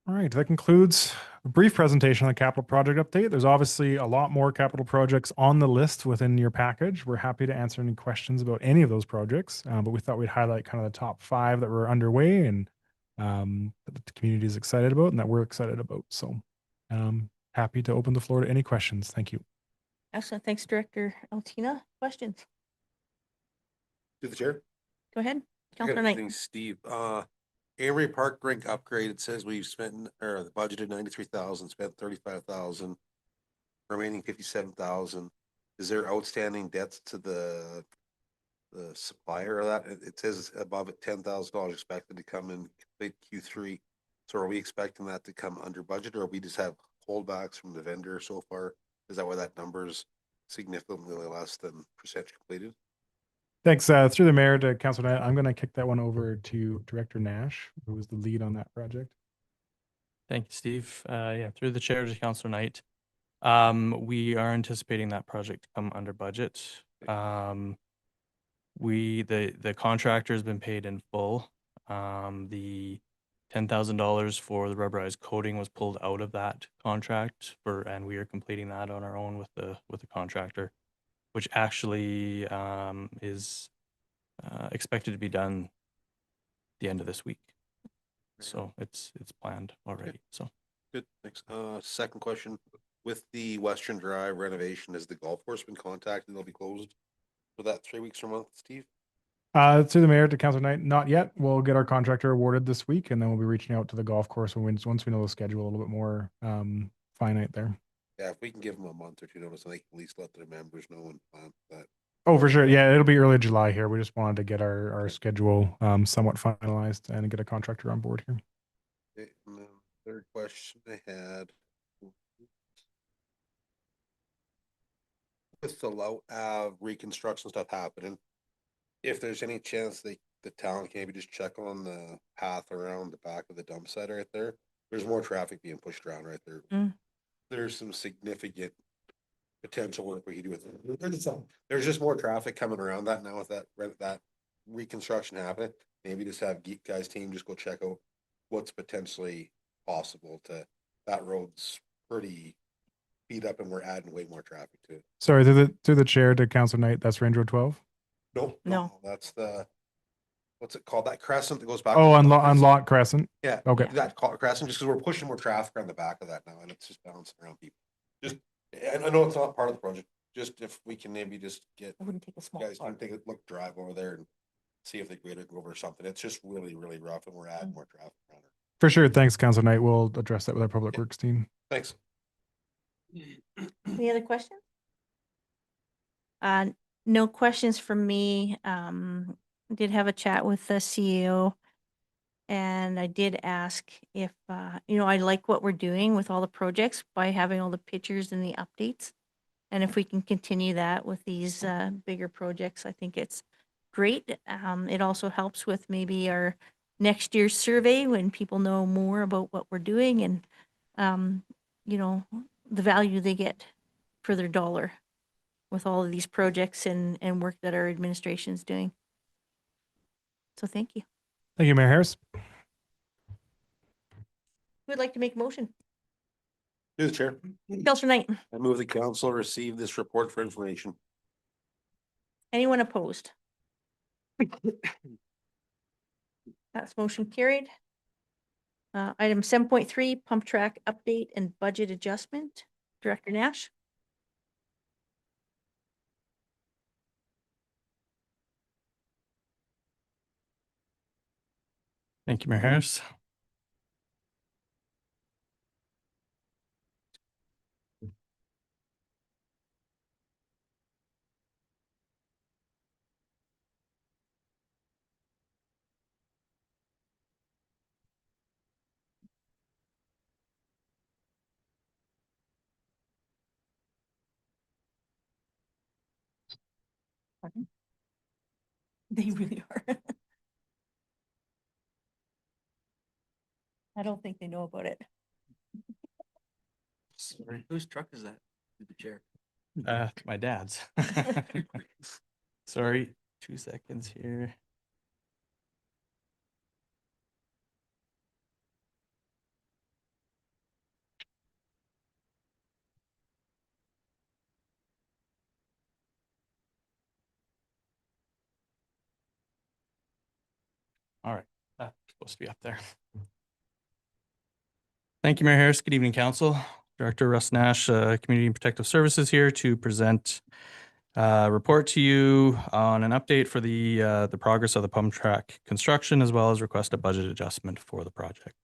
all right, that concludes a brief presentation on the capital project update. There's obviously a lot more capital projects on the list within your package. We're happy to answer any questions about any of those projects, but we thought we'd highlight kind of the top 5 that were underway and that the community is excited about and that we're excited about. So happy to open the floor to any questions. Thank you. Excellent. Thanks, Director Altina. Questions? To the chair. Go ahead. I got Councilor a Knight. thing, Steve, Amory Park rink upgrade, it says we've spent, or the budgeted 93,000, spent 35,000, remaining 57,000. Is there outstanding debts to the supplier of that? It says above it $10,000 expected to come in late Q3. So are we expecting that to come under budget, or we just have holdbacks from the vendor so far? Is that why that number is significantly less than percentage completed? Thanks. Through the mayor to Councilor Knight, I'm going to kick that one over to Director Nash, who was the lead on that project. Thank you, Steve. Yeah, through the chair to Councilor Knight. We are anticipating that project to come under budget. The contractor has been paid in full. The $10,000 for the rubberized coating was pulled out of that contract and we are completing that on our own with the contractor, which actually is expected to be done the end of this week. So it's planned already. So Good, thanks. Second question, with the Western Drive renovation, has the golf course been contacted? They'll be closed for that 3 weeks or month, Steve? Through the mayor to Councilor Knight, not yet. We'll get our contractor awarded this week, and then we'll be reaching out to the golf course once we know the schedule a little bit more finite there. Yeah, if we can give them a month or two notice, they can at least let their members know and plan that. Oh, for sure. Yeah, it'll be early July here. We just wanted to get our schedule somewhat finalized and get a contractor on board here. Okay, and then third question I had. With the reconstruction stuff happening, if there's any chance the town can maybe just check on the path around the back of the dump site right there. There's more traffic being pushed around right there. There's some significant potential work we could do with it. There's just more traffic coming around that now with that reconstruction happening. Maybe just have guys team just go check out what's potentially possible to, that road's pretty beat up and we're adding way more traffic to it. Sorry, through the chair to Councilor Knight, that's Range Road 12? No. That's the, what's it called? That crescent that goes back. Oh, to on Dump Crescent. Lot Crescent. Yeah. Okay. That crescent, just because we're pushing more traffic on the back of that now and it's just bouncing around people. Just, and I know it's not part of the project, just if we can maybe just get I wouldn't take a small guys part. can take a look, drive over there and see if the grader can go over or something. It's just really, really rough and we're adding more traffic around it. For sure. Thanks, Councilor Knight. We'll address that with our public works team. Thanks. Any other questions? No questions from me. Did have a chat with the CEO. And I did ask if, I like what we're doing with all the projects by having all the pictures and the updates. And if we can continue that with these bigger projects, I think it's great. It also helps with maybe our next year's survey when people know more about what we're doing and, you know, the value they get for their dollar with all of these projects and work that our administration is doing. So thank you. Thank you, Mayor Harris. Who would like to make a motion? Through the chair. Counselor Knight, I move the council receive this report for information. anyone opposed? That's motion carried. Item 7.3, pump track update and budget adjustment. Director Nash. Thank you, Mayor Harris. They really are. I don't think they know about it. Sorry. Whose truck is that? Through the chair. My dad's. Sorry, 2 seconds here. All right, that's supposed to be up there. Thank you, Mayor Harris. Good evening, Council. Director Russ Nash, Community and Protective Services here to present report to you on an update for the progress of the pump track construction, as well as request a budget adjustment for the project.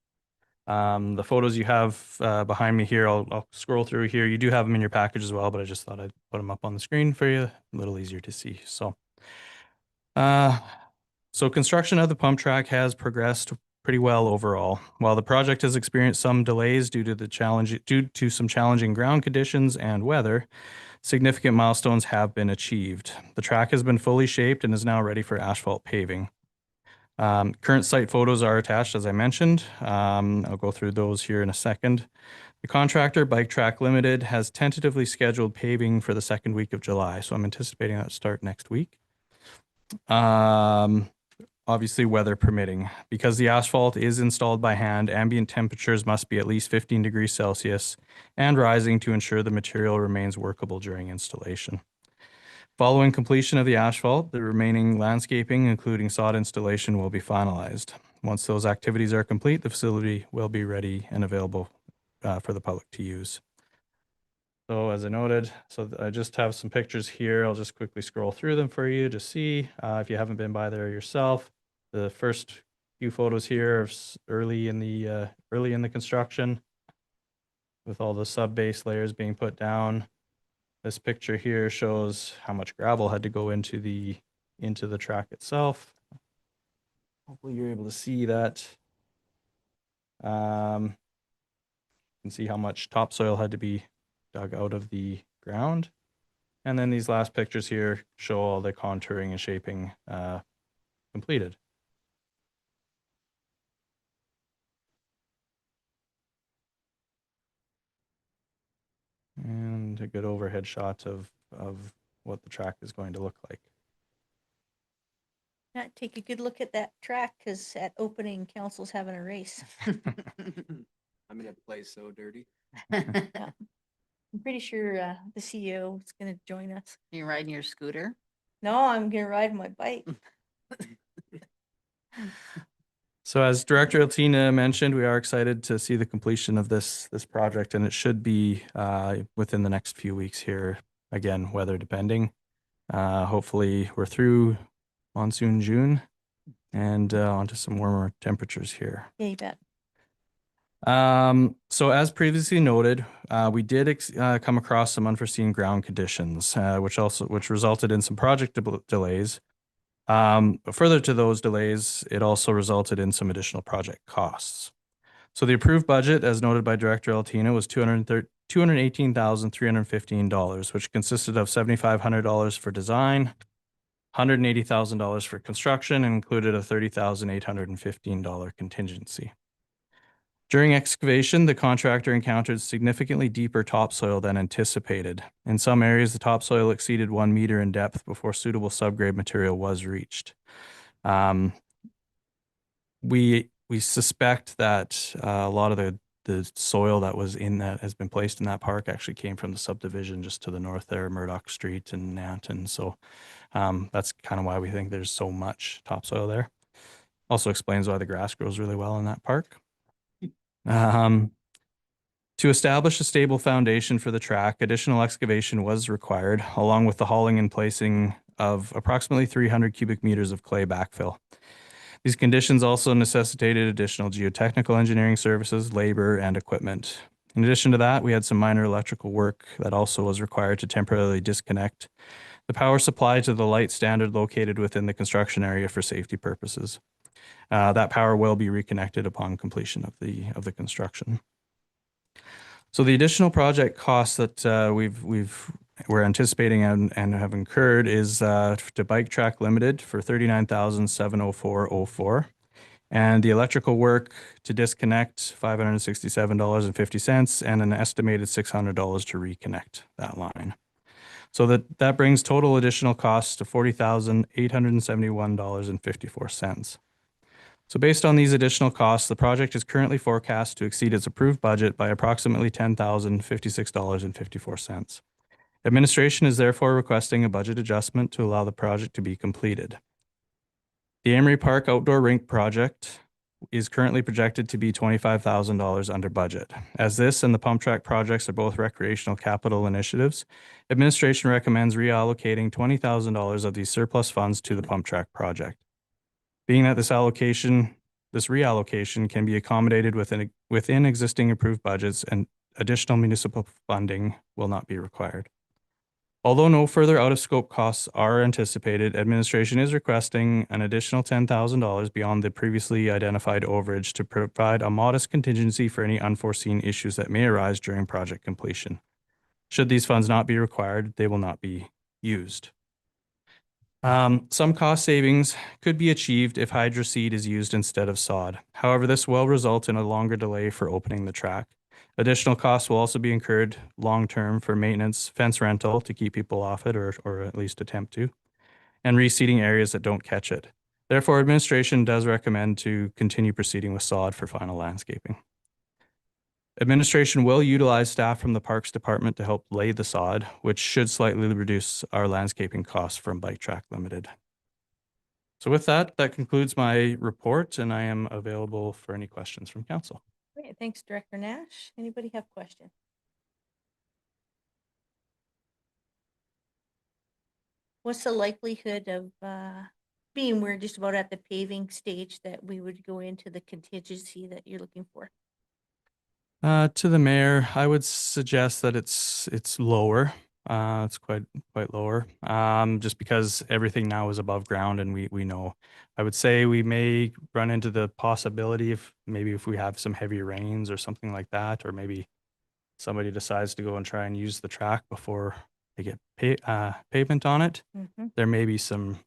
The photos you have behind me here, I'll scroll through here. You do have them in your package as well, but I just thought I'd put them up on the screen for you, a little easier to see. So construction of the pump track has progressed pretty well overall. While the project has experienced some delays due to some challenging ground conditions and weather, significant milestones have been achieved. The track has been fully shaped and is now ready for asphalt paving. Current site photos are attached, as I mentioned. I'll go through those here in a second. The contractor, Bike Track Limited, has tentatively scheduled paving for the second week of July, so I'm anticipating that to start next week. Obviously, weather permitting. Because the asphalt is installed by hand, ambient temperatures must be at least 15 degrees Celsius and rising to ensure the material remains workable during installation. Following completion of the asphalt, the remaining landscaping, including sod installation, will be finalized. Once those activities are complete, the facility will be ready and available for the public to use. So as I noted, I just have some pictures here. I'll just quickly scroll through them for you to see if you haven't been by there yourself. The first few photos here are early in the construction, with all the sub-base layers being put down. This picture here shows how much gravel had to go into the track itself. Hopefully you're able to see that. You can see how much topsoil had to be dug out of the ground. And then these last pictures here show all the contouring and shaping completed. And a good overhead shot of what the track is going to look like. Yeah, take a good look at that track because at opening, council's having a race. I'm gonna play so dirty. I'm pretty sure the CEO is going to join us. You riding your scooter? No, I'm going to ride my bike. So as Director Altina mentioned, we are excited to see the completion of this project, and it should be within the next few weeks here. Again, weather depending. Hopefully we're through monsoon June and onto some warmer temperatures here. Yeah, you bet. So as previously noted, we did come across some unforeseen ground conditions, which resulted in some project delays. But further to those delays, it also resulted in some additional project costs. So the approved budget, as noted by Director Altina, was $218,315, which consisted of $7,500 for design, $180,000 for construction, and included a $30,815 contingency. During excavation, the contractor encountered significantly deeper topsoil than anticipated. In some areas, the topsoil exceeded 1 meter in depth before suitable subgrade material was reached. We suspect that a lot of the soil that was in that has been placed in that park actually came from the subdivision just to the north there, Murdoch Street and Nanton. So that's kind of why we think there's so much topsoil there. Also explains why the grass grows really well in that park. To establish a stable foundation for the track, additional excavation was required, along with the hauling and placing of approximately 300 cubic meters of clay backfill. These conditions also necessitated additional geotechnical engineering services, labor, and equipment. In addition to that, we had some minor electrical work that also was required to temporarily disconnect the power supply to the light standard located within the construction area for safety purposes. That power will be reconnected upon completion of the construction. So the additional project costs that we're anticipating and have incurred is to Bike Track Limited for $39,704.04, and the electrical work to disconnect $567.50, and an estimated $600 to reconnect that line. So that brings total additional costs to $40,871.54. So based on these additional costs, the project is currently forecast to exceed its approved budget by approximately $10,056.54. Administration is therefore requesting a budget adjustment to allow the project to be completed. The Amory Park Outdoor Rink project is currently projected to be $25,000 under budget. As this and the pump track projects are both recreational capital initiatives, administration recommends reallocating $20,000 of these surplus funds to the pump track project. Being that this reallocation can be accommodated within existing approved budgets, and additional municipal funding will not be required. Although no further out-of-scope costs are anticipated, administration is requesting an additional $10,000 beyond the previously identified overage to provide a modest contingency for any unforeseen issues that may arise during project completion. Should these funds not be required, they will not be used. Some cost savings could be achieved if hydroseed is used instead of sod. However, this will result in a longer delay for opening the track. Additional costs will also be incurred long-term for maintenance, fence rental to keep people off it, or at least attempt to, and reseeding areas that don't catch it. Therefore, administration does recommend to continue proceeding with sod for final landscaping. Administration will utilize staff from the Parks Department to help lay the sod, which should slightly reduce our landscaping costs from Bike Track Limited. So with that concludes my report, and I am available for any questions from council. Great, thanks, Director Nash. Anybody have questions? What's the likelihood of being we're just about at the paving stage that we would go into the contingency that you're looking for? To the mayor, I would suggest that it's lower. It's quite lower. Just because everything now is above ground, and we know. I would say we may run into the possibility if we have some heavy rains or something like that, or maybe somebody decides to go and try and use the track before they get pavement on it. Mm-hmm. There may be some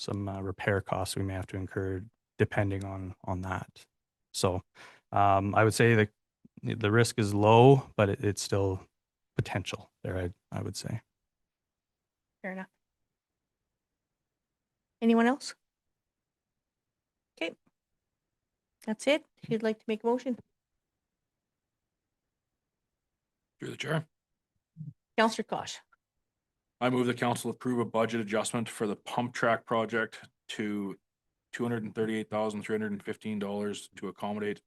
repair costs we may have to incur depending on that. So I would say the risk is low, but it's still potential there, I would say. Fair enough. Anyone else? Okay. That's it. If you'd like to make a motion. Through the chair. Councillor Kosh. I move the council approve a budget adjustment for the pump track project to $238,315 to accommodate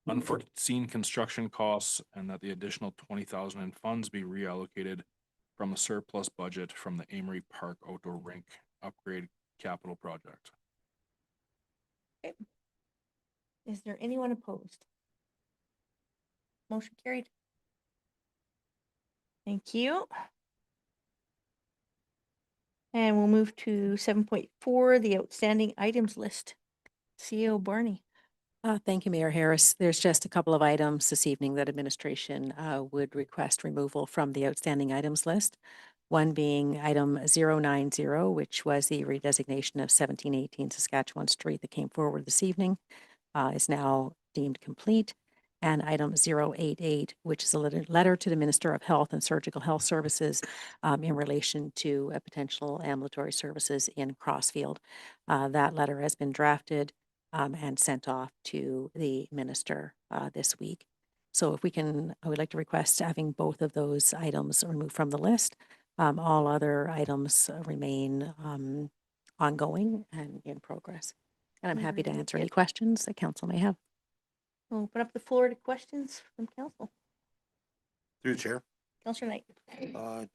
unforeseen construction costs, and that the additional $20,000 in funds be reallocated from the surplus budget from the Amory Park Outdoor Rink upgrade capital project. Okay. Is there anyone opposed? Motion carried. Thank you. And we'll move to 7.4, the outstanding items list. CEO Barney. Thank you, Mayor Harris. There's just a couple of items this evening that administration would request removal from the outstanding items list. One being item 090, which was the redesignation of 1718 Saskatchewan Street that came forward this evening, is now deemed complete. And item 088, which is a letter to the Minister of Health and Surgical Health Services in relation to potential ambulatory services in Crossfield. That letter has been drafted and sent off to the minister this week. So if we can, I would like to request having both of those items removed from the list. All other items remain ongoing and in progress. And I'm happy to Very answer good. any questions that council may have. We'll open up the floor to questions from council. Through the chair. Councillor Knight.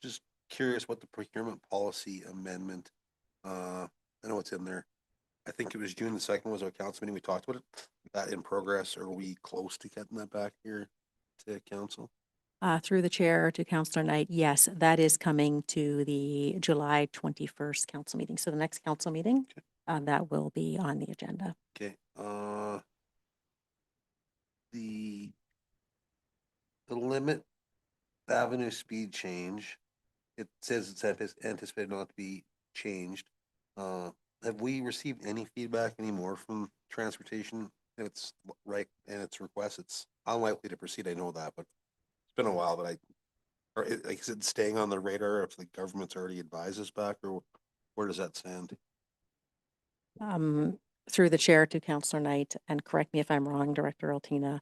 Just curious what the procurement policy amendment, I know it's in there. I think it was June the 2nd was our council meeting. We talked about it. That in progress. Are we close to getting that back here to council? Through the chair to Councillor Knight, yes, that is coming to the July 21st council meeting. So the next council meeting, that will be on the agenda. Okay, the limit avenue speed change, it says it's anticipated not to be changed. Have we received any feedback anymore from transportation? It's right, and its request, it's unlikely to proceed, I know that, but it's been a while that is it staying on the radar if the government's already advised us back, or where does that stand? Through the chair to Councillor Knight, and correct me if I'm wrong, Director Altina,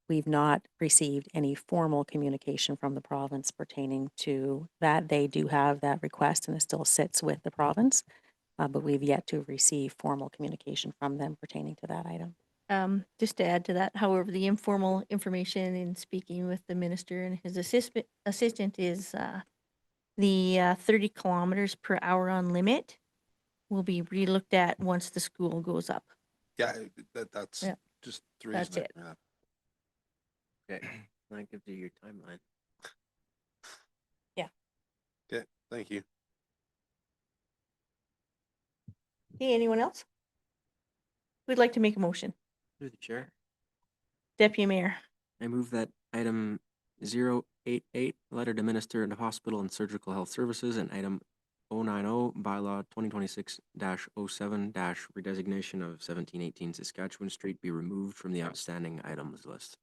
we've not received any formal communication from the province pertaining to that. They do have that request and it still sits with the province, but we've yet to receive formal communication from them pertaining to that item. Just to add to that, however, the informal information in speaking with the minister and his assistant is the 30 kilometers per hour on limit will be relooked at once the school goes up. Yeah, that's Yeah. just the That's reason. it. Okay, that gives you your timeline. Okay, thank you. Okay, anyone else? Who'd like to make a motion? Through the chair, Deputy Mayor. I move that item 088, letter to Minister of Hospital and Surgical Health Services, and item 090, bylaw 2026-07- redesignation of 1718 Saskatchewan Street be removed from the outstanding items list.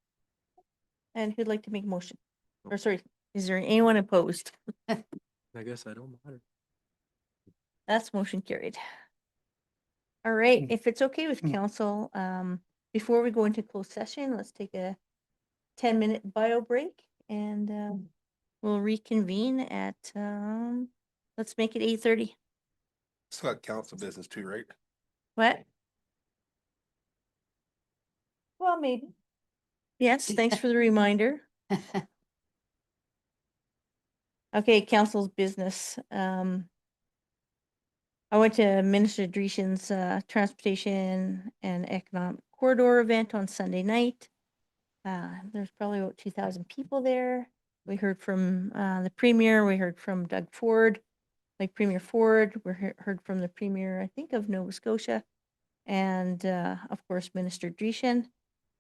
And who'd like to make a motion? Or sorry, is there anyone opposed? I guess I don't matter. That's motion carried. All right, if it's okay with council, before we go into closed session, let's take a 10-minute bio break and we'll reconvene at, let's make it 8:30. Still got council business too, right? What? Well, maybe. Yes, thanks for the reminder. Okay, council's business. I went to Minister Dreeshen's Transportation and Economic Corridor event on Sunday night. There's probably about 2,000 people there. We heard from the Premier, we heard from Doug Ford, like Premier Ford, we heard from the Premier, I think, of Nova Scotia, and of course, Minister Dreeshen.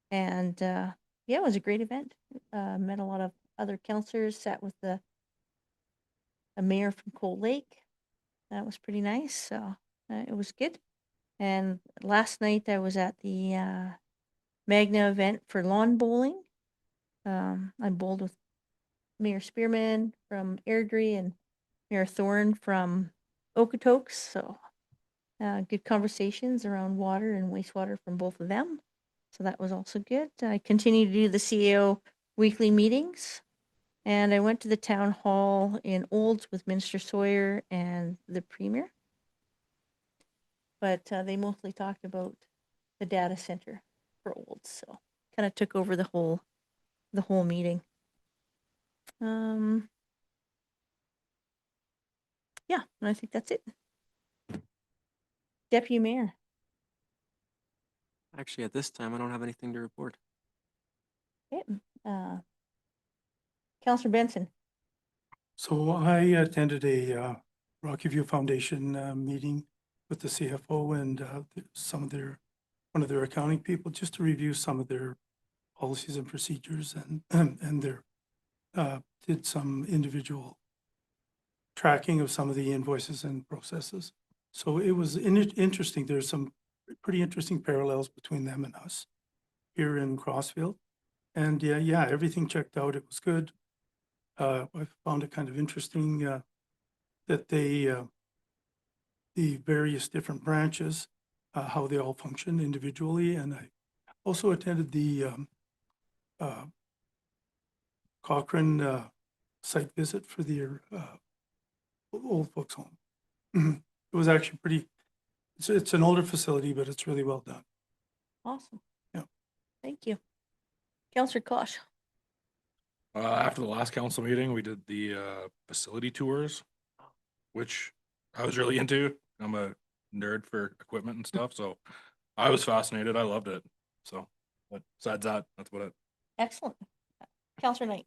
And yeah, it was a great event. Met a lot of other councillors, sat with a mayor from Cold Lake. That was pretty nice. So it was good. And last night I was at the Magna event for lawn bowling. I bowled with Mayor Spearman from Airdrie and Mayor Thorne from Okotoks. So good conversations around water and wastewater from both of them. So that was also good. I continue to do the CAO weekly meetings. And I went to the town hall in Olds with Minister Sawyer and the Premier. But they mostly talked about the data center for Olds. So kind of took over the whole meeting. Yeah, and I think that's it. Deputy Mayor. Actually, at this time, I don't have anything to report. Okay. Councillor Benson. So I attended a Rocky View Foundation meeting with the CFO and some of their one of their accounting people just to review some of their policies and procedures and their, did some individual tracking of some of the invoices and processes. So it was interesting. There's some pretty interesting parallels between them and us here in Crossfield. And yeah, everything checked out. It was good. I found it kind of interesting that they, the various different branches, how they all function individually. And I also attended the Cochrane site visit for the old folks home. It was actually pretty, it's an older facility, but it's really well done. Awesome. Yeah. Thank you. Counselor Kosh. After the last council meeting, we did the facility tours, which I was really into. I'm a nerd for equipment and stuff, so I was fascinated. I loved it. So, but besides that, that's about it. Excellent. Counselor Knight.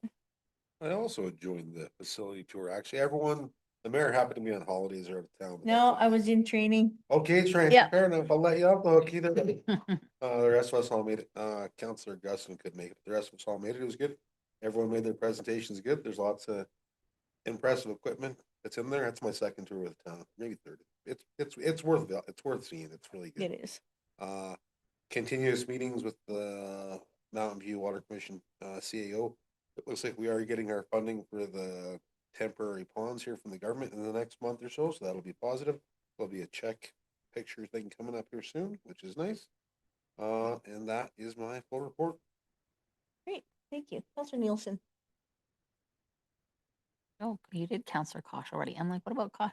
I also enjoyed the facility tour. Actually, everyone, the mayor happened to be on holidays or out of town. but No, that's I was in training. okay, Trent, Yeah. fair enough. I'll let you off the hook either. The rest of us all made it. Counselor Gusson could make it. The rest of us all made it. It was good. Everyone made their presentations good. There's lots of impressive equipment that's in there. That's my second tour of the town, maybe third. It's worth seeing. It's really good. It is. Continuous meetings with the Mountain View Water Commission, CAO. It looks like we are getting our funding for the temporary ponds here from the government in the next month or so. So that'll be positive. There'll be a check picture thing coming up here soon, which is nice. And that is my full report. Great. Thank you. Counselor Nielsen. Oh, you did Counselor Kosh already. I'm like, what about Kosh?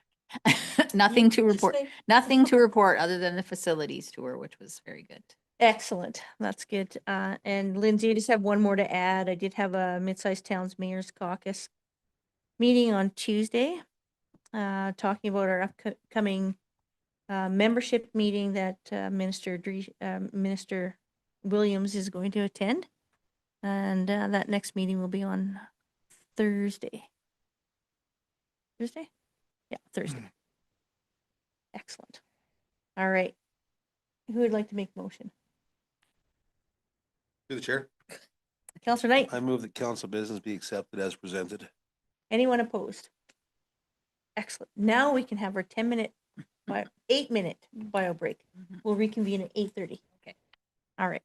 Nothing to Just report. say- Nothing to report other than the facilities tour, which was very good. Excellent. That's good. And Lindsay, I just have one more to add. I did have a Mid-Sized Towns Mayor's Caucus meeting on Tuesday, talking about our upcoming membership meeting that Minister Williams is going to attend. And that next meeting will be on Thursday. Thursday? Yeah, Thursday. Excellent. All right. Who would like to make motion? Through the chair. Counselor Knight, I move that council business be accepted as presented. anyone opposed? Excellent. Now we can have our 10-minute, 8-minute bio break. We'll reconvene at 8:30. Okay. All right.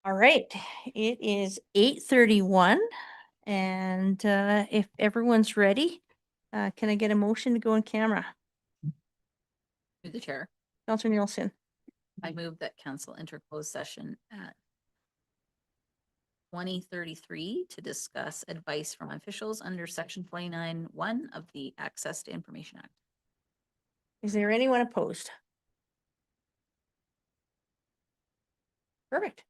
All right, it is 8:31, and if everyone's ready, can I get a motion to go in camera? Through the chair, Counselor Nielsen, I move that council enter closed session at 20:33 to discuss advice from officials under section 29(1) of the Access to Information Act. is there anyone opposed? Perfect.